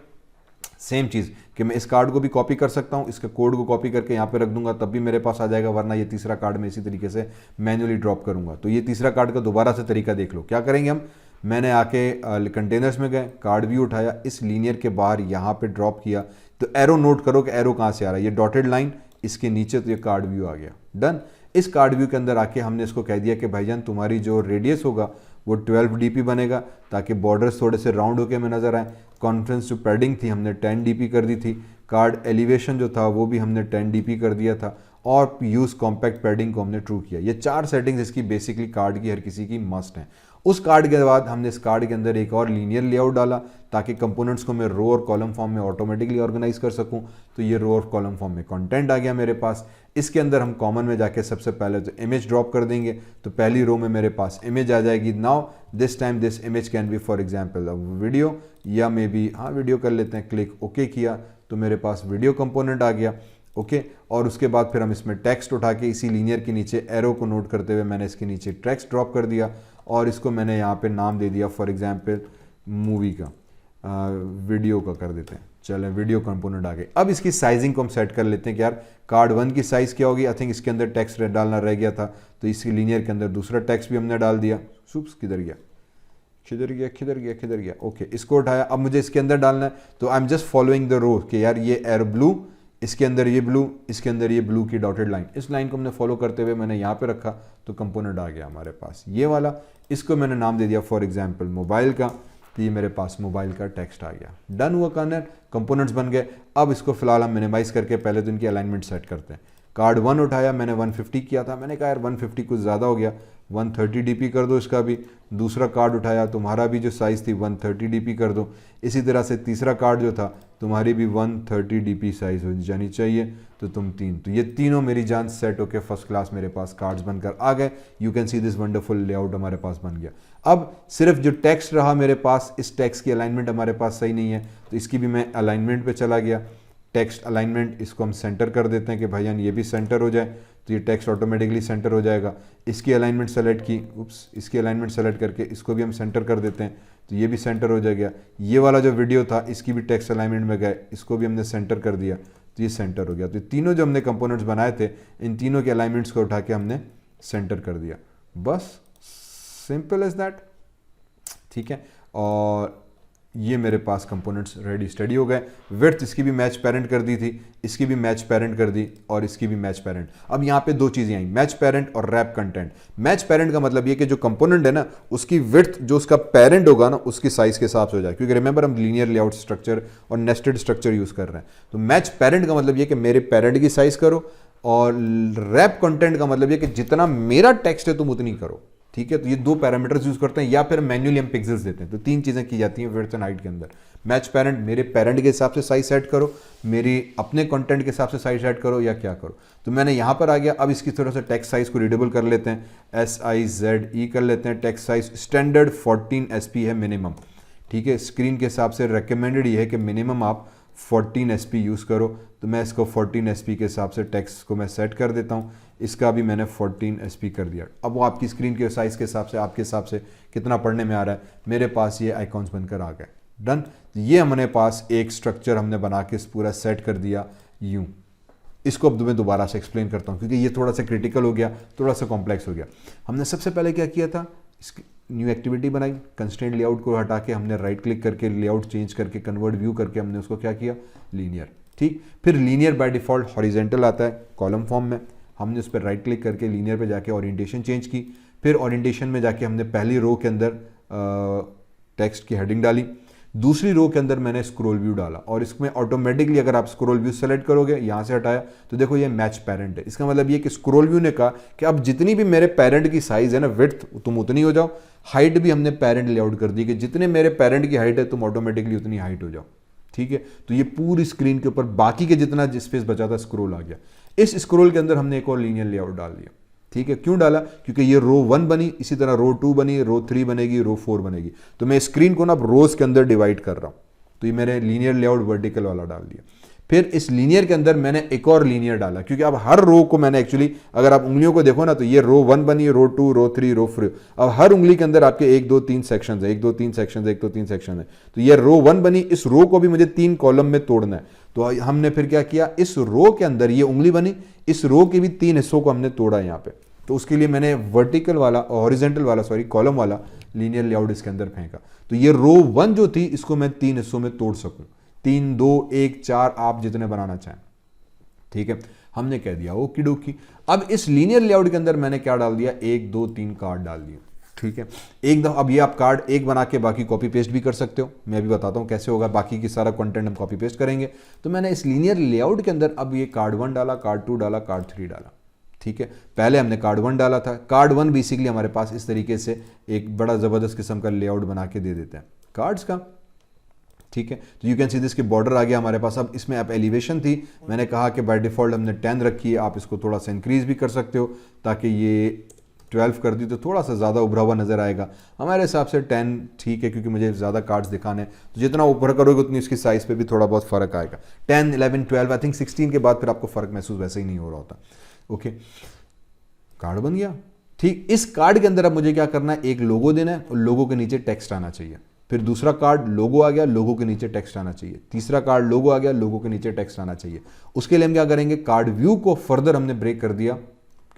सेम चीज़ कि मैं इस कार्ड को भी कॉपी कर सकता हूँ, इसके कोड को कॉपी करके यहाँ पे रख दूंगा, तब भी मेरे पास आ जाएगा। वरना ये तीसरा कार्ड मैं इसी तरीके से मैन्युअली ड्रॉप करूंगा। तो ये तीसरा कार्ड का दोबारा से तरीका देख लो। क्या करेंगे हम, मैंने आके कंटेनर्स में गए, कार्ड व्यू उठाया, इस लीनियर के बाहर यहाँ पे ड्रॉप किया। तो एरो नोट करो कि एरो कहाँ से आ रहा है, ये डॉटेड लाइन इसके नीचे, तो ये कार्ड व्यू आ गया। डन। इस कार्ड व्यू के अंदर आके हमने इसको कह दिया कि भाईजान तुम्हारी जो रेडियस होगा वो 12 dp बनेगा, ताकि बॉर्डर्स थोड़े से राउंड होके में नजर आए। कॉन्फ्रेंस जो पैडिंग थी हमने 10 dp कर दी थी। कार्ड एलिवेशन जो था वो भी हमने 10 dp कर दिया था। और यूज़ कॉम्पैक्ट पैडिंग को हमने ट्रू किया। ये 4 सेटिंग्स इसकी बेसिकली कार्ड की हर किसी की मस्ट हैं। उस कार्ड के बाद हमने इस कार्ड के अंदर एक और लीनियर लेआउट डाला, ताकि कंपोनेंट्स को मैं रो और कॉलम फॉर्म में ऑटोमेटिकली ऑर्गेनाइज कर सकूं। तो ये रो और कॉलम फॉर्म में कंटेंट आ गया मेरे पास। इसके अंदर हम कॉमन में जाके सबसे पहले तो इमेज ड्रॉप कर देंगे। तो पहली रो में मेरे पास इमेज आ जाएगी। Now this time this image can be for example video, या मे बी हाँ वीडियो कर लेते हैं। क्लिक ओके किया तो मेरे पास वीडियो कंपोनेंट आ गया। ओके और उसके बाद फिर हम इसमें टेक्स्ट उठा के इसी लीनियर के नीचे एरो को नोट करते हुए मैंने इसके नीचे टेक्स्ट ड्रॉप कर दिया। और इसको मैंने यहाँ पे नाम दे दिया फॉर एग्जांपल मूवी का, वीडियो का कर देते हैं। चलें वीडियो कंपोनेंट आ गए। अब इसकी साइजिंग को हम सेट कर लेते हैं कि यार कार्ड 1 की साइज़ क्या होगी। आई थिंक इसके अंदर टेक्स्ट डालना रह गया था, तो इसी लीनियर के अंदर दूसरा टेक्स्ट भी हमने डाल दिया। सूप्स किधर गया, किधर गया, किधर गया, किधर गया। ओके इसको उठाया। अब मुझे इसके अंदर डालना है, तो I am just following the row कि यार ये एरो ब्लू, इसके अंदर ये ब्लू, इसके अंदर ये ब्लू की डॉटेड लाइन, इस लाइन को हमने फॉलो करते हुए मैंने यहाँ पे रखा, तो कंपोनेंट आ गया हमारे पास ये वाला। इसको मैंने नाम दे दिया फॉर एग्जांपल मोबाइल का, तो ये मेरे पास मोबाइल का टेक्स्ट आ गया। डन हुआ कॉर्नर, कंपोनेंट्स बन गए। अब इसको फिलहाल हम मिनिमाइज करके पहले तो इनकी अलाइनमेंट सेट करते हैं। कार्ड 1 उठाया, मैंने 150 किया था। मैंने कहा यार 150 कुछ ज़्यादा हो गया, 130 dp कर दो इसका भी। दूसरा कार्ड उठाया, तुम्हारा भी जो साइज़ थी 130 dp कर दो। इसी तरह से तीसरा कार्ड जो था तुम्हारी भी 130 dp साइज़ हो जानी चाहिए, तो तुम 3। तो ये तीनों मेरी जान सेट होके फर्स्ट क्लास मेरे पास कार्ड्स बनकर आ गए। You can see this wonderful layout हमारे पास बन गया। अब सिर्फ जो टेक्स्ट रहा मेरे पास, इस टेक्स्ट की अलाइनमेंट हमारे पास सही नहीं है, तो इसकी भी मैं अलाइनमेंट पे चला गया। टेक्स्ट अलाइनमेंट, इसको हम सेंटर कर देते हैं कि भाईजान ये भी सेंटर हो जाए, तो ये टेक्स्ट ऑटोमेटिकली सेंटर हो जाएगा। इसकी अलाइनमेंट सेलेक्ट की, इसकी अलाइनमेंट सेलेक्ट करके इसको भी हम सेंटर कर देते हैं, तो ये भी सेंटर हो जाएगा। ये वाला जो वीडियो था इसकी भी टेक्स्ट अलाइनमेंट में गए, इसको भी हमने सेंटर कर दिया, तो ये सेंटर हो गया। तो तीनों जो हमने कंपोनेंट्स बनाए थे, इन तीनों के अलाइनमेंट्स को उठा के हमने सेंटर कर दिया। बस सिंपल एज दैट, ठीक है। और ये मेरे पास कंपोनेंट्स रेडी स्टडी हो गए। विड्थ इसकी भी मैच पेरेंट कर दी थी, इसकी भी मैच पेरेंट कर दी, और इसकी भी मैच पेरेंट। अब यहाँ पे 2 चीज़ें आई, मैच पेरेंट और रैप कंटेंट। मैच पेरेंट का मतलब ये कि जो कंपोनेंट है ना, उसकी विड्थ जो उसका पेरेंट होगा ना, उसकी साइज के हिसाब से हो जाए। क्योंकि रिमेंबर हम लीनियर लेआउट स्ट्रक्चर और नेस्टेड स्ट्रक्चर यूज़ कर रहे हैं। तो मैच पेरेंट का मतलब ये कि मेरे पेरेंट की साइज़ करो, और रैप कंटेंट का मतलब ये कि जितना मेरा टेक्स्ट है तुम उतनी करो, ठीक है। तो ये दो पैरामीटर्स यूज करते हैं, या फिर मैन्युअली हम पिक्सेल्स देते हैं। तो तीन चीजें की जाती हैं विड्थ एंड हाइट के अंदर। मैच पेरेंट, मेरे पेरेंट के हिसाब से साइज सेट करो, मेरी अपने कंटेंट के हिसाब से साइज सेट करो, या क्या करो। तो मैंने यहां पर आ गया। अब इसकी थोड़ा सा टेक्स्ट साइज को रीडेबल कर लेते हैं, SIZE कर लेते हैं। टेक्स्ट साइज स्टैंडर्ड 14 SP है मिनिमम, ठीक है। स्क्रीन के हिसाब से रिकमेंडेड ये है कि मिनिमम आप 14 SP यूज़ करो। तो मैं इसको 14 SP के हिसाब से टेक्स्ट को मैं सेट कर देता हूँ। इसका भी मैंने 14 SP कर दिया। अब वो आपकी स्क्रीन के साइज़ के हिसाब से, आपके हिसाब से कितना पढ़ने में आ रहा है। मेरे पास ये आइकॉन्स बनकर आ गए, डन। ये हमारे पास एक स्ट्रक्चर हमने बना के पूरा सेट कर दिया यूँ। इसको अब मैं दोबारा से एक्सप्लेन करता हूँ क्योंकि ये थोड़ा सा क्रिटिकल हो गया, थोड़ा सा कॉम्प्लेक्स हो गया। हमने सबसे पहले क्या किया था, न्यू एक्टिविटी बनाई, कंस्ट्रेंट लेआउट को हटा के हमने राइट क्लिक करके लेआउट चेंज करके कन्वर्ट व्यू करके हमने उसको क्या किया, लीनियर, ठीक। फिर लीनियर बाय डिफॉल्ट हॉरिजेंटल आता है कॉलम फॉर्म में, हमने उस पर राइट क्लिक करके लीनियर पे जाके ओरिएंटेशन चेंज की। फिर ओरिएंटेशन में जाके हमने पहली रो के अंदर टेक्स्ट की हेडिंग डाली, दूसरी रो के अंदर मैंने स्क्रॉल व्यू डाला। और इसमें ऑटोमेटिकली अगर आप स्क्रॉल व्यू सेलेक्ट करोगे, यहां से हटाया, तो देखो ये मैच पेरेंट है। इसका मतलब ये कि स्क्रॉल व्यू ने कहा कि अब जितनी भी मेरे पेरेंट की साइज है ना, विड्थ तुम उतनी हो जाओ, हाइट भी हमने पेरेंट लेआउट कर दी कि जितने मेरे पेरेंट की हाइट है तुम ऑटोमेटिकली उतनी हाइट हो जाओ, ठीक है। तो ये पूरी स्क्रीन के ऊपर बाकी के जितना स्पेस बचा था स्क्रॉल आ गया। इस स्क्रॉल के अंदर हमने एक और लीनियर लेआउट डाल दिया, ठीक है। क्यों डाला, क्योंकि ये रो 1 बनी, इसी तरह रो 2 बनी, रो 3 बनेगी, रो 4 बनेगी। तो मैं स्क्रीन को ना अब रोज के अंदर डिवाइड कर रहा हूं। तो ये मैंने लीनियर लेआउट वर्टिकल वाला डाल दिया। फिर इस लीनियर के अंदर मैंने एक और लीनियर डाला, क्योंकि अब हर रो को मैंने एक्चुअली, अगर आप उंगलियों को देखो ना, तो ये रो 1 बनी, रो 2, रो 3, रो 4। अब हर उंगली के अंदर आपके 1 2 3 सेक्शन है, 1 2 3 सेक्शन, 1 2 3 सेक्शन है। तो ये रो 1 बनी, इस रो को भी मुझे 3 कॉलम में तोड़ना है। तो हमने फिर क्या किया, इस रो के अंदर ये उंगली बनी, इस रो के भी 3 हिस्सों को हमने तोड़ा यहाँ पे। तो उसके लिए मैंने वर्टिकल वाला, हॉरिजॉन्टल वाला, सॉरी कॉलम वाला लीनियर लेआउट इसके अंदर फेंका। तो ये रो 1 जो थी, इसको मैं 3 हिस्सों में तोड़ सकूं, 3 2 1 4, आप जितने बनाना चाहें, ठीक है। हमने कह दिया ओकी डोकी। अब इस लीनियर लेआउट के अंदर मैंने क्या डाल दिया, 1 2 3 कार्ड डाल दिए, ठीक है। एक दफा अब ये आप कार्ड एक बना के बाकी कॉपी पेस्ट भी कर सकते हो। मैं अभी बताता हूं कैसे होगा, बाकी की सारा कंटेंट हम कॉपी पेस्ट करेंगे। तो मैंने इस लीनियर लेआउट के अंदर अब ये कार्ड 1 डाला, कार्ड 2 डाला, कार्ड 3 डाला, ठीक है। पहले हमने कार्ड 1 डाला था। कार्ड 1 बेसिकली हमारे पास इस तरीके से एक बड़ा जबरदस्त किस्म का लेआउट बना के दे देते हैं कार्ड्स का, ठीक है। तो यू कैन सी दिस के बॉर्डर आ गया हमारे पास। अब इसमें अब एलिवेशन थी, मैंने कहा कि बाय डिफॉल्ट हमने 10 रखी है, आप इसको थोड़ा सा इंक्रीज भी कर सकते हो ताकि ये 12 कर दी तो थोड़ा सा ज़्यादा उभरा हुआ नजर आएगा। हमारे हिसाब से 10 ठीक है, क्योंकि मुझे ज़्यादा कार्ड्स दिखाने हैं। तो जितना ऊपर करोगे उतनी उसकी साइज़ पे भी थोड़ा बहुत फ़र्क आएगा। 10 11 12 आई थिंक 16 के बाद फिर आपको फ़र्क महसूस वैसे ही नहीं हो रहा होता। ओके, कार्ड बन गया, ठीक। इस कार्ड के अंदर अब मुझे क्या करना है, एक लोगो देना है और लोगो के नीचे टेक्स्ट आना चाहिए। फिर दूसरा कार्ड लोगो आ गया, लोगो के नीचे टेक्स्ट आना चाहिए। तीसरा कार्ड लोगो आ गया, लोगो के नीचे टेक्स्ट आना चाहिए। उसके लिए हम क्या करेंगे, कार्ड व्यू को फर्दर हमने ब्रेक कर दिया।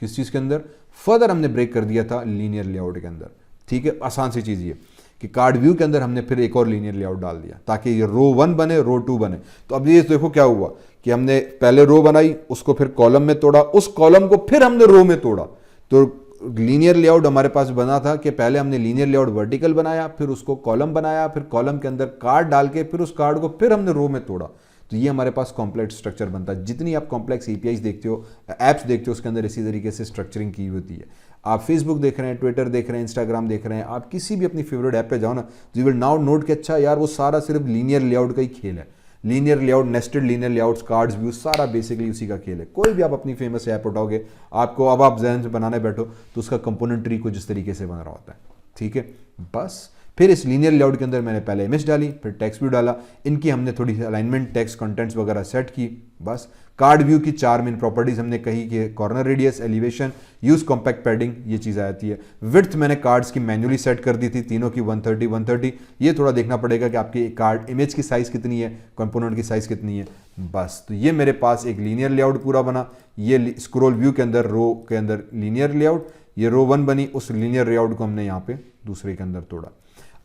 किस चीज़ के अंदर, फर्दर हमने ब्रेक कर दिया था लीनियर लेआउट के अंदर, ठीक है। आसान सी चीज़ ये कि कार्ड व्यू के अंदर हमने फिर एक और लीनियर लेआउट डाल दिया ताकि ये रो 1 बने, रो 2 बने। तो अब ये देखो क्या हुआ कि हमने पहले रो बनाई, उसको फिर कॉलम में तोड़ा, उस कॉलम को फिर हमने रो में तोड़ा। तो लीनियर लेआउट हमारे पास बना था कि पहले हमने लीनियर लेआउट वर्टिकल बनाया, फिर उसको कॉलम बनाया, फिर कॉलम के अंदर कार्ड डाल के फिर उस कार्ड को फिर हमने रो में तोड़ा। तो ये हमारे पास कॉम्प्लेक्स स्ट्रक्चर बनता है। जितनी आप कॉम्प्लेक्स एपीआईज देखते हो, ऐप्स देखते हो, उसके अंदर इसी तरीके से स्ट्रक्चरिंग की होती है। आप फेसबुक देख रहे हैं, ट्विटर देख रहे हैं, इंस्टाग्राम देख रहे हैं, आप किसी भी अपनी फेवरेट ऐप पे जाओ ना, यू विल नाउ नोट कि अच्छा यार वो सारा सिर्फ लीनियर लेआउट का ही खेल है। Linear layout, nested linear layouts, cards, views, सारा बेसिकली उसी का खेल है। कोई भी आप अपनी फेमस ऐप उठाओगे, आपको अब आप जहन से बनाने बैठो तो उसका कंपोनेंट ट्री कुछ इस तरीके से बन रहा होता है, ठीक है। बस फिर इस लीनियर लेआउट के अंदर मैंने पहले इमेज डाली, फिर टेक्स्ट व्यू डाला, इनकी हमने थोड़ी अलाइनमेंट, टेक्स्ट, कंटेंट्स वगैरह सेट की। बस कार्ड व्यू की 4 मेन प्रॉपर्टीज हमने कही कि corner radius, elevation, use compact padding, ये चीज़ आती है। विड्थ मैंने कार्ड्स की मैन्युअली सेट कर दी थी, तीनों की 130 130। ये थोड़ा देखना पड़ेगा कि आपकी कार्ड इमेज की साइज़ कितनी है, कंपोनेंट की साइज़ कितनी है। बस तो ये मेरे पास एक लीनियर लेआउट पूरा बना। ये स्क्रॉल व्यू के अंदर रो के अंदर लीनियर लेआउट, ये रो 1 बनी, उस लीनियर लेआउट को हमने यहाँ पे दूसरे के अंदर तोड़ा।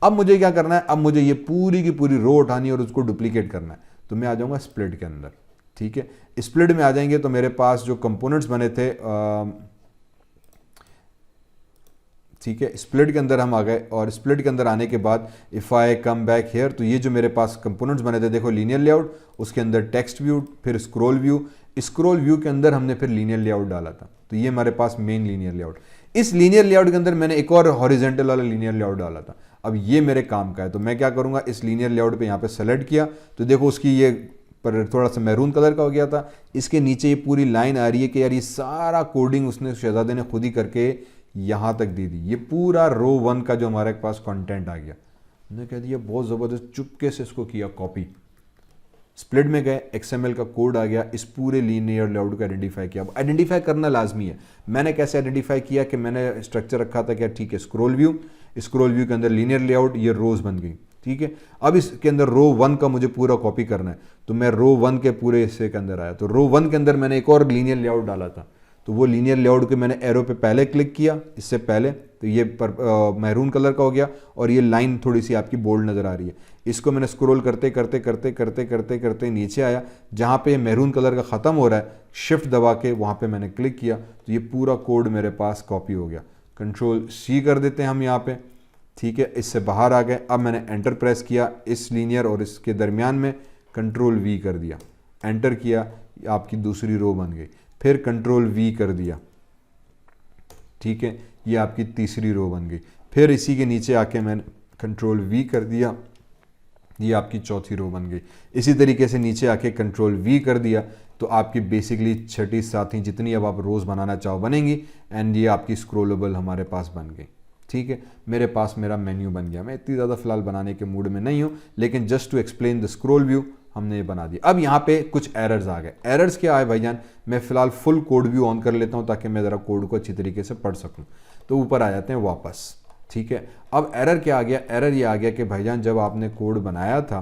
अब मुझे क्या करना है, अब मुझे ये पूरी की पूरी रो उठानी है और उसको डुप्लीकेट करना है। तो मैं आ जाऊंगा स्प्लिट के अंदर, ठीक है। स्प्लिट में आ जाएंगे तो मेरे पास जो कंपोनेंट्स बने थे, ठीक है, स्प्लिट के अंदर हम आ गए और स्प्लिट के अंदर आने के बाद if I come back here, तो ये जो मेरे पास कंपोनेंट्स बने थे देखो, लीनियर लेआउट, उसके अंदर टेक्स्ट व्यू, फिर स्क्रॉल व्यू के अंदर हमने फिर लीनियर लेआउट डाला था, तो ये हमारे पास मेन लीनियर लेआउट। इस लीनियर लेआउट के अंदर मैंने एक और हॉरिजेंटल वाला लीनियर लेआउट डाला था। अब ये मेरे काम का है, तो मैं क्या करूँगा, इस लीनियर लेआउट पे यहाँ पे सेलेक्ट किया, तो देखो उसकी ये पर थोड़ा सा मैरून कलर का हो गया था। इसके नीचे ये पूरी लाइन आ रही है कि यार ये सारा कोडिंग उसने, शहजादे ने खुद ही करके यहाँ तक दे दी। ये पूरा रो 1 का जो हमारे पास कंटेंट आ गया, मैंने कह दिया बहुत ज़बरदस्त, चुपके से इसको किया कॉपी, स्प्लिट में गए, XML का कोड आ गया, इस पूरे लीनियर लेआउट को आइडेंटिफाई किया। अब आइडेंटिफाई करना लाजमी है। मैंने कैसे आइडेंटिफाई किया कि मैंने स्ट्रक्चर रखा था क्या, ठीक है, स्क्रॉल व्यू के अंदर लीनियर लेआउट, ये रोज बन गई, ठीक है। अब इसके अंदर रो 1 का मुझे पूरा कॉपी करना है, तो मैं रो 1 के पूरे हिस्से के अंदर आया, तो रो 1 के अंदर मैंने एक और लीनियर लेआउट डाला था, तो वो लीनियर लेआउट के मैंने एरो पे पहले क्लिक किया, इससे पहले, तो ये मैरून कलर का हो गया और ये लाइन थोड़ी सी आपकी बोल्ड नज़र आ रही है। इसको मैंने स्क्रॉल करते करते करते करते करते करते नीचे आया, जहाँ पे मैरून कलर का ख़त्म हो रहा है, शिफ्ट दबा के वहाँ पे मैंने क्लिक किया, तो ये पूरा कोड मेरे पास कॉपी हो गया। Ctrl+C कर देते हैं हम यहाँ पे, ठीक है, इससे बाहर आ गए। अब मैंने एंटर प्रेस किया, इस लीनियर और इसके दरमियान में Ctrl+V कर दिया, एंटर किया, आपकी दूसरी रो बन गई, फिर Ctrl+V कर दिया, ठीक है, ये आपकी तीसरी रो बन गई, फिर इसी के नीचे आके मैंने Ctrl+V कर दिया, ये आपकी चौथी रो बन गई। इसी तरीके से नीचे आके Ctrl+V कर दिया, तो आपकी बेसिकली छठी सातवीं जितनी अब आप रोज़ बनाना चाहो बनेंगी, एंड ये आपकी स्क्रोलेबल हमारे पास बन गई, ठीक है। मेरे पास मेरा मेन्यू बन गया। मैं इतनी ज़्यादा फिलहाल बनाने के मूड में नहीं हूँ, लेकिन just to explain the scroll view हमने ये बना दिया। अब यहाँ पे कुछ एरर्स आ गए। एरर्स क्या आए भाईजान, मैं फिलहाल फुल कोड व्यू ऑन कर लेता हूँ ताकि मैं ज़रा कोड को अच्छी तरीके से पढ़ सकूँ। तो ऊपर आ जाते हैं वापस, ठीक है। अब एरर क्या आ गया, एरर ये आ गया कि भाईजान जब आपने कोड बनाया था,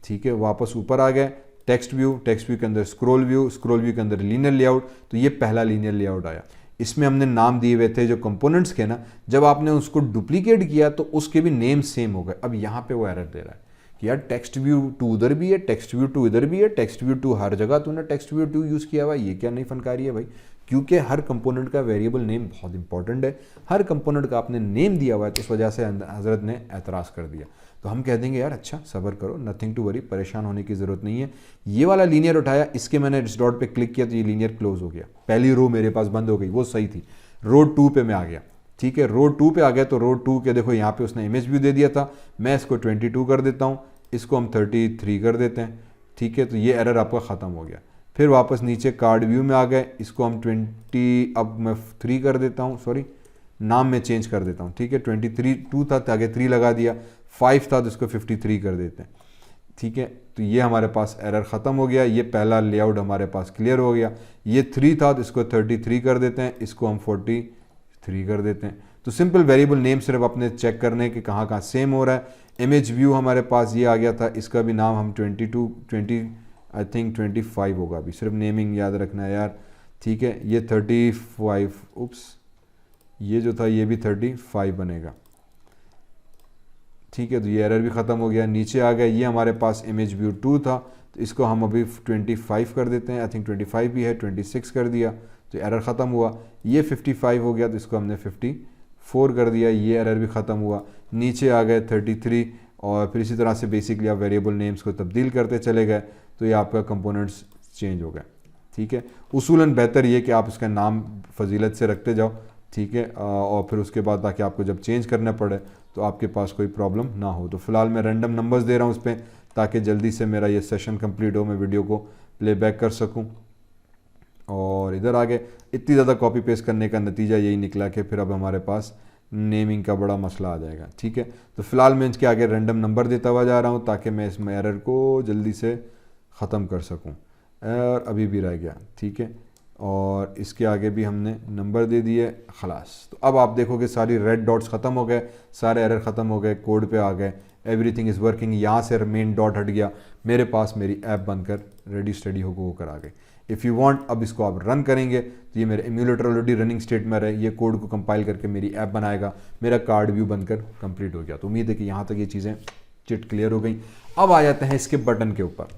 ठीक है, वापस ऊपर आ गए, टेक्स्ट व्यू के अंदर स्क्रॉल व्यू के अंदर लीनियर लेआउट, तो ये पहला लीनियर लेआउट आया। इसमें हमने नाम दिए हुए थे जो कंपोनेंट्स के ना, जब आपने उसको डुप्लीकेट किया तो उसके भी नेम सेम हो गए। अब यहाँ पे वो एरर दे रहा है कि यार टेक्स्ट व्यू 2 उधर भी है, टेक्स्ट व्यू 2 इधर भी है, टेक्स्ट व्यू 2 हर जगह तूने टेक्स्ट व्यू 2 यूज़ किया हुआ, ये क्या नई फनकारी है भाई। क्योंकि हर कंपोनेंट का वेरिएबल नेम बहुत इंपॉर्टेंट है, हर कंपोनेंट का आपने नेम दिया हुआ है, तो इस वजह से हज़रत ने एतराज़ कर दिया। तो हम कह देंगे यार अच्छा सब्र करो, नथिंग टू वरी, परेशान होने की ज़रूरत नहीं है। ये वाला लीनियर उठाया, इसके मैंने इस डॉट पे क्लिक किया तो ये लीनियर क्लोज हो गया, पहली रो मेरे पास बंद हो गई, वो सही थी। रो 2 पे मैं आ गया, ठीक है, रो 2 पे आ गया, तो रो 2 के देखो यहाँ पे उसने इमेज व्यू दे दिया था, मैं इसको 22 कर देता हूँ, इसको हम 33 कर देते हैं, ठीक है। तो ये एरर आपका ख़त्म हो गया। फिर वापस नीचे कार्ड व्यू में आ गए, इसको हम 20 अब मैं 3 कर देता हूँ, सॉरी नाम में चेंज कर देता हूँ, ठीक है। 2 था तो आगे 3 लगा दिया, 5 था तो इसको 53 कर देते हैं, ठीक है। तो ये हमारे पास एरर ख़त्म हो गया, ये पहला लेआउट हमारे पास क्लियर हो गया। ये 3 था तो इसको 33 कर देते हैं, इसको हम 43 कर देते हैं। तो सिंपल वेरिएबल नेम सिर्फ अपने चेक करने के कहाँ कहाँ सेम हो रहा है। इमेज व्यू हमारे पास ये आ गया था, इसका भी नाम हम 20 आई थिंक 25 होगा, अभी सिर्फ नेमिंग याद रखना है यार, ठीक है। ये 35, उप्स, ये जो था ये भी 35 बनेगा, ठीक है। तो ये एरर भी ख़त्म हो गया। नीचे आ गया, ये हमारे पास इमेज व्यू 2 था, तो इसको हम अभी 25 कर देते हैं, आई थिंक 25 भी है, 26 कर दिया तो एरर ख़त्म हुआ। ये 55 हो गया तो इसको हमने 54 कर दिया, ये एरर भी ख़त्म हुआ। नीचे आ गए 33, और फिर इसी तरह से बेसिकली आप वेरिएबल नेम्स को तब्दील करते चले गए, तो ये आपका कंपोनेंट्स चेंज हो गए, ठीक है। उसूलन बेहतर ये कि आप इसका नाम फजीलत से रखते जाओ, ठीक है, और फिर उसके बाद ताकि आपको जब चेंज करना पड़े तो आपके पास कोई प्रॉब्लम ना हो। तो फिलहाल मैं रैंडम नंबर्स दे रहा हूँ उस पर, ताकि जल्दी से मेरा ये सेशन कंप्लीट हो, मैं वीडियो को प्लेबैक कर सकूँ। और इधर आगे इतनी ज़्यादा कॉपी पेस्ट करने का नतीजा यही निकला कि फिर अब हमारे पास नेमिंग का बड़ा मसला आ जाएगा, ठीक है। तो फिलहाल मैं इसके आगे रैंडम नंबर देता हुआ जा रहा हूँ ताकि मैं इसमें एरर को जल्दी से ख़त्म कर सकूँ। और अभी भी रह गया, ठीक है, और इसके आगे भी हमने नंबर दे दिए, खलास। तो अब आप देखोगे सारी रेड डॉट्स ख़त्म हो गए, सारे एरर ख़त्म हो गए, कोड पे आ गए, एवरीथिंग इज़ वर्किंग। यहाँ से मेन डॉट हट गया, मेरे पास मेरी ऐप बनकर रेडी स्टडी होकर आ गई। इफ़ यू वांट, अब इसको आप रन करेंगे तो ये मेरे एम्यूलेटर ऑलरेडी रनिंग स्टेट में रहे, ये कोड को कंपाइल करके मेरी ऐप बनाएगा, मेरा कार्ड व्यू बनकर कंप्लीट हो गया। तो उम्मीद है कि यहाँ तक ये चीज़ें चिट क्लियर हो गई। अब आ जाते हैं इसके बटन के ऊपर,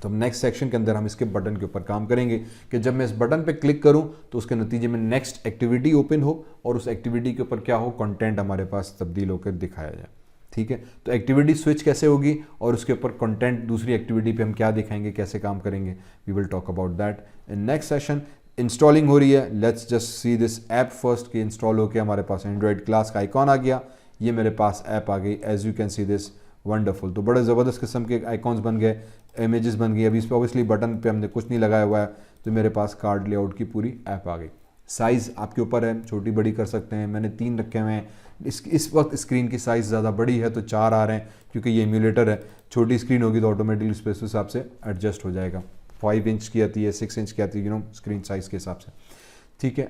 तो हम नेक्स्ट सेक्शन के अंदर हम इसके बटन के ऊपर काम करेंगे कि जब मैं इस बटन पे क्लिक करूं तो उसके नतीजे में नेक्स्ट एक्टिविटी ओपन हो और उस एक्टिविटी के ऊपर क्या हो, कंटेंट हमारे पास तब्दील होकर दिखाया जाए। ठीक है, तो एक्टिविटी स्विच कैसे होगी और उसके ऊपर कंटेंट दूसरी एक्टिविटी पे हम क्या दिखाएंगे, कैसे काम करेंगे, we will talk about that in next session. Installing हो रही है, let's just see this app first कि इंस्टॉल होकर हमारे पास एंड्रॉयड क्लास का आइकॉन आ गया, ये मेरे पास ऐप आ गई, as you can see this wonderful. तो बड़े ज़बरदस्त किस्म के आइकॉन्स बन गए, इमेजेस बन गई। अभी इस पर ऑब्वियसली बटन पे हमने कुछ नहीं लगाया हुआ है, तो मेरे पास कार्ड लेआउट की पूरी ऐप आ गई। साइज़ आपके ऊपर है, छोटी बड़ी कर सकते हैं, मैंने 3 रखे हुए हैं। इस वक्त स्क्रीन की साइज़ ज़्यादा बड़ी है तो 4 आ रहे हैं क्योंकि ये एम्यूलेटर है। छोटी स्क्रीन होगी तो ऑटोमेटिकली उस हिसाब से एडजस्ट हो जाएगा। 5 इंच की आती है, 6 इंच की आती है, स्क्रीन साइज़ के हिसाब से। ठीक है,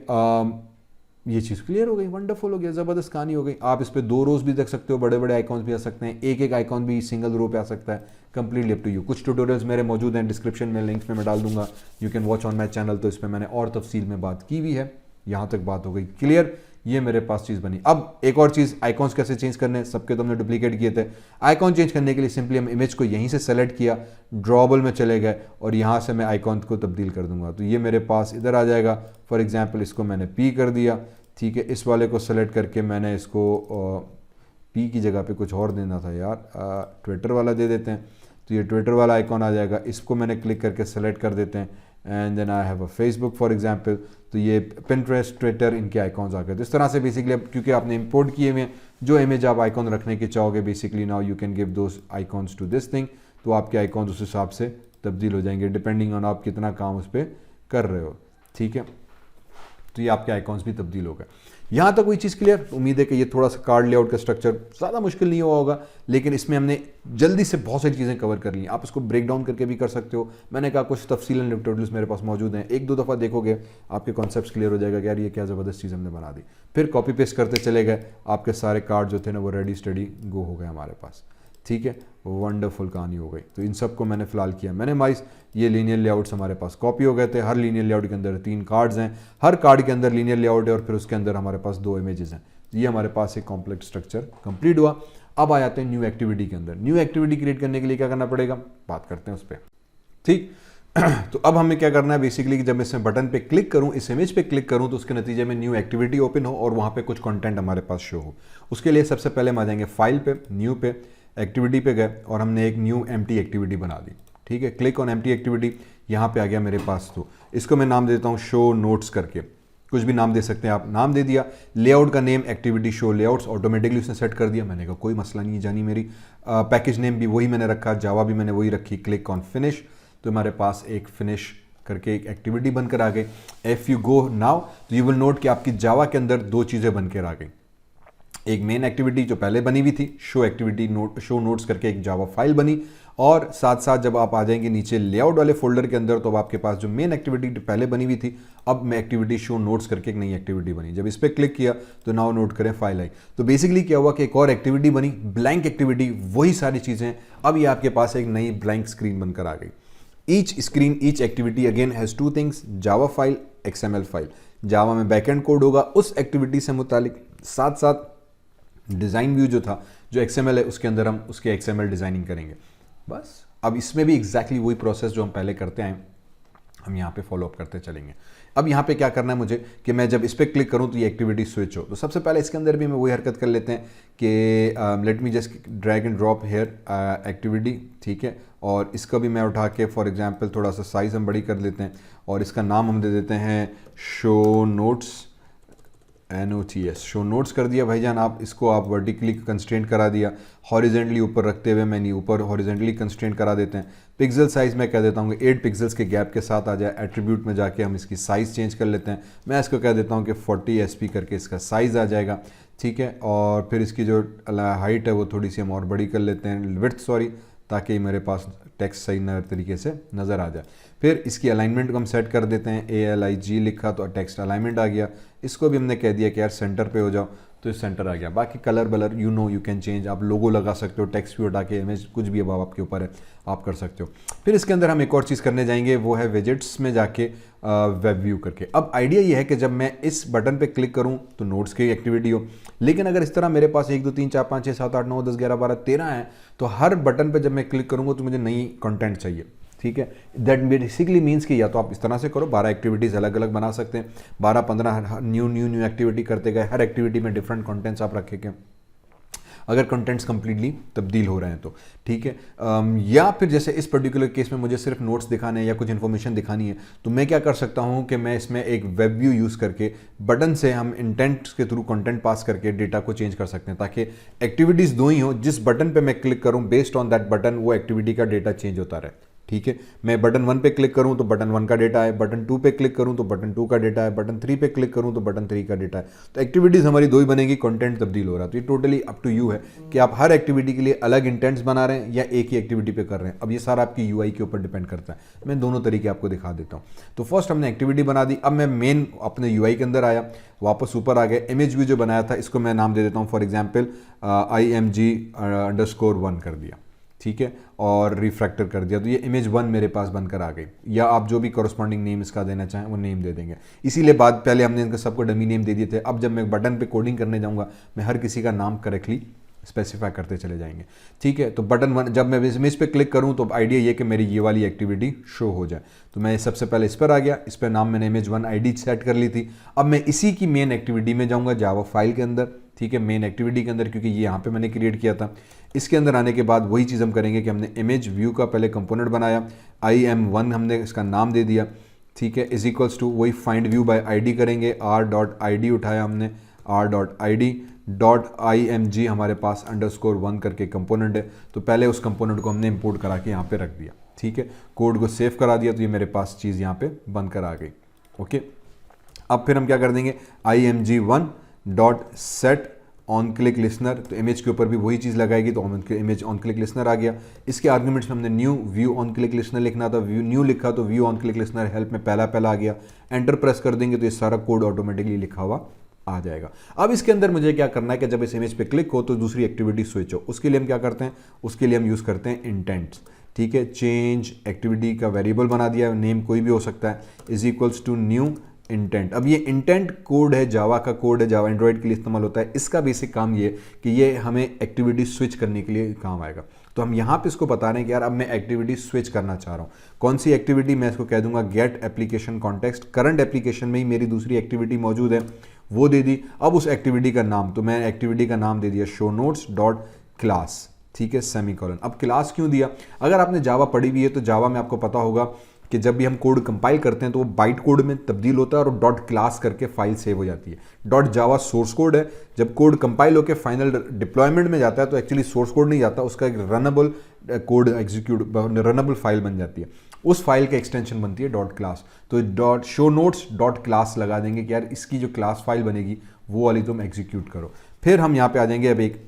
ये चीज़ क्लियर हो गई, वंडरफुल हो गया, ज़बरदस्त कहानी हो गई। आप इस पे 2 रोज़ भी देख सकते हो, बड़े बड़े आइकॉन्स भी आ सकते हैं, एक आइकॉन भी सिंगल रो पे आ सकता है, कंप्लीटली अप टू यू। कुछ ट्यूटोरियल्स मेरे मौजूद हैं डिस्क्रिप्शन में, लिंक्स में मैं डाल दूंगा, you can watch on my channel. तो इस पर मैंने और तफसील में बात की हुई है। यहाँ तक बात हो गई क्लियर, ये मेरे पास चीज़ बनी। अब एक और चीज़, आइकॉन्स कैसे चेंज करने, सबके तो हमने डुप्लीकेट किए थे। आइकॉन चेंज करने के लिए सिंपली हम इमेज को यहीं से सेलेक्ट किया, ड्रॉबल में चले गए और यहाँ से मैं आइकॉन को तब्दील कर दूंगा, तो ये मेरे पास इधर आ जाएगा। फॉर एग्जाम्पल इसको मैंने पी कर दिया। ठीक है, इस वाले को सेलेक्ट करके मैंने इसको पी की जगह पे कुछ और देना था यार, ट्विटर वाला दे देते हैं, तो ये ट्विटर वाला आइकॉन आ जाएगा। इसको मैंने क्लिक करके सेलेक्ट कर देते हैं and then I have a Facebook for example, तो ये पिंटरेस्ट, ट्विटर, इनके आइकॉन्स आ गए। तो इस तरह से बेसिकली अब क्योंकि आपने इंपोर्ट किए हुए जो इमेज आप आइकॉन रखने के चाहोगे, basically now you can give those icons to this thing, तो आपके आइकॉन्स उस हिसाब से तब्दील हो जाएंगे डिपेंडिंग ऑन आप कितना काम उस पर कर रहे हो। ठीक है, तो ये आपके आइकॉन्स भी तब्दील हो गए। यहाँ तक कोई चीज़ क्लियर? उम्मीद है कि ये थोड़ा सा कार्ड लेआउट का स्ट्रक्चर ज़्यादा मुश्किल नहीं हुआ होगा, लेकिन इसमें हमने जल्दी से बहुत सारी चीज़ें कवर कर ली। आप इसको ब्रेक डाउन करके भी कर सकते हो। मैंने कहा कुछ तफसीलन ट्यूटोरियल्स मेरे पास मौजूद हैं, 1-2 दफ़ा देखोगे आपके कॉन्सेप्ट्स क्लियर हो जाएगा कि यार ये क्या ज़बरदस्त चीज़ हमने बना दी। फिर कॉपी पेस्ट करते चले गए, आपके सारे कार्ड जो थे ना वो रेडी स्टडी गो हो गए हमारे पास। ठीक है, वंडरफुल कहानी हो गई। तो इन सब को मैंने फिलहाल किया मिनिमाइज। ये लीनियर लेआउट्स हमारे पास कॉपी हो गए थे। हर लीनियर लेआउट के अंदर 3 कार्ड्स हैं, हर कार्ड के अंदर लीनियर लेआउट है और फिर उसके अंदर हमारे पास 2 इमेजेस हैं। ये हमारे पास एक कॉम्प्लेक्स स्ट्रक्चर कंप्लीट हुआ। अब आ जाते हैं न्यू एक्टिविटी के अंदर। न्यू एक्टिविटी क्रिएट करने के लिए क्या करना पड़ेगा, बात करते हैं उस पर। ठीक तो अब हमें क्या करना है बेसिकली कि जब मैं इसमें बटन पे क्लिक करूं, इस इमेज पे क्लिक करूं, तो उसके नतीजे में न्यू एक्टिविटी ओपन हो और वहां पे कुछ कंटेंट हमारे पास शो हो। उसके लिए सबसे पहले हम आ जाएंगे फाइल पे, न्यू पे, एक्टिविटी पे गए और हमने एक न्यू एम्प्टी एक्टिविटी बना दी। ठीक है, क्लिक ऑन एम्प्टी एक्टिविटी, यहाँ पे आ गया मेरे पास। तो इसको मैं नाम देता हूँ शो नोट्स करके, कुछ भी नाम दे सकते हैं आप। नाम दे दिया, लेआउट का name activity show layouts, automatically उसने सेट कर दिया। मैंने कहा कोई मसला नहीं है जानी मेरी। पैकेज नेम भी वही मैंने रखा, जावा भी मैंने वही रखी। क्लिक ऑन फिनिश, तो हमारे पास एक फिनिश करके एक एक्टिविटी बनकर आ गई। इफ यू गो नाउ तो यू विल नोट कि आपकी जावा के अंदर 2 चीज़ें बनकर आ गई। एक मेन एक्टिविटी जो पहले बनी हुई थी, शो एक्टिविटी शो नोट्स करके एक जावा फाइल बनी, और साथ साथ जब आप आ जाएंगे नीचे लेआउट वाले फोल्डर के अंदर, तो अब आपके पास जो मेन एक्टिविटी पहले बनी हुई थी, अब मैं एक्टिविटी शो नोट्स करके एक नई एक्टिविटी बनी। जब इस पर क्लिक किया तो नाउ नोट करें फाइल आई। तो बेसिकली क्या हुआ कि एक और एक्टिविटी बनी, ब्लैंक एक्टिविटी, वही सारी चीज़ें। अब ये आपके पास एक नई ब्लैंक स्क्रीन बनकर आ गई। Each activity again has 2 things, Java file, XML file. Java में बैकएंड कोड होगा उस एक्टिविटी से मुतालिक, साथ साथ डिज़ाइन व्यू जो था, जो XML है उसके अंदर हम उसके XML डिज़ाइनिंग करेंगे। बस अब इसमें भी एग्जैक्टली वही प्रोसेस जो हम पहले करते हैं हम यहाँ पे फॉलो अप करते चलेंगे। अब यहाँ पे क्या करना है मुझे कि मैं जब इस पर क्लिक करूँ तो ये एक्टिविटी स्विच हो। तो सबसे पहले इसके अंदर भी मैं वही हरकत कर लेते हैं कि let me just drag and drop here activity. ठीक है, और इसका भी मैं उठा के फॉर एग्जांपल थोड़ा सा साइज़ हम बड़ी कर लेते हैं और इसका नाम हम दे देते हैं show notes, NOTS, show notes कर दिया भाईजान। आप इसको आप वर्टिकली कंस्ट्रेंट करा दिया, हॉरिजेंटली ऊपर रखते हुए मैंने ऊपर हॉरिजेंटली कंस्ट्रेंट करा देते हैं। पिक्सल साइज़ मैं कह देता हूँ कि 8 पिक्सल्स के गैप के साथ आ जाए। एट्रीब्यूट में जाके हम इसकी साइज़ चेंज कर लेते हैं। मैं इसको कह देता हूँ कि 40 SP करके इसका साइज़ आ जाएगा। ठीक है, और फिर इसकी जो हाइट है वो थोड़ी सी हम और बड़ी कर लेते हैं, विड्थ सॉरी, ताकि मेरे पास टेक्स्ट सही तरीके से नज़र आ जाए। फिर इसकी अलाइनमेंट को हम सेट कर देते हैं, ALIG लिखा तो टेक्स्ट अलाइनमेंट आ गया। इसको भी हमने कह दिया कि यार सेंटर पे हो जाओ, तो इस सेंटर आ गया। बाकी colour blur you can change, आप लोगो लगा सकते हो, टेक्स्ट भी उठा के, इमेज, कुछ भी अब आपके ऊपर है, आप कर सकते हो। फिर इसके अंदर हम एक और चीज़ करने जाएंगे, वो है विजेट्स में जाके वेब व्यू करके। अब आइडिया ये है कि जब मैं इस बटन पे क्लिक करूं तो नोट्स की एक्टिविटी हो, लेकिन अगर इस तरह मेरे पास 1 2 3 4 5 6 7 8 9 10 11 12 13 है, तो हर बटन पे जब मैं क्लिक करूंगा तो मुझे नई कंटेंट चाहिए। ठीक है। दैट बेसिकली मीन्स कि या तो आप इस तरह से करो, 12 एक्टिविटीज़ अलग अलग बना सकते हैं, 12-15 न्यू एक्टिविटी करते गए, हर एक्टिविटी में डिफरेंट कंटेंट्स आप रखेंगे अगर कंटेंट्स कंप्लीटली तब्दील हो रहे हैं तो, ठीक है। या फिर जैसे इस पर्टिकुलर केस में मुझे सिर्फ नोट्स दिखाने हैं या कुछ इन्फॉर्मेशन दिखानी है, तो मैं क्या कर सकता हूं कि मैं इसमें एक वेब व्यू यूज़ करके बटन से हम इंटेंट्स के थ्रू कंटेंट पास करके डेटा को चेंज कर सकते हैं, ताकि एक्टिविटीज़ दो ही हो, जिस बटन पे मैं क्लिक करूं बेस्ड ऑन दैट बटन वो एक्टिविटी का डेटा चेंज होता रहे, ठीक है। मैं बटन 1 पे क्लिक करूं तो बटन 1 का डेटा है, बटन 2 पे क्लिक करूं तो बटन 2 का डेटा है, बटन 3 पे क्लिक करूं तो बटन 3 का डेटा है। तो एक्टिविटीज़ हमारी दो ही बनेगी, कंटेंट तब्दील हो रहा है। तो ये टोटली अप टू यू है कि आप हर एक्टिविटी के लिए अलग इंटेंट्स बना रहे हैं या एक ही एक्टिविटी पे कर रहे हैं। अब ये सारा आपकी यूआई के ऊपर डिपेंड करता है। मैं दोनों तरीके आपको दिखा देता हूँ। तो फर्स्ट हमने एक्टिविटी बना दी। अब मैं मेन अपने यूआई के अंदर आया, वापस ऊपर आ गया, इमेज व्यू जो बनाया था इसको मैं नाम दे देता हूँ फॉर एग्जाम्पल IMG_1 कर दिया, ठीक है, और रिफ्रैक्टर कर दिया, तो ये इमेज 1 मेरे पास बनकर आ गई। या आप जो भी कॉरस्पॉन्डिंग नेम इसका देना चाहें वो नेम दे देंगे। इसीलिए बाद पहले हमने इनका सबको डमी नेम दे दिए थे। अब जब मैं बटन पे कोडिंग करने जाऊंगा मैं हर किसी का नाम करेक्टली स्पेसिफाई करते चले जाएंगे, ठीक है। तो बटन 1 जब मैं इमेज पे क्लिक करूं तो आइडिया ये कि मेरी ये वाली एक्टिविटी शो हो जाए। तो मैं सबसे पहले इस पर आ गया, इस पर नाम मैंने इमेज 1 ID सेट कर ली थी। अब मैं इसी की मेन एक्टिविटी में जाऊँगा जावा फाइल के अंदर, ठीक है, मेन एक्टिविटी के अंदर, क्योंकि ये यहाँ पे मैंने क्रिएट किया था। इसके अंदर आने के बाद वही चीज़ हम करेंगे कि हमने इमेज व्यू का पहले कंपोनेंट बनाया, IM1 हमने इसका नाम दे दिया, ठीक है, इज इक्वल्स टू वही फाइंड व्यू बाय ID करेंगे, R.ID उठाया हमने, R.ID.IMG हमारे पास _1 करके कंपोनेंट है। तो पहले उस कंपोनेंट को हमने इंपोर्ट करा के यहाँ पे रख दिया, ठीक है, कोड को सेव करा दिया, तो ये मेरे पास चीज़ यहाँ पे बनकर आ गई, ओके। अब फिर हम क्या कर देंगे, IMG1.set ऑन क्लिक लिसनर, तो इमेज के ऊपर भी वही चीज़ लगाएगी, तो इमेज ऑन क्लिक लिसनर आ गया। इसके आर्गुमेंट्स में हमने new view on click listener लिखना था, व्यू न्यू लिखा तो view on click listener help में पहला आ गया। एंटर प्रेस कर देंगे तो ये सारा कोड ऑटोमेटिकली लिखा हुआ आ जाएगा। अब इसके अंदर मुझे क्या करना है कि जब इस इमेज पे क्लिक हो तो दूसरी एक्टिविटी स्विच हो, उसके लिए हम क्या करते हैं, उसके लिए हम यूज़ करते हैं इंटेंट्स, ठीक है। चेंज एक्टिविटी का वेरिएबल बना दिया, नेम कोई भी हो सकता है, is equals to new intent. अब ये इंटेंट कोड है, जावा का कोड है, जावा एंड्रॉइड के लिए इस्तेमाल होता है। इसका बेसिक काम ये कि ये हमें एक्टिविटी स्विच करने के लिए काम आएगा। तो हम यहाँ पे इसको बता रहे हैं कि यार अब मैं एक्टिविटी स्विच करना चाह रहा हूँ। कौन सी एक्टिविटी, मैं इसको कह दूंगा get application context, current application में ही मेरी दूसरी एक्टिविटी मौजूद है, वो दे दी। अब उस एक्टिविटी का नाम, तो मैं एक्टिविटी का नाम दे दिया शो नोट्स डॉट क्लास, ठीक है, सेमीकोलन। अब क्लास क्यों दिया, अगर आपने जावा पढ़ी हुई है तो जावा में आपको पता होगा कि जब भी हम कोड कंपाइल करते हैं तो वो बाइट कोड में तब्दील होता है और डॉट क्लास करके फाइल सेव हो जाती है। डॉट जावा सोर्स कोड है, जब कोड कंपाइल होकर फाइनल डिप्लॉयमेंट में जाता है तो एक्चुअली सोर्स कोड नहीं जाता, उसका एक रनएबल कोड एग्जीक्यूट रनएबल फाइल बन जाती है, उस फाइल की एक्सटेंशन बनती है डॉट क्लास। तो dot show notes dot class लगा देंगे कि यार इसकी जो क्लास फाइल बनेगी वो वाली तुम एग्जीक्यूट करो। फिर हम यहाँ पे आ जाएंगे, अब एक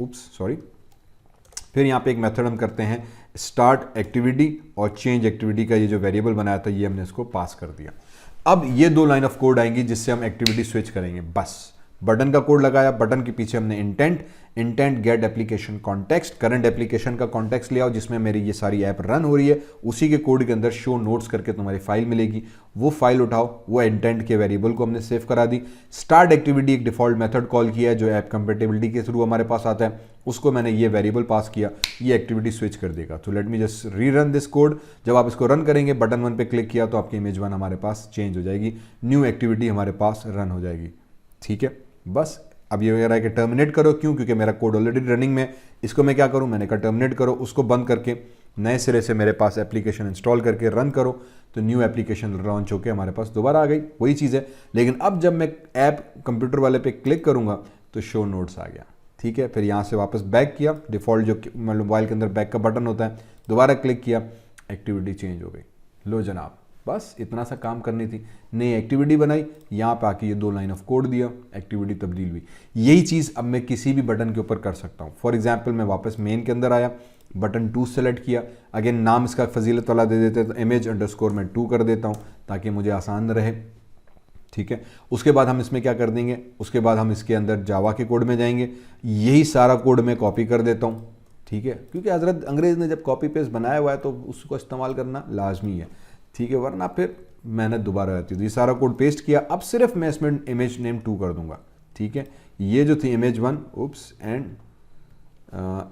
फिर यहाँ पे एक मेथड हम करते हैं स्टार्ट एक्टिविटी और चेंज एक्टिविटी का ये जो वेरिएबल बनाया था ये हमने इसको पास कर दिया। अब ये 2 लाइन ऑफ कोड आएंगी जिससे हम एक्टिविटी स्विच करेंगे। बस बटन का कोड लगाया, बटन के पीछे हमने intent get application context, current application का कॉन्टेक्स्ट ले आओ जिसमें मेरी ये सारी ऐप रन हो रही है, उसी के कोड के अंदर शो नोट्स करके तुम्हारी फाइल मिलेगी, वो फाइल उठाओ, वो इंटेंट के वेरिएबल को हमने सेव करा दी। स्टार्ट एक्टिविटी एक डिफॉल्ट मेथड कॉल किया है जो ऐप कंपेटेबिलिटी के थ्रू हमारे पास आता है, उसको मैंने ये वेरिएबल पास किया, ये एक्टिविटी स्विच कर देगा। तो late me just rerun this code. जब आप इसको रन करेंगे, बटन 1 पे क्लिक किया तो आपकी इमेज 1 हमारे पास चेंज हो जाएगी, न्यू एक्टिविटी हमारे पास रन हो जाएगी, ठीक है। बस अब ये कह रहा है कि टर्मिनेट करो, क्यों, क्योंकि मेरा कोड ऑलरेडी रनिंग में। इसको मैं क्या करूं, मैंने कहा टर्मिनेट करो, उसको बंद करके नए सिरे से मेरे पास एप्लीकेशन इंस्टॉल करके रन करो, तो न्यू एप्लीकेशन लॉन्च होकर हमारे पास दोबारा आ गई, वही चीज़ है। लेकिन अब जब मैं ऐप कंप्यूटर वाले पे क्लिक करूंगा तो शो नोट्स आ गया, ठीक है। फिर यहाँ से वापस बैक किया, डिफ़ॉल्ट जो मोबाइल के अंदर बैक का बटन होता है, दोबारा क्लिक किया, एक्टिविटी चेंज हो गई। लो जनाब, बस इतना सा काम करनी थी। नई एक्टिविटी बनाई, यहाँ पे आके ये 2 लाइन ऑफ कोड दिया, एक्टिविटी तब्दील हुई। यही चीज़ अब मैं किसी भी बटन के ऊपर कर सकता हूँ। फॉर एग्जाम्पल मैं वापस मेन के अंदर आया, बटन 2 सेलेक्ट किया, अगेन नाम इसका फजीलत वाला दे देते तो image_, मैं 2 कर देता हूँ ताकि मुझे आसान रहे, ठीक है। उसके बाद हम इसमें क्या कर देंगे, उसके बाद हम इसके अंदर जावा के कोड में जाएंगे, यही सारा कोड मैं कॉपी कर देता हूँ, ठीक है, क्योंकि हजरत अंग्रेज़ ने जब कॉपी पेस्ट बनाया हुआ है तो उसको इस्तेमाल करना लाजमी है, ठीक है, वरना फिर मेहनत दोबारा रहती है। तो ये सारा कोड पेस्ट किया, अब सिर्फ मैं इसमें इमेज नेम 2 कर दूंगा, ठीक है। ये जो थी इमेज 1 एंड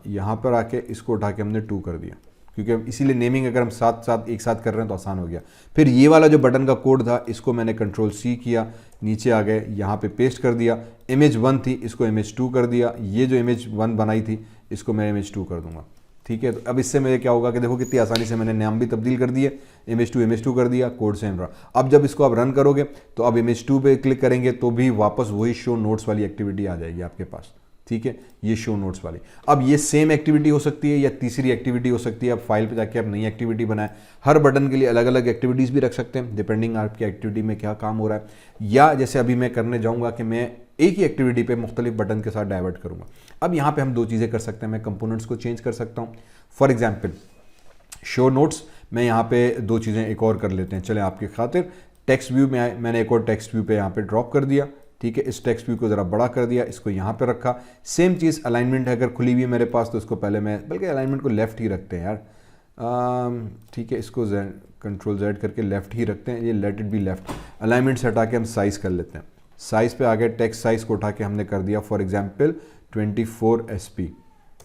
यहाँ पर आके इसको उठा के हमने 2 कर दिया, क्योंकि इसीलिए नेमिंग अगर हम साथ साथ एक साथ कर रहे हैं तो आसान हो गया। फिर ये वाला जो बटन का कोड था इसको मैंने कंट्रोल सी किया, नीचे आ गए, यहाँ पे पेस्ट कर दिया। इमेज 1 थी, इसको इमेज 2 कर दिया। ये जो इमेज 1 बनाई थी इसको मैं इमेज 2 कर दूंगा, ठीक है। तो अब इससे मेरे क्या होगा कि देखो कितनी आसानी से मैंने नाम भी तब्दील कर दिए, इमेज 2 कर दिया, कोड सेम रहा। अब जब इसको आप रन करोगे तो अब इमेज 2 पे क्लिक करेंगे तो भी वापस वही शो नोट्स वाली एक्टिविटी आ जाएगी आपके पास, ठीक है, ये शो नोट्स वाली। अब ये सेम एक्टिविटी हो सकती है या तीसरी एक्टिविटी हो सकती है। आप फाइल पे जाके आप नई एक्टिविटी बनाएं। हर बटन के लिए अलग अलग एक्टिविटीज़ भी रख सकते हैं डिपेंडिंग आपकी एक्टिविटी में क्या काम हो रहा है। या जैसे अभी मैं करने जाऊंगा कि मैं एक ही एक्टिविटी पे मुख्तलिफ बटन के साथ डाइवर्ट करूंगा। अब यहाँ पे हम दो चीज़ें कर सकते हैं। मैं कंपोनेंट्स को चेंज कर सकता हूँ। फॉर एग्जाम्पल शो नोट्स में यहाँ पे दो चीज़ें एक और कर लेते हैं, चले आपकी खातिर। टेक्स्ट व्यू में मैंने एक और टेक्स्ट व्यू पे यहाँ पे ड्रॉप कर दिया, ठीक है। इस टेक्स्ट व्यू को ज़रा बड़ा कर दिया, इसको यहाँ पे रखा। सेम चीज़ अलाइनमेंट है, अगर खुली हुई है मेरे पास तो इसको पहले मैं, बल्कि अलाइनमेंट को लेफ्ट ही रखते हैं यार, ठीक है। इसको कंट्रोल Z करके लेफ्ट ही रखते हैं, ये let it be left. Alignment से हटा के हम साइज़ कर लेते हैं। साइज़ पे आ गए, टेक्स्ट साइज़ को उठा के हमने कर दिया फॉर एग्जाम्पल 24 SP,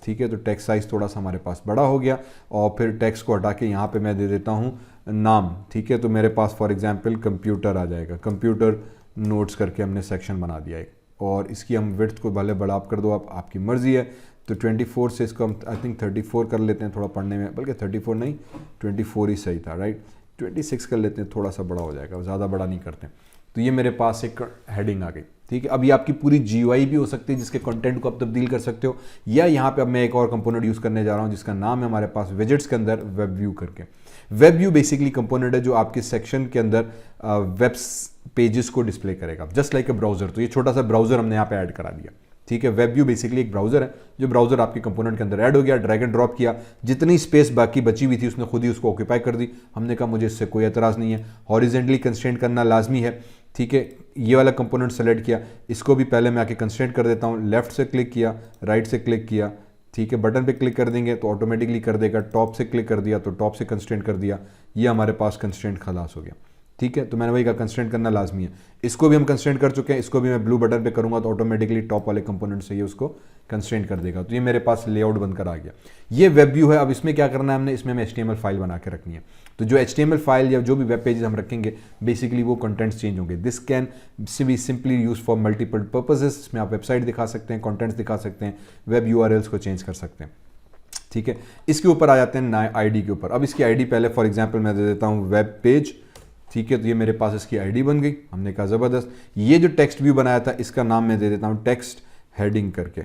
ठीक है। तो टेक्स्ट साइज़ थोड़ा सा हमारे पास बड़ा हो गया। और फिर टेक्स्ट को हटा के यहाँ पे मैं दे देता हूँ नाम, ठीक है। तो मेरे पास फॉर एग्जाम्पल कंप्यूटर आ जाएगा, कंप्यूटर नोट्स करके हमने सेक्शन बना दिया है। और इसकी हम विड्थ को भले बड़ा आप कर दो, आपकी मर्ज़ी है। तो 24 से इसको हम आई थिंक 34 कर लेते हैं, थोड़ा पढ़ने में, बल्कि 34 नहीं 24 ही सही था, राइट। 26 कर लेते हैं, थोड़ा सा बड़ा हो जाएगा, ज़्यादा बड़ा नहीं करते। तो ये मेरे पास एक हेडिंग आ गई, ठीक है। अब ये आपकी पूरी GUI भी हो सकती है जिसके कंटेंट को आप तब्दील कर सकते हो। या यहाँ पे अब मैं एक और कंपोनेंट यूज़ करने जा रहा हूँ जिसका नाम है हमारे पास विजेट्स के अंदर वेब व्यू करके। वेब व्यू बेसिकली कंपोनेंट है जो आपके सेक्शन के अंदर वेब पेजेस को डिस्प्ले करेगा, जस्ट लाइक अ ब्राउजर। तो ये छोटा सा ब्राउजर हमने यहाँ पे ऐड करा दिया, ठीक है। वेब व्यू बेसिकली एक ब्राउजर है, जो ब्राउजर आपके कंपोनेंट के अंदर ऐड हो गया, ड्रैग एंड ड्रॉप किया, जितनी स्पेस बाकी बची हुई थी उसने खुद ही उसको ऑक्यूपाई कर दी। हमने कहा मुझे इससे कोई एतराज़ नहीं है, हॉरिजेंटली कंस्ट्रेंट करना लाजमी है, ठीक है। ये वाला कंपोनेंट सेलेक्ट किया, इसको भी पहले मैं आके कंस्ट्रेंट कर देता हूँ। लेफ्ट से क्लिक किया, राइट से क्लिक किया, ठीक है। बटन पे क्लिक कर देंगे तो ऑटोमेटिकली कर देगा। टॉप से क्लिक कर दिया तो टॉप से कंस्ट्रेंट कर दिया। ये हमारे पास कंस्ट्रेंट खलास हो गया, ठीक है। तो मैंने वही कहा कंस्ट्रेंट करना लाजमी है। इसको भी हम कंस्ट्रेंट कर चुके हैं, इसको भी मैं ब्लू बटन पे करूंगा तो ऑटोमेटिकली टॉप वाले कंपोनेंट से ये उसको कंस्ट्रेंट कर देगा। तो ये मेरे पास लेआउट बनकर आ गया। ये वेब व्यू है। अब इसमें क्या करना है हमने, इसमें हमें HTML फाइल बना के रखनी है। तो जो HTML फाइल या जो भी वेब पेजेस हम रखेंगे बेसिकली वो कंटेंट्स चेंज होंगे। This can be simply use for multiple purposes. इसमें आप वेबसाइट दिखा सकते हैं, कॉन्टेंट्स दिखा सकते हैं, वेब URLs को चेंज कर सकते हैं, ठीक है। इसके ऊपर आ जाते हैं ID के ऊपर। अब इसकी ID पहले फॉर एग्जाम्पल मैं दे देता हूँ वेब पेज, ठीक है। तो ये मेरे पास इसकी ID बन गई। हमने कहा ज़बरदस्त। ये जो टेक्स्ट व्यू बनाया था इसका नाम मैं दे देता हूँ टेक्स्ट हेडिंग करके,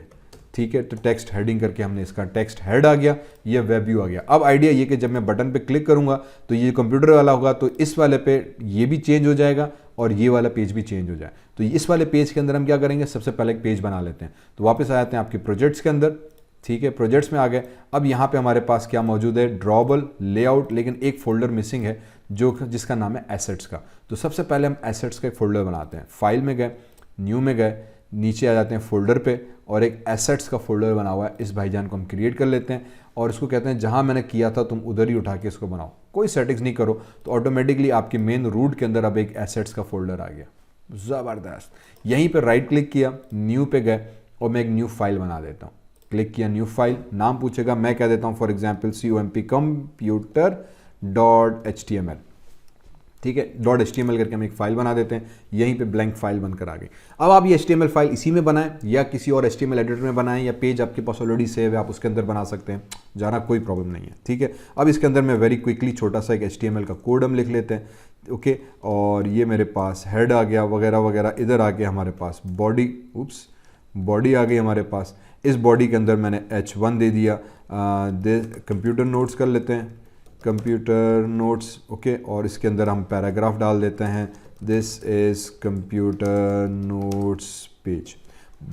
ठीक है। तो टेक्स्ट हेडिंग करके हमने इसका टेक्स्ट हेड आ गया, ये वेब व्यू आ गया। अब आइडिया ये कि जब मैं बटन पे क्लिक करूंगा तो ये कंप्यूटर वाला होगा, तो इस वाले पे ये भी चेंज हो जाएगा और ये वाला पेज भी चेंज हो जाए। तो इस वाले पेज के अंदर हम क्या करेंगे, सबसे पहले एक पेज बना लेते हैं। तो वापस आ जाते हैं आपके प्रोजेक्ट्स के अंदर, ठीक है। प्रोजेक्ट्स में आ गए। अब यहाँ पे हमारे पास क्या मौजूद है, ड्रॉबल, लेआउट, लेकिन एक फोल्डर मिसिंग है जो जिसका नाम है एसेट्स का। तो सबसे पहले हम एसेट्स का एक फोल्डर बनाते हैं। फाइल में गए, न्यू में गए, नीचे आ जाते हैं फोल्डर पे और एक एसेट्स का फोल्डर बना हुआ है, इस भाईजान को हम क्रिएट कर लेते हैं और इसको कहते हैं जहाँ मैंने किया था तुम उधर ही उठा के इसको बनाओ, कोई सेटिंग्स नहीं करो। तो ऑटोमेटिकली आपके मेन रूट के अंदर अब एक एसेट्स का फोल्डर आ गया, ज़बरदस्त। यहीं पर राइट क्लिक किया, न्यू पे गए और मैं एक न्यू फाइल बना देता हूँ। क्लिक किया, न्यू फाइल, नाम पूछेगा, मैं कह देता हूँ फॉर एग्जाम्पल COMP computer.html, ठीक है। .html करके हम एक फाइल बना देते हैं। यहीं पे ब्लैंक फाइल बनकर आ गई। अब आप ये HTML फाइल इसी में बनाएं या किसी और HTML एडिटर में बनाएं, या पेज आपके पास ऑलरेडी सेव है आप उसके अंदर बना सकते हैं, जाना कोई प्रॉब्लम नहीं है, ठीक है। अब इसके अंदर मैं वेरी क्विकली छोटा सा एक HTML का कोड हम लिख लेते हैं, ओके। और ये मेरे पास हेड आ गया वगैरह वगैरह। इधर आ गया हमारे पास बॉडी, बॉडी आ गई हमारे पास। इस बॉडी के अंदर मैंने H1 दे दिया। कंप्यूटर नोट्स कर लेते हैं, कंप्यूटर नोट्स, ओके। और इसके अंदर हम पैराग्राफ डाल देते हैं, this is computer notes page.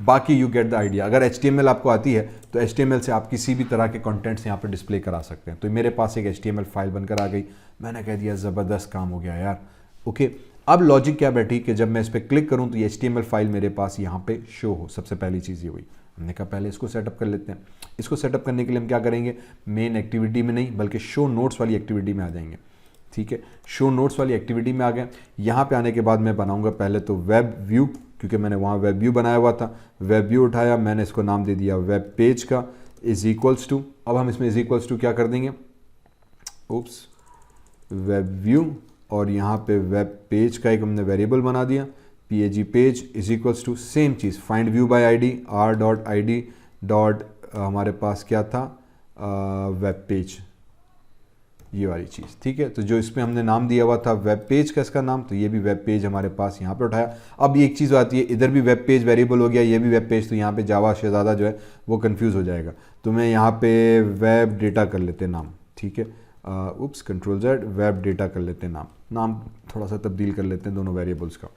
बाकी यू गेट द आइडिया। अगर HTML आपको आती है तो HTML से आप किसी भी तरह के कंटेंट्स यहाँ पे डिस्प्ले करा सकते हैं। तो मेरे पास एक HTML फाइल बनकर आ गई। मैंने कह दिया ज़बरदस्त काम हो गया यार, ओके। अब लॉजिक क्या बैठी कि जब मैं इस पर क्लिक करूँ तो ये HTML फाइल मेरे पास यहाँ पे शो हो। सबसे पहली चीज़ ये हुई। हमने कहा पहले इसको सेटअप कर लेते हैं। इसको सेटअप करने के लिए हम क्या करेंगे, मेन एक्टिविटी में नहीं बल्कि शो नोट्स वाली एक्टिविटी में आ जाएंगे, ठीक है। शो नोट्स वाली एक्टिविटी में आ गए। यहाँ पे आने के बाद मैं बनाऊंगा पहले तो वेब व्यू, क्योंकि मैंने वहाँ वेब व्यू बनाया हुआ था। वेब व्यू उठाया, मैंने इसको नाम दे दिया वेब पेज का, इज इक्वल्स टू। अब हम इसमें इज इक्वल्स टू क्या कर देंगे, उप्स वेब व्यू, और यहाँ पे वेब पेज का एक हमने वेरिएबल बना दिया, pag page is equals to same चीज़ find view by ID r dot id dot हमारे पास क्या था वेब पेज, ये वाली चीज़। ठीक है, तो जो इसमें हमने नाम दिया हुआ था वेब पेज का इसका नाम, तो ये भी वेब पेज हमारे पास यहाँ पे उठाया। अब ये एक चीज़ आती है, इधर भी वेब पेज वेरिएबल हो गया, ये भी वेब पेज, तो यहाँ पे जावा शहजादा जो है वो कंफ्यूज हो जाएगा। तो मैं यहाँ पे वेब डेटा कर लेते हैं नाम। ठीक है, उप्स कंट्रोल Z, वेब डेटा कर लेते हैं नाम थोड़ा सा तब्दील कर लेते हैं दोनों वेरिएबल्स का,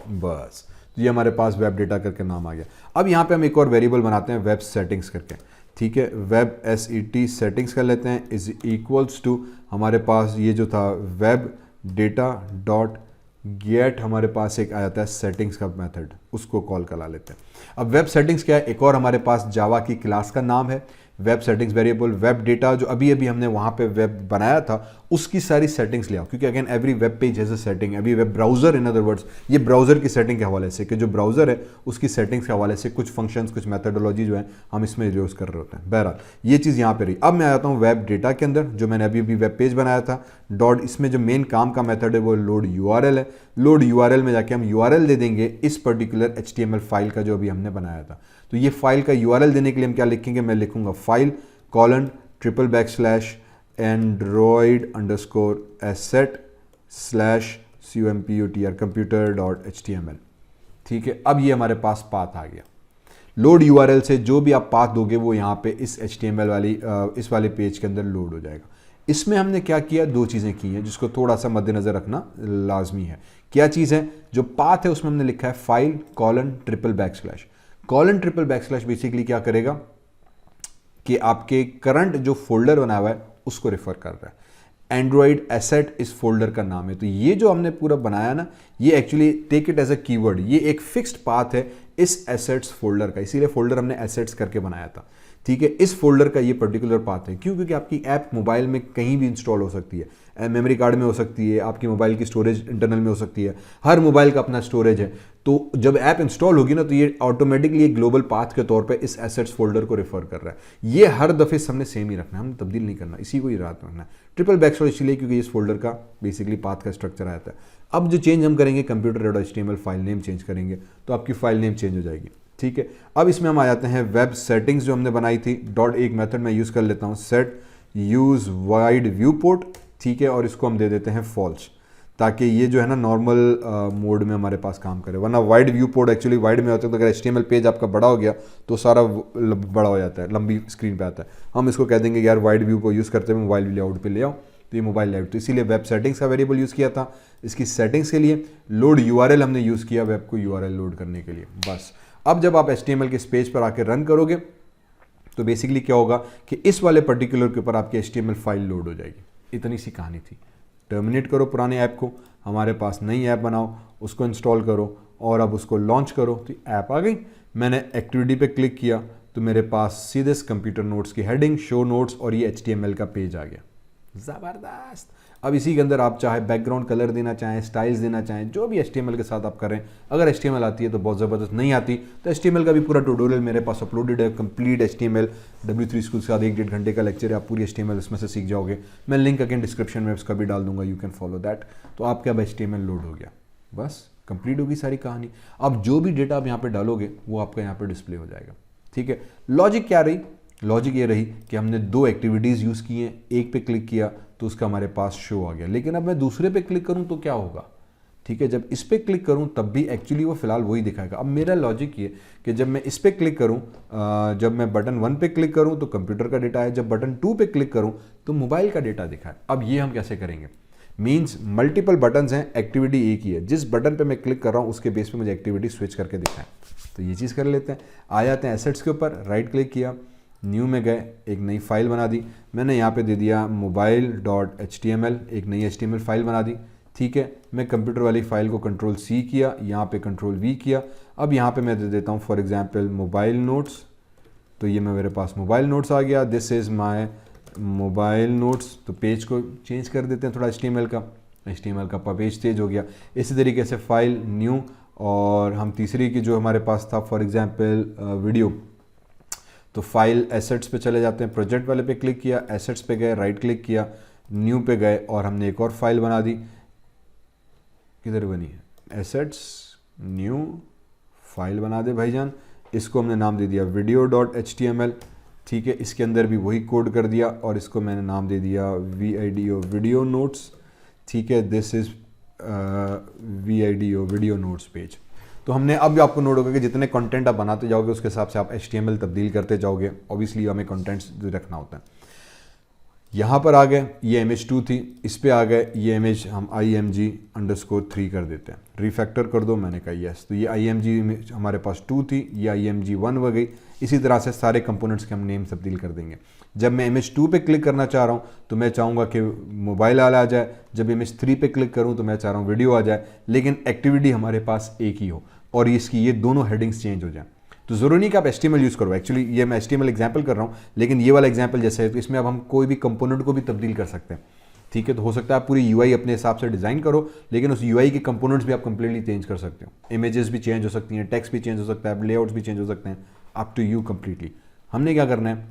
बस। तो ये हमारे पास वेब डेटा करके नाम आ गया। अब यहाँ पे हम एक और वेरिएबल बनाते हैं वेब सेटिंग्स करके। ठीक है, वेब SET सेटिंग्स कर लेते हैं इज इक्वल्स टू हमारे पास ये जो था वेब डेटा डॉट गेट, हमारे पास एक आया था सेटिंग्स का मेथड, उसको कॉल करा लेते हैं। अब वेब सेटिंग्स क्या है, एक और हमारे पास जावा की क्लास का नाम है web settings variable. Web data जो अभी अभी हमने वहाँ पे वेब बनाया था उसकी सारी सेटिंग्स ले आओ, क्योंकि again every web page has a setting, every web browser, in other words ये ब्राउजर की सेटिंग के हवाले से, कि जो ब्राउजर है उसकी सेटिंग्स के हवाले से कुछ फंक्शंस, कुछ मेथडोलॉजी जो है हम इसमें यूज़ कर रहे होते हैं। बहरहाल ये चीज़ यहाँ पे रही। अब मैं आता हूँ वेब डेटा के अंदर, जो मैंने अभी अभी वेब पेज बनाया था डॉट, इसमें जो मेन काम का मेथड है वो लोड URL है। लोड URL में जाके हम URL दे देंगे इस पर्टिकुलर HTML फाइल का जो अभी हमने बनाया था। तो ये फाइल का URL देने के लिए हम क्या लिखेंगे, मैं लिखूंगा file colon // Android underscore asset slash computr computer.html। ठीक है, अब ये हमारे पास पाथ आ गया। लोड URL से जो भी आप पाथ दोगे वो यहाँ पे इस HTML वाली इस वाले पेज के अंदर लोड हो जाएगा। इसमें हमने क्या किया, दो चीज़ें की हैं जिसको थोड़ा सा मद्देनज़र रखना लाजमी है। क्या चीज़ है, जो पाथ है उसमें हमने लिखा है फाइल कॉलन // कॉलन // बेसिकली क्या करेगा कि आपके करंट जो फोल्डर बना हुआ है उसको रेफर कर रहा है। एंड्रॉयड एसेट इस फोल्डर का नाम है। तो ये जो हमने पूरा बनाया ना, ये actually take it as a keyword, ये एक फिक्स्ड पाथ है इस एसेट्स फोल्डर का, इसीलिए फोल्डर हमने एसेट्स करके बनाया था। ठीक है, इस फोल्डर का ये पर्टिकुलर पाथ है। क्यों? क्योंकि आपकी ऐप मोबाइल में कहीं भी इंस्टॉल हो सकती है, मेमोरी कार्ड में हो सकती है, आपकी मोबाइल की स्टोरेज इंटरनल में हो सकती है, हर मोबाइल का अपना स्टोरेज है। तो जब ऐप इंस्टॉल होगी ना, तो ये ऑटोमेटिकली एक ग्लोबल पाथ के तौर पे इस एसेट्स फोल्डर को रेफर कर रहा है। ये हर दफ़े हमने सेम ही रखना है, हमने तब्दील नहीं करना, इसी को ही याद रखना है। // इसलिए क्योंकि इस फोल्डर का बेसिकली पाथ का स्ट्रक्चर आता है। अब जो चेंज हम करेंगे computer.html फाइल नेम चेंज करेंगे, तो आपकी फाइल नेम चेंज हो जाएगी। ठीक है, अब इसमें हम आ जाते हैं वेब सेटिंग्स जो हमने बनाई थी डॉट, एक मेथड मैं यूज़ कर लेता हूँ set use wide view port. ठीक है, और इसको हम दे देते हैं फॉल्स, ताकि ये जो है ना नॉर्मल मोड में हमारे पास काम करे। वरना wide view port actually wide में होता है, तो अगर HTML पेज आपका बड़ा हो गया तो सारा बड़ा हो जाता है, लंबी स्क्रीन पे आता है। हम इसको कह देंगे यार वाइड व्यू को यूज़ करते हुए मोबाइल लेआउट पे ले आओ, तो ये मोबाइल लेआउट। तो इसीलिए वेब सेटिंग्स का वेरिएबल यूज़ किया था। इसकी सेटिंग्स के लिए लोड URL हमने यूज़ किया वेब को URL लोड करने के लिए, बस। अब जब आप HTML के इस पेज पर आकर रन करोगे तो बेसिकली क्या होगा कि इस वाले पर्टिकुलर के ऊपर आपकी HTML फाइल लोड हो जाएगी। इतनी सी कहानी थी। टर्मिनेट करो पुराने ऐप को, हमारे पास नई ऐप बनाओ, उसको इंस्टॉल करो और अब उसको लॉन्च करो, तो ऐप आ गई। मैंने एक्टिविटी पे क्लिक किया तो मेरे पास सीधे कंप्यूटर नोट्स की हेडिंग, शो नोट्स और ये HTML का पेज आ गया। ज़बरदस्त। अब इसी के अंदर आप चाहे बैकग्राउंड कलर देना चाहें, स्टाइल्स देना चाहें, जो भी HTML के साथ आप करें। अगर HTML आती है तो बहुत ज़बरदस्त, नहीं आती तो HTML का भी पूरा ट्यूटोरियल मेरे पास अपलोडेड है, कंप्लीट HTML W3 स्कूल का 1-1.5 घंटे का लेक्चर है, आप पूरी HTML इसमें से सीख जाओगे। मैं लिंक अगेन डिस्क्रिप्शन में उसका भी डाल दूंगा, यू कैन फॉलो दैट। तो आपके अब HTML लोड हो गया, बस कंप्लीट होगी सारी कहानी। अब जो भी डेटा आप यहाँ पर डालोगे वो आपका यहाँ पर डिस्प्ले हो जाएगा। ठीक है, लॉजिक क्या रही? लॉजिक ये रही कि हमने 2 एक्टिविटीज़ यूज़ की हैं, एक पे क्लिक किया तो उसका हमारे पास शो आ गया, लेकिन अब मैं दूसरे पे क्लिक करूं तो क्या होगा? ठीक है, जब इस पे क्लिक करूं तब भी एक्चुअली वो फिलहाल वही दिखाएगा। अब मेरा लॉजिक ये कि जब मैं इस पे क्लिक करूं, जब मैं बटन 1 पे क्लिक करूं तो कंप्यूटर का डेटा है, जब बटन 2 पे क्लिक करूं तो मोबाइल का डेटा दिखाए। अब ये हम कैसे करेंगे? मीन्स मल्टीपल बटन्स हैं, एक्टिविटी एक ही है, जिस बटन पे मैं क्लिक कर रहा हूँ उसके बेस पे मुझे एक्टिविटी स्विच करके दिखाएं। तो ये चीज़ कर लेते हैं। आ जाते हैं एसेट्स के ऊपर, राइट क्लिक किया, न्यू में गए, एक नई फाइल बना दी। मैंने यहाँ पे दे दिया mobile.html, एक नई HTML फाइल बना दी। ठीक है, मैं कंप्यूटर वाली फाइल को Ctrl+C किया, यहाँ पे Ctrl+V किया। अब यहाँ पे मैं दे देता हूँ फॉर एग्जांपल मोबाइल नोट्स, तो ये मेरे पास मोबाइल नोट्स आ गया, this is my mobile notes. तो पेज को चेंज कर देते हैं थोड़ा, HTML का पेज चेंज हो गया। इसी तरीके से फाइल न्यू, और हम तीसरी की जो हमारे पास था फॉर एग्जांपल वीडियो, तो फाइल एसेट्स पे चले जाते हैं, प्रोजेक्ट वाले पे क्लिक किया, एसेट्स पे गए, राइट क्लिक किया, न्यू पे गए और हमने एक और फाइल बना दी, किधर बनी है, एसेट्स, न्यू फाइल बना दे भाईजान। इसको हमने नाम दे दिया video.html, ठीक है। इसके अंदर भी वही कोड कर दिया और इसको मैंने नाम दे दिया VIDO वीडियो नोट्स, ठीक है। This is VIDO video notes page. तो हमने अब आपको नोट होगा कि जितने कंटेंट आप बनाते जाओगे उसके हिसाब से आप HTML तब्दील करते जाओगे। ऑब्वियसली हमें कंटेंट्स रखना होता है। यहाँ पर आ गए, ये image2 थी, इस पे आ गए, ये इमेज हम img_3 कर देते हैं। रिफैक्टर कर दो, मैंने कहा यस। तो ये img हमारे पास 2 थी, ये img1 हो गई। इसी तरह से सारे कंपोनेंट्स के हम नेम तब्दील कर देंगे। जब मैं image2 पे क्लिक करना चाह रहा हूँ तो मैं चाहूँगा कि मोबाइल आ जाए, जब image3 पे क्लिक करूँ तो मैं चाह रहा हूँ वीडियो आ जाए, लेकिन एक्टिविटी हमारे पास एक ही हो और इसकी ये दोनों हेडिंग्स चेंज हो जाएं। तो ज़रूरी नहीं कि आप HTML यूज़ करो। एक्चुअली ये मैं HTML एग्जाम्पल कर रहा हूँ, लेकिन ये वाला एग्जाम्पल जैसे है तो इसमें अब हम कोई भी कंपोनेंट को भी तब्दील कर सकते हैं, ठीक है। तो हो सकता है आप पूरी UI अपने हिसाब से डिज़ाइन करो, लेकिन उस UI के कंपोनेंट्स भी आप कंप्लीटली चेंज कर सकते हो। इमेजेस भी चेंज हो सकती हैं, टेक्स्ट भी चेंज हो सकता है, लेआउट्स भी चेंज हो सकते हैं, अप टू यू कंप्लीटली। हमने क्या करना है,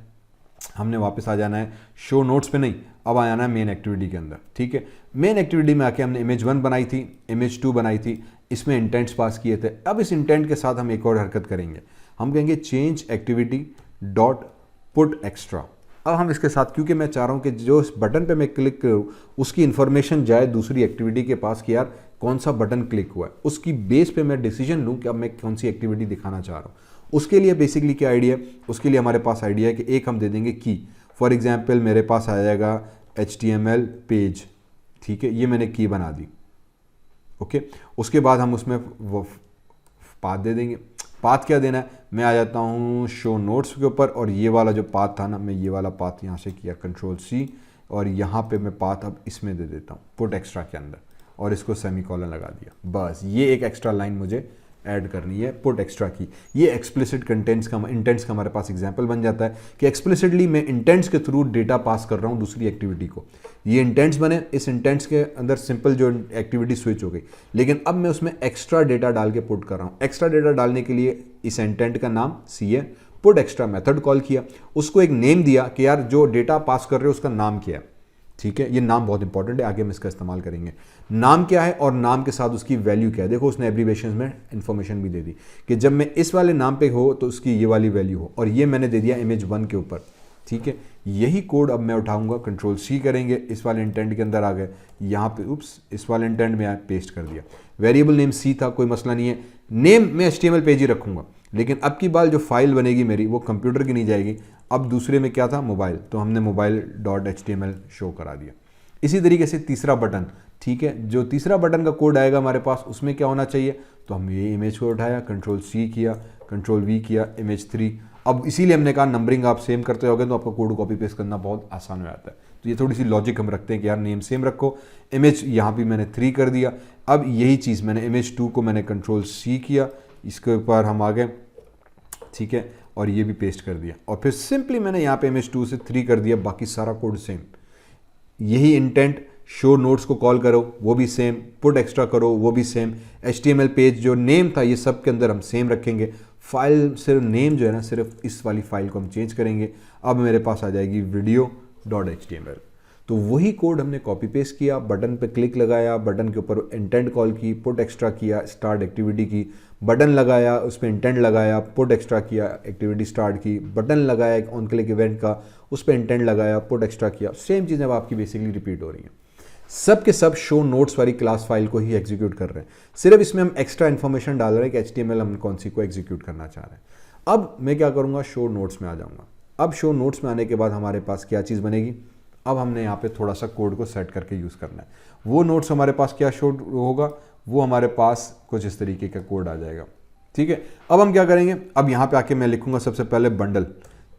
हमने वापस आ जाना है शो नोट्स पे नहीं, अब आ जाना है मेन एक्टिविटी के अंदर, ठीक है। मेन एक्टिविटी में आके हमने image1 बनाई थी, image2 बनाई थी, इसमें इंटेंट्स पास किए थे। अब इस इंटेंट के साथ हम एक और हरकत करेंगे, हम कहेंगे change activity dot put extra. अब हम इसके साथ, क्योंकि मैं चाह रहा हूँ कि जो इस बटन पे मैं क्लिक करूँ उसकी इन्फॉर्मेशन जाए दूसरी एक्टिविटी के पास कि यार कौन सा बटन क्लिक हुआ है, उसकी बेस पे मैं डिसीजन लूँ कि अब मैं कौन सी एक्टिविटी दिखाना चाह रहा हूँ। उसके लिए बेसिकली क्या आइडिया है, उसके लिए हमारे पास आइडिया है कि एक हम दे देंगे की। फॉर एग्जाम्पल मेरे पास आ जाएगा HTML पेज, ठीक है, ये मैंने की बना दी, ओके। उसके बाद हम उसमें वो पाथ दे देंगे। पाथ क्या देना है, मैं आ जाता हूँ शो नोट्स के ऊपर और ये वाला जो पाथ था ना, मैं ये वाला पाथ यहाँ से किया Ctrl+C और यहाँ पे मैं पाथ अब इसमें दे देता हूँ पुट एक्स्ट्रा के अंदर और इसको सेमीकोलन लगा दिया। बस ये एक एक्स्ट्रा लाइन मुझे ऐड करनी है पुट एक्स्ट्रा की। ये एक्सप्लिसिट इंटेंट्स का हमारे पास एग्जांपल बन जाता है कि एक्सप्लिसिटली मैं इंटेंट्स के थ्रू डेटा पास कर रहा हूँ दूसरी एक्टिविटी को। ये इंटेंट्स बने, इस इंटेंट्स के अंदर सिंपल जो एक्टिविटी स्विच हो गई, लेकिन अब मैं उसमें एक्स्ट्रा डेटा डाल के पुट कर रहा हूँ। एक्स्ट्रा डेटा डालने के लिए इस इंटेंट का नाम सी है, पुट एक्स्ट्रा मेथड कॉल किया, उसको एक नेम दिया कि यार जो डेटा पास कर रहे हो उसका नाम क्या है, ठीक है। ये नाम बहुत इंपॉर्टेंट है, आगे हम इसका इस्तेमाल करेंगे। नाम क्या है और नाम के साथ उसकी वैल्यू क्या है। देखो उसने एब्रीवेशन में इंफॉर्मेशन भी दे दी कि जब मैं इस वाले नाम पे हो तो उसकी ये वाली वैल्यू हो, और ये मैंने दे दिया image1 के ऊपर, ठीक है। यही कोड अब मैं उठाऊंगा, Ctrl+C करेंगे, इस वाले इंटेंट के अंदर आ गए, यहाँ पे उप्स इस वाले इंटेंट में पेस्ट कर दिया। वेरिएबल नेम सी था, कोई मसला नहीं है। नेम मैं HTML पेज ही रखूंगा, लेकिन अब की बार जो फाइल बनेगी मेरी वो कंप्यूटर की नहीं जाएगी। अब दूसरे में क्या था, मोबाइल, तो हमने mobile.html शो करा दिया। इसी तरीके से तीसरा बटन, ठीक है, जो तीसरा बटन का कोड आएगा हमारे पास उसमें क्या होना चाहिए, तो हम ये इमेज को उठाया, Ctrl+C किया, Ctrl+V किया, image3। अब इसीलिए हमने कहा नंबरिंग आप सेम करते जाओगे तो आपका कोड कॉपी पेस्ट करना बहुत आसान हो जाता है। तो ये थोड़ी सी लॉजिक हम रखते हैं कि यार नेम सेम रखो। इमेज यहाँ भी मैंने 3 कर दिया। अब यही चीज़ मैंने image2 को मैंने Ctrl+C किया, इसके ऊपर हम आ गए, ठीक है, और ये भी पेस्ट कर दिया, और फिर सिंपली मैंने यहाँ पे image2 से 3 कर दिया, बाकी सारा कोड सेम। यही इंटेंट शो नोट्स को कॉल करो वो भी सेम, पुट एक्स्ट्रा करो वो भी सेम, HTML पेज जो नेम था ये सब के अंदर हम सेम रखेंगे। फाइल सिर्फ नेम जो है ना, सिर्फ इस वाली फाइल को हम चेंज करेंगे। अब मेरे पास आ जाएगी video.html। तो वही कोड हमने कॉपी पेस्ट किया, बटन पे क्लिक लगाया, बटन के ऊपर इंटेंट कॉल की, पुट एक्स्ट्रा किया, स्टार्ट एक्टिविटी की, बटन लगाया, उस पर इंटेंट लगाया, पुट एक्स्ट्रा किया, एक्टिविटी स्टार्ट की, बटन लगाया एक ऑन क्लिक इवेंट का, उस पर इंटेंट लगाया, पुट एक्स्ट्रा किया। सेम चीज़ें अब आपकी बेसिकली रिपीट हो रही हैं। सब के सब शो नोट्स वाली क्लास फाइल को ही एग्जीक्यूट कर रहे हैं, सिर्फ इसमें हम एक्स्ट्रा इन्फॉर्मेशन डाल रहे हैं कि HTML हम कौन सी को एग्जीक्यूट करना चाह रहे हैं। अब मैं क्या करूँगा, शो नोट्स में आ जाऊँगा। अब शो नोट्स में आने के बाद हमारे पास क्या चीज़ बनेगी, अब हमने यहाँ पे थोड़ा सा कोड को सेट करके यूज़ करना है। वो नोट्स हमारे पास क्या शो होगा, वो हमारे पास कुछ इस तरीके का कोड आ जाएगा, ठीक है। अब हम क्या करेंगे, अब यहाँ पे आके मैं लिखूंगा सबसे पहले बंडल,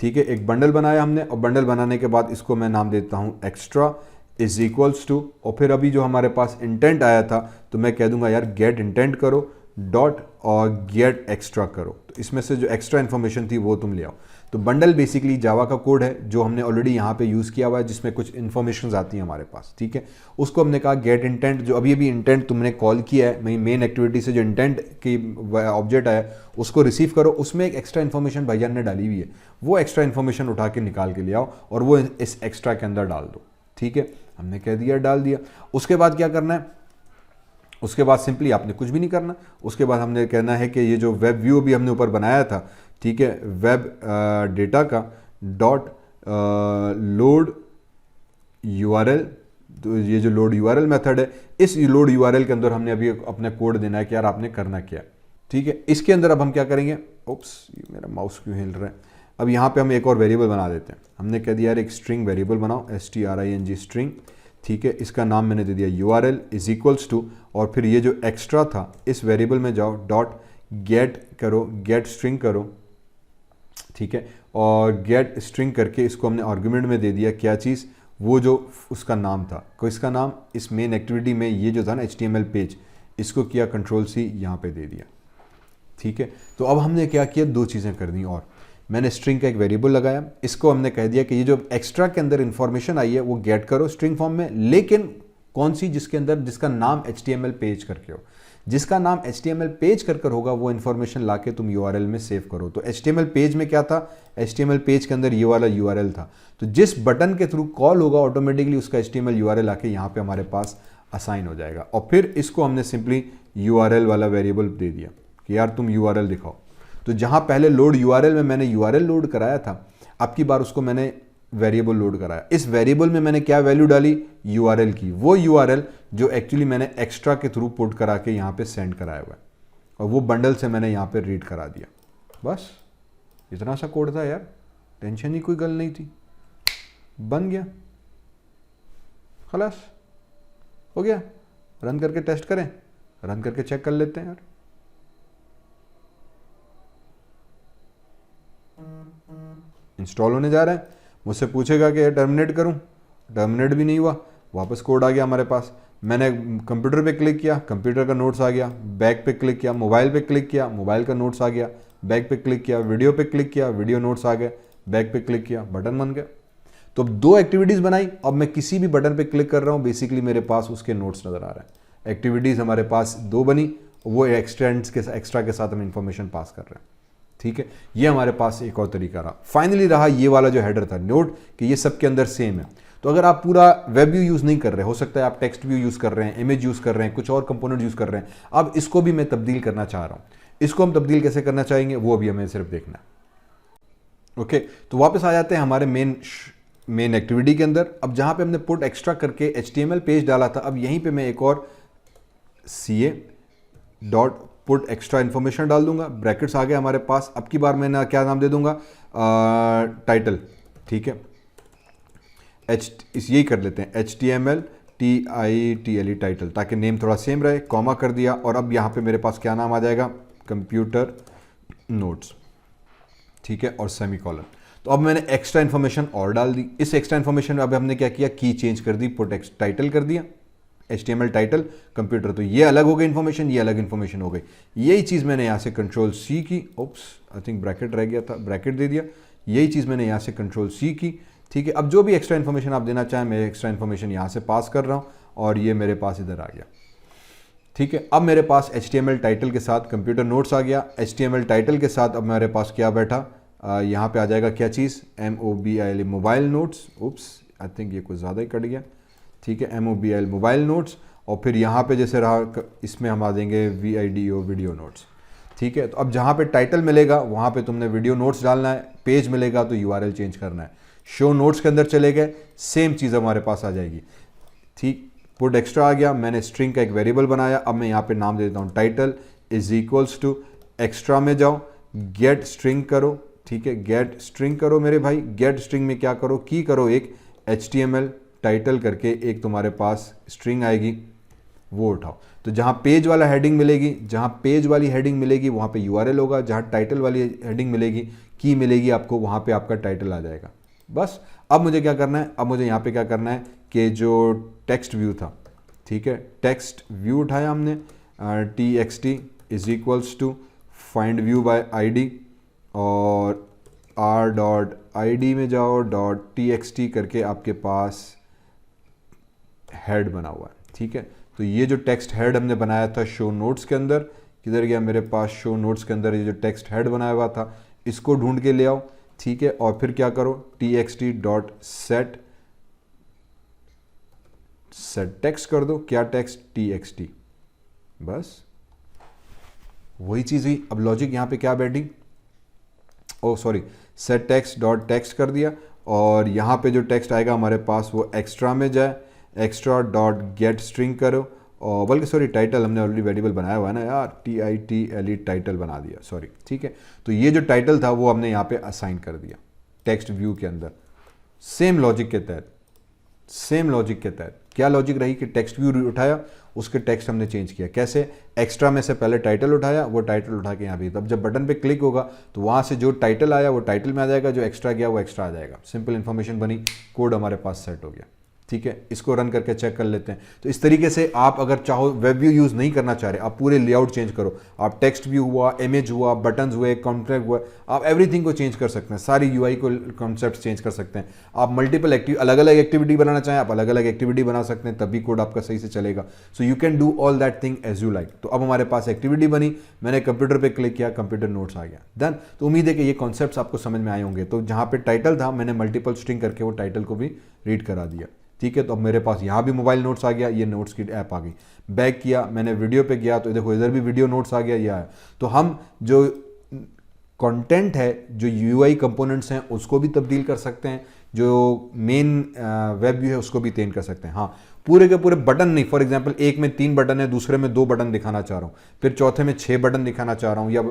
ठीक है। एक बंडल बनाया हमने, और बंडल बनाने के बाद इसको मैं नाम देता हूँ एक्स्ट्रा इज इक्वल्स टू, और फिर अभी जो हमारे पास इंटेंट आया था तो मैं कह दूंगा यार गेट इंटेंट करो डॉट और गेट एक्स्ट्रा करो। तो इसमें से जो एक्स्ट्रा इन्फॉर्मेशन थी वो तुम ले आओ। तो बंडल बेसिकली जावा का कोड है जो हमने ऑलरेडी यहाँ पे यूज़ किया हुआ है, जिसमें कुछ इन्फॉर्मेशन आती हैं हमारे पास, ठीक है। उसको हमने कहा गेट इंटेंट, जो अभी अभी इंटेंट तुमने कॉल किया है मेन एक्टिविटी से, जो इंटेंट की ऑब्जेक्ट आया उसको रिसीव करो। उसमें एक एक्स्ट्रा इन्फॉर्मेशन भाईजान ने डाली हुई है, वो एक्स्ट्रा इन्फॉर्मेशन उठा के निकाल के ले आओ और वो इस एक्स्ट्रा के अंदर डाल दो, ठीक है। हमने कह दिया डाल दिया। उसके बाद क्या करना है, उसके बाद सिंपली आपने कुछ भी नहीं करना। उसके बाद हमने कहना है कि ये जो वेब व्यू भी हमने ऊपर बनाया था, ठीक है, वेब डेटा का डॉट लोड यूआरएल, तो ये जो लोड यूआरएल मेथड है, इस लोड यूआरएल के अंदर हमने अभी अपना कोड देना है कि यार आपने करना क्या है, ठीक है। इसके अंदर अब हम क्या करेंगे, ओप्स ये मेरा माउस क्यों हिल रहा है, अब यहाँ पे हम एक और वेरिएबल बना देते हैं। हमने कह दिया यार एक स्ट्रिंग वेरिएबल बनाओ, string स्ट्रिंग, ठीक है, इसका नाम मैंने दे दिया URL इज इक्वल्स टू, और फिर ये जो एक्स्ट्रा था इस वेरिएबल में जाओ, डॉट गेट करो, गेट स्ट्रिंग करो, ठीक है, और गेट स्ट्रिंग करके इसको हमने आर्गुमेंट में दे दिया क्या चीज़, वो जो उसका नाम था, को इसका नाम इस मेन एक्टिविटी में ये जो था ना HTML पेज, इसको किया Ctrl+C यहाँ पे दे दिया, ठीक है। तो अब हमने क्या किया, दो चीज़ें कर दी, और मैंने स्ट्रिंग का एक वेरिएबल लगाया, इसको हमने कह दिया कि ये जो एक्स्ट्रा के अंदर इंफॉर्मेशन आई है वो गेट करो स्ट्रिंग फॉर्म में, लेकिन कौन सी, जिसके अंदर जिसका नाम HTML पेज करके हो, जिसका नाम HTML पेज कर होगा वो इन्फॉर्मेशन लाके तुम URL में सेव करो। तो HTML पेज में क्या था, HTML पेज के अंदर ये वाला URL था, तो जिस बटन के थ्रू कॉल होगा ऑटोमेटिकली उसका HTML URL आके यहाँ पे हमारे पास असाइन हो जाएगा। और फिर इसको हमने सिंपली URL वाला वेरिएबल दे दिया कि यार तुम URL दिखाओ। तो जहाँ पहले लोड URL में मैंने URL लोड कराया था, अब की बार उसको मैंने वेरिएबल लोड कराया। इस वेरिएबल में मैंने क्या वैल्यू डाली, URL की, वो URL जो एक्चुअली मैंने एक्स्ट्रा के थ्रू पुट करा के यहाँ पे सेंड कराया हुआ है, और वो बंडल से मैंने यहाँ पे रीड करा दिया। बस इतना सा कोड था यार, टेंशन ही कोई गल नहीं थी, बन गया, खलास हो गया। रन करके टेस्ट करें, रन करके चेक कर लेते हैं यार। इंस्टॉल होने जा रहा है, मुझसे पूछेगा कि टर्मिनेट करूं, टर्मिनेट भी नहीं हुआ, वापस कोड आ गया हमारे पास। मैंने कंप्यूटर पे क्लिक किया, कंप्यूटर का नोट्स आ गया, बैक पे क्लिक किया, मोबाइल पे क्लिक किया, मोबाइल का नोट्स आ गया, बैक पे क्लिक किया, वीडियो पे क्लिक किया, वीडियो नोट्स आ गए, बैक पे क्लिक किया, बटन बन गया। तो अब दो एक्टिविटीज़ बनाई, अब मैं किसी भी बटन पे क्लिक कर रहा हूँ, बेसिकली मेरे पास उसके नोट्स नज़र आ रहा है। एक्टिविटीज़ हमारे पास दो बनी, वो एक्स्ट्रा के साथ हम इंफॉर्मेशन पास कर रहे हैं, ठीक है। ये हमारे पास एक और तरीका रहा। फाइनली रहा ये वाला जो हेडर था, नोट कि ये सब के अंदर सेम है। तो अगर आप पूरा वेब व्यू यूज़ नहीं कर रहे, हो सकता है आप टेक्स्ट व्यू यूज़ कर रहे हैं, इमेज यूज़ कर रहे हैं, कुछ और कंपोनेंट यूज़ कर रहे हैं, अब इसको भी मैं तब्दील करना चाह रहा हूँ। इसको हम तब्दील कैसे करना चाहेंगे वो अभी हमें सिर्फ देखना है। ओके, तो वापस आ जाते हैं हमारे मेन एक्टिविटी के अंदर। अब जहाँ पे हमने पुट एक्स्ट्रा करके HTML पेज डाला था, अब यहीं पे मैं एक और CA dot put extra information डाल दूंगा, ब्रैकेट्स आ गए हमारे पास। अब की बार मैं क्या नाम दे दूंगा, टाइटल, ठीक है, यही कर लेते हैं HTML TITLE टाइटल, ताकि नेम थोड़ा सेम रहे, कॉमा कर दिया। और अब यहाँ पे मेरे पास क्या नाम आ जाएगा, कंप्यूटर नोट्स, ठीक है, और सेमीकोलन। तो अब मैंने एक्स्ट्रा इन्फॉर्मेशन और डाल दी। इस एक्स्ट्रा इन्फॉर्मेशन में अब हमने क्या किया, की चेंज कर दी, पुट टाइटल कर दिया, HTML टाइटल कंप्यूटर। तो ये अलग हो गई इन्फॉर्मेशन, ये अलग इन्फॉर्मेशन हो गई। यही चीज़ मैंने यहाँ से Ctrl+C की, ओप्स आई थिंक ब्रैकेट रह गया था, ब्रैकेट दे दिया। यही चीज़ मैंने यहाँ से Ctrl+C की, ठीक है। अब जो भी एक्स्ट्रा इन्फॉर्मेशन आप देना चाहें, मैं एक्स्ट्रा इन्फॉर्मेशन यहाँ से पास कर रहा हूँ, और ये मेरे पास इधर आ गया, ठीक है। अब मेरे पास HTML टाइटल के साथ कंप्यूटर नोट्स आ गया। HTML टाइटल के साथ अब मेरे पास क्या बैठा, यहाँ पे आ जाएगा क्या चीज़, MOBIL mobile notes, oops I think ये कुछ ज़्यादा ही कट गया, ठीक है, MOBIL मोबाइल नोट्स। और फिर यहाँ पे जैसे रहा, इसमें हम आ देंगे VIDO वीडियो नोट्स, ठीक है। तो अब जहाँ पे टाइटल मिलेगा वहाँ पे तुमने वीडियो नोट्स डालना है, पेज मिलेगा तो URL चेंज करना है। शो नोट्स के अंदर चले गए, सेम चीज़ हमारे पास आ जाएगी, ठीक। पुट एक्स्ट्रा आ गया, मैंने स्ट्रिंग का एक वेरिएबल बनाया। अब मैं यहाँ पे नाम दे देता हूँ title is equals to, extra में जाओ, गेट स्ट्रिंग करो, ठीक है, गेट स्ट्रिंग करो मेरे भाई। गेट स्ट्रिंग में क्या करो, की करो एक HTML टाइटल करके एक तुम्हारे पास स्ट्रिंग आएगी, वो उठाओ। तो जहाँ पेज वाला हेडिंग मिलेगी, जहाँ पेज वाली हेडिंग मिलेगी वहाँ पे URL होगा, जहाँ टाइटल वाली हेडिंग मिलेगी, की मिलेगी आपको, वहाँ पे आपका टाइटल आ जाएगा। बस अब मुझे क्या करना है, अब मुझे यहाँ पे क्या करना है कि जो टेक्स्ट व्यू था, ठीक है, टेक्स्ट व्यू उठाया हमने, TXT is equals to find view by ID, और r.id में जाओ, .txt करके आपके पास हेड बना हुआ है, ठीक है। तो ये जो टेक्स्ट हेड हमने बनाया था शो नोट्स के अंदर, किधर गया मेरे पास, शो नोट्स के अंदर ये जो टेक्स्ट हेड बनाया हुआ था, इसको ढूंढ के ले आओ, ठीक है। और फिर क्या करो, TXT.set सेट टेक्स्ट कर दो, क्या टेक्स्ट, TXT, बस वही चीज़ हुई। अब लॉजिक यहाँ पे क्या बैठी, oh sorry, set text dot text कर दिया, और यहाँ पे जो टेक्स्ट आएगा हमारे पास वो एक्स्ट्रा में जाए, एक्स्ट्रा डॉट गेट स्ट्रिंग करो, और बल्कि सॉरी टाइटल हमने ऑलरेडी वेरिएबल बनाया हुआ है ना यार, TITLE टाइटल बना दिया, सॉरी, ठीक है। तो ये जो टाइटल था वो हमने यहाँ पे असाइन कर दिया टेक्स्ट व्यू के अंदर, सेम लॉजिक के तहत, सेम लॉजिक के तहत। क्या लॉजिक रही कि टेक्स्ट व्यू उठाया, उसके टेक्स्ट हमने चेंज किया, कैसे, एक्स्ट्रा में से पहले टाइटल उठाया, वो टाइटल उठा के यहाँ भी, तब जब बटन पे क्लिक होगा तो वहाँ से जो टाइटल आया वो टाइटल में आ जाएगा, जो एक्स्ट्रा गया वो एक्स्ट्रा आ जाएगा। सिंपल इन्फॉर्मेशन बनी, कोड हमारे पास सेट हो गया, ठीक है। इसको रन करके चेक कर लेते हैं। तो इस तरीके से आप अगर चाहो वेब व्यू यूज़ नहीं करना चाह रहे, आप पूरे लेआउट चेंज करो, आप टेक्स्ट व्यू हुआ, इमेज हुआ, बटन्स हुए, कॉन्ट्रैक्ट हुआ, आप एवरीथिंग को चेंज कर सकते हैं, सारी UI को कॉन्सेप्ट चेंज कर सकते हैं। आप मल्टीपल अलग अलग एक्टिविटी बनाना चाहें, आप अलग अलग एक्टिविटी बना सकते हैं, तभी कोड आपका सही से चलेगा। So you can do all that thing as you like. तो अब हमारे पास एक्टिविटी बनी, मैंने कंप्यूटर पे क्लिक किया, कंप्यूटर नोट्स आ गया, डन। तो उम्मीद है कि ये कॉन्सेप्ट्स आपको समझ में आए होंगे। तो जहाँ पे टाइटल था मैंने मल्टीपल स्ट्रिंग करके वो टाइटल को भी रीड करा दिया, ठीक है। तो अब मेरे पास यहाँ भी मोबाइल नोट्स आ गया, ये नोट्स की ऐप आ गई। बैक किया, मैंने वीडियो पे गया तो देखो इधर भी वीडियो नोट्स आ गया, ये आया। तो हम जो कंटेंट है, जो UI कंपोनेंट्स हैं उसको भी तब्दील कर सकते हैं, जो मेन वेब व्यू है उसको भी चेंज कर सकते हैं। हाँ, पूरे के पूरे बटन नहीं, फॉर एग्जांपल एक में 3 बटन है, दूसरे में 2 बटन दिखाना चाह रहा हूँ, फिर चौथे में 6 बटन दिखाना चाह रहा हूँ, या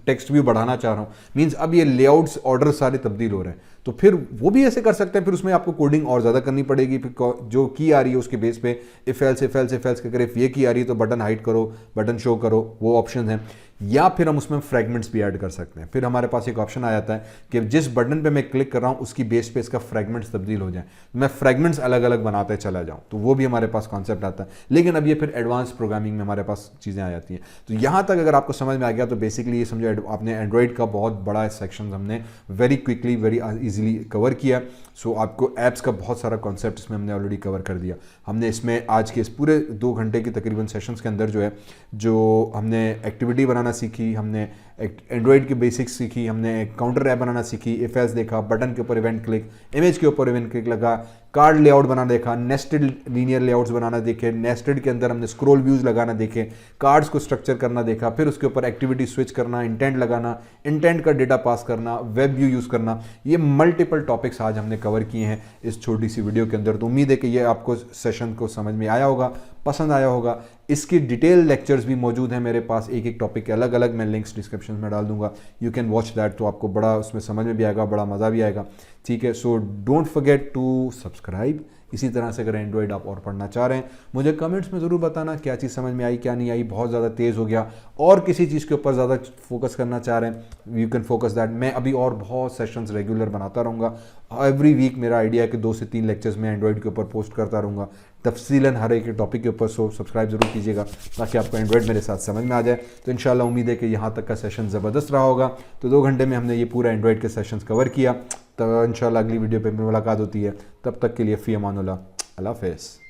टेक्स्ट व्यू बढ़ाना चाह रहा हूँ, मीन्स अब ये लेआउट्स ऑर्डर सारे तब्दील हो रहे हैं। तो फिर वो भी ऐसे कर सकते हैं, फिर उसमें आपको कोडिंग और ज़्यादा करनी पड़ेगी, फिर जो की आ रही है उसके बेस पे इफ एल्स करके, इफ ये की आ रही है तो बटन हाइड करो, बटन शो करो, वो ऑप्शन है। या फिर हम उसमें फ्रेगमेंट्स भी ऐड कर सकते हैं। फिर हमारे पास एक ऑप्शन आ जाता है कि जिस बटन पे मैं क्लिक कर रहा हूँ उसकी बेस पे इसका फ्रेगमेंट्स तब्दील हो जाए, मैं फ्रेगमेंट्स अलग अलग बनाते चला जाऊँ, तो वो भी हमारे पास कॉन्सेप्ट आता है। लेकिन अब ये फिर एडवांस प्रोग्रामिंग में हमारे पास चीज़ें आ जाती हैं। तो यहाँ तक अगर आपको समझ में आ गया तो बेसिकली ये समझो आपने एंड्रॉइड का बहुत बड़ा सेक्शन हमने very quickly very easily cover किया। सो आपको ऐप्स का बहुत सारा कॉन्सेप्ट इसमें हमने ऑलरेडी कवर कर दिया। हमने इसमें आज के इस पूरे 2 घंटे की तकरीबन सेशंस के अंदर जो है, जो हमने एक्टिविटी बनाना सीखी, हमने एंड्रॉइड की बेसिक्स सीखी, हमने काउंटर ऐप बनाना सीखी, इफ एल्स देखा, बटन के ऊपर इवेंट क्लिक, इमेज के ऊपर इवेंट क्लिक लगा, कार्ड लेआउट बनाना देखा, नेस्टेड लीनियर लेआउट्स बनाना देखे, नेस्टेड के अंदर हमने स्क्रॉल व्यूज लगाना देखे, कार्ड्स को स्ट्रक्चर करना देखा, फिर उसके ऊपर एक्टिविटी स्विच करना, इंटेंट लगाना, इंटेंट का डेटा पास करना, वेब व्यू यूज़ करना, ये मल्टीपल टॉपिक्स आज हमने कवर किए हैं इस छोटी सी वीडियो के अंदर। तो उम्मीद है कि ये आपको सेशन को समझ में आया होगा, पसंद आया होगा। इसकी डिटेल लेक्चर्स भी मौजूद हैं मेरे पास, एक एक टॉपिक के अलग अलग, मैं लिंक्स डिस्क्रिप्शन में डाल दूंगा, यू कैन वॉच दैट। तो आपको बड़ा उसमें समझ में भी आएगा, बड़ा मज़ा भी आएगा, ठीक है। So don't forget to subscribe. इसी तरह से अगर एंड्रॉइड आप और पढ़ना चाह रहे हैं, मुझे कमेंट्स में ज़रूर बताना क्या चीज़ समझ में आई, क्या नहीं आई, बहुत ज़्यादा तेज़ हो गया, और किसी चीज़ के ऊपर ज़्यादा फोकस करना चाह रहे हैं, यू कैन फोकस दैट। मैं अभी और बहुत सेशंस रेगुलर बनाता रहूँगा, एवरी वीक मेरा आइडिया है कि 2 से 3 लेक्चर्स मैं एंड्रॉइड के ऊपर पोस्ट करता रहूँगा तफसीलन हर एक टॉपिक के ऊपर। सो सब्सक्राइब जरूर कीजिएगा ताकि आपको एंड्रॉइड मेरे साथ समझ में आ जाए। तो इंशाल्लाह उम्मीद है कि यहाँ तक का सेशन ज़बरदस्त रहा होगा। तो 2 घंटे में हमने ये पूरा एंड्रॉइड के सेशंस कवर किया। तो इंशाल्लाह अगली वीडियो पे मुलाकात होती है, तब तक के लिए फ़ी अमानुल्लाह, अल्लाह हाफ़िज़।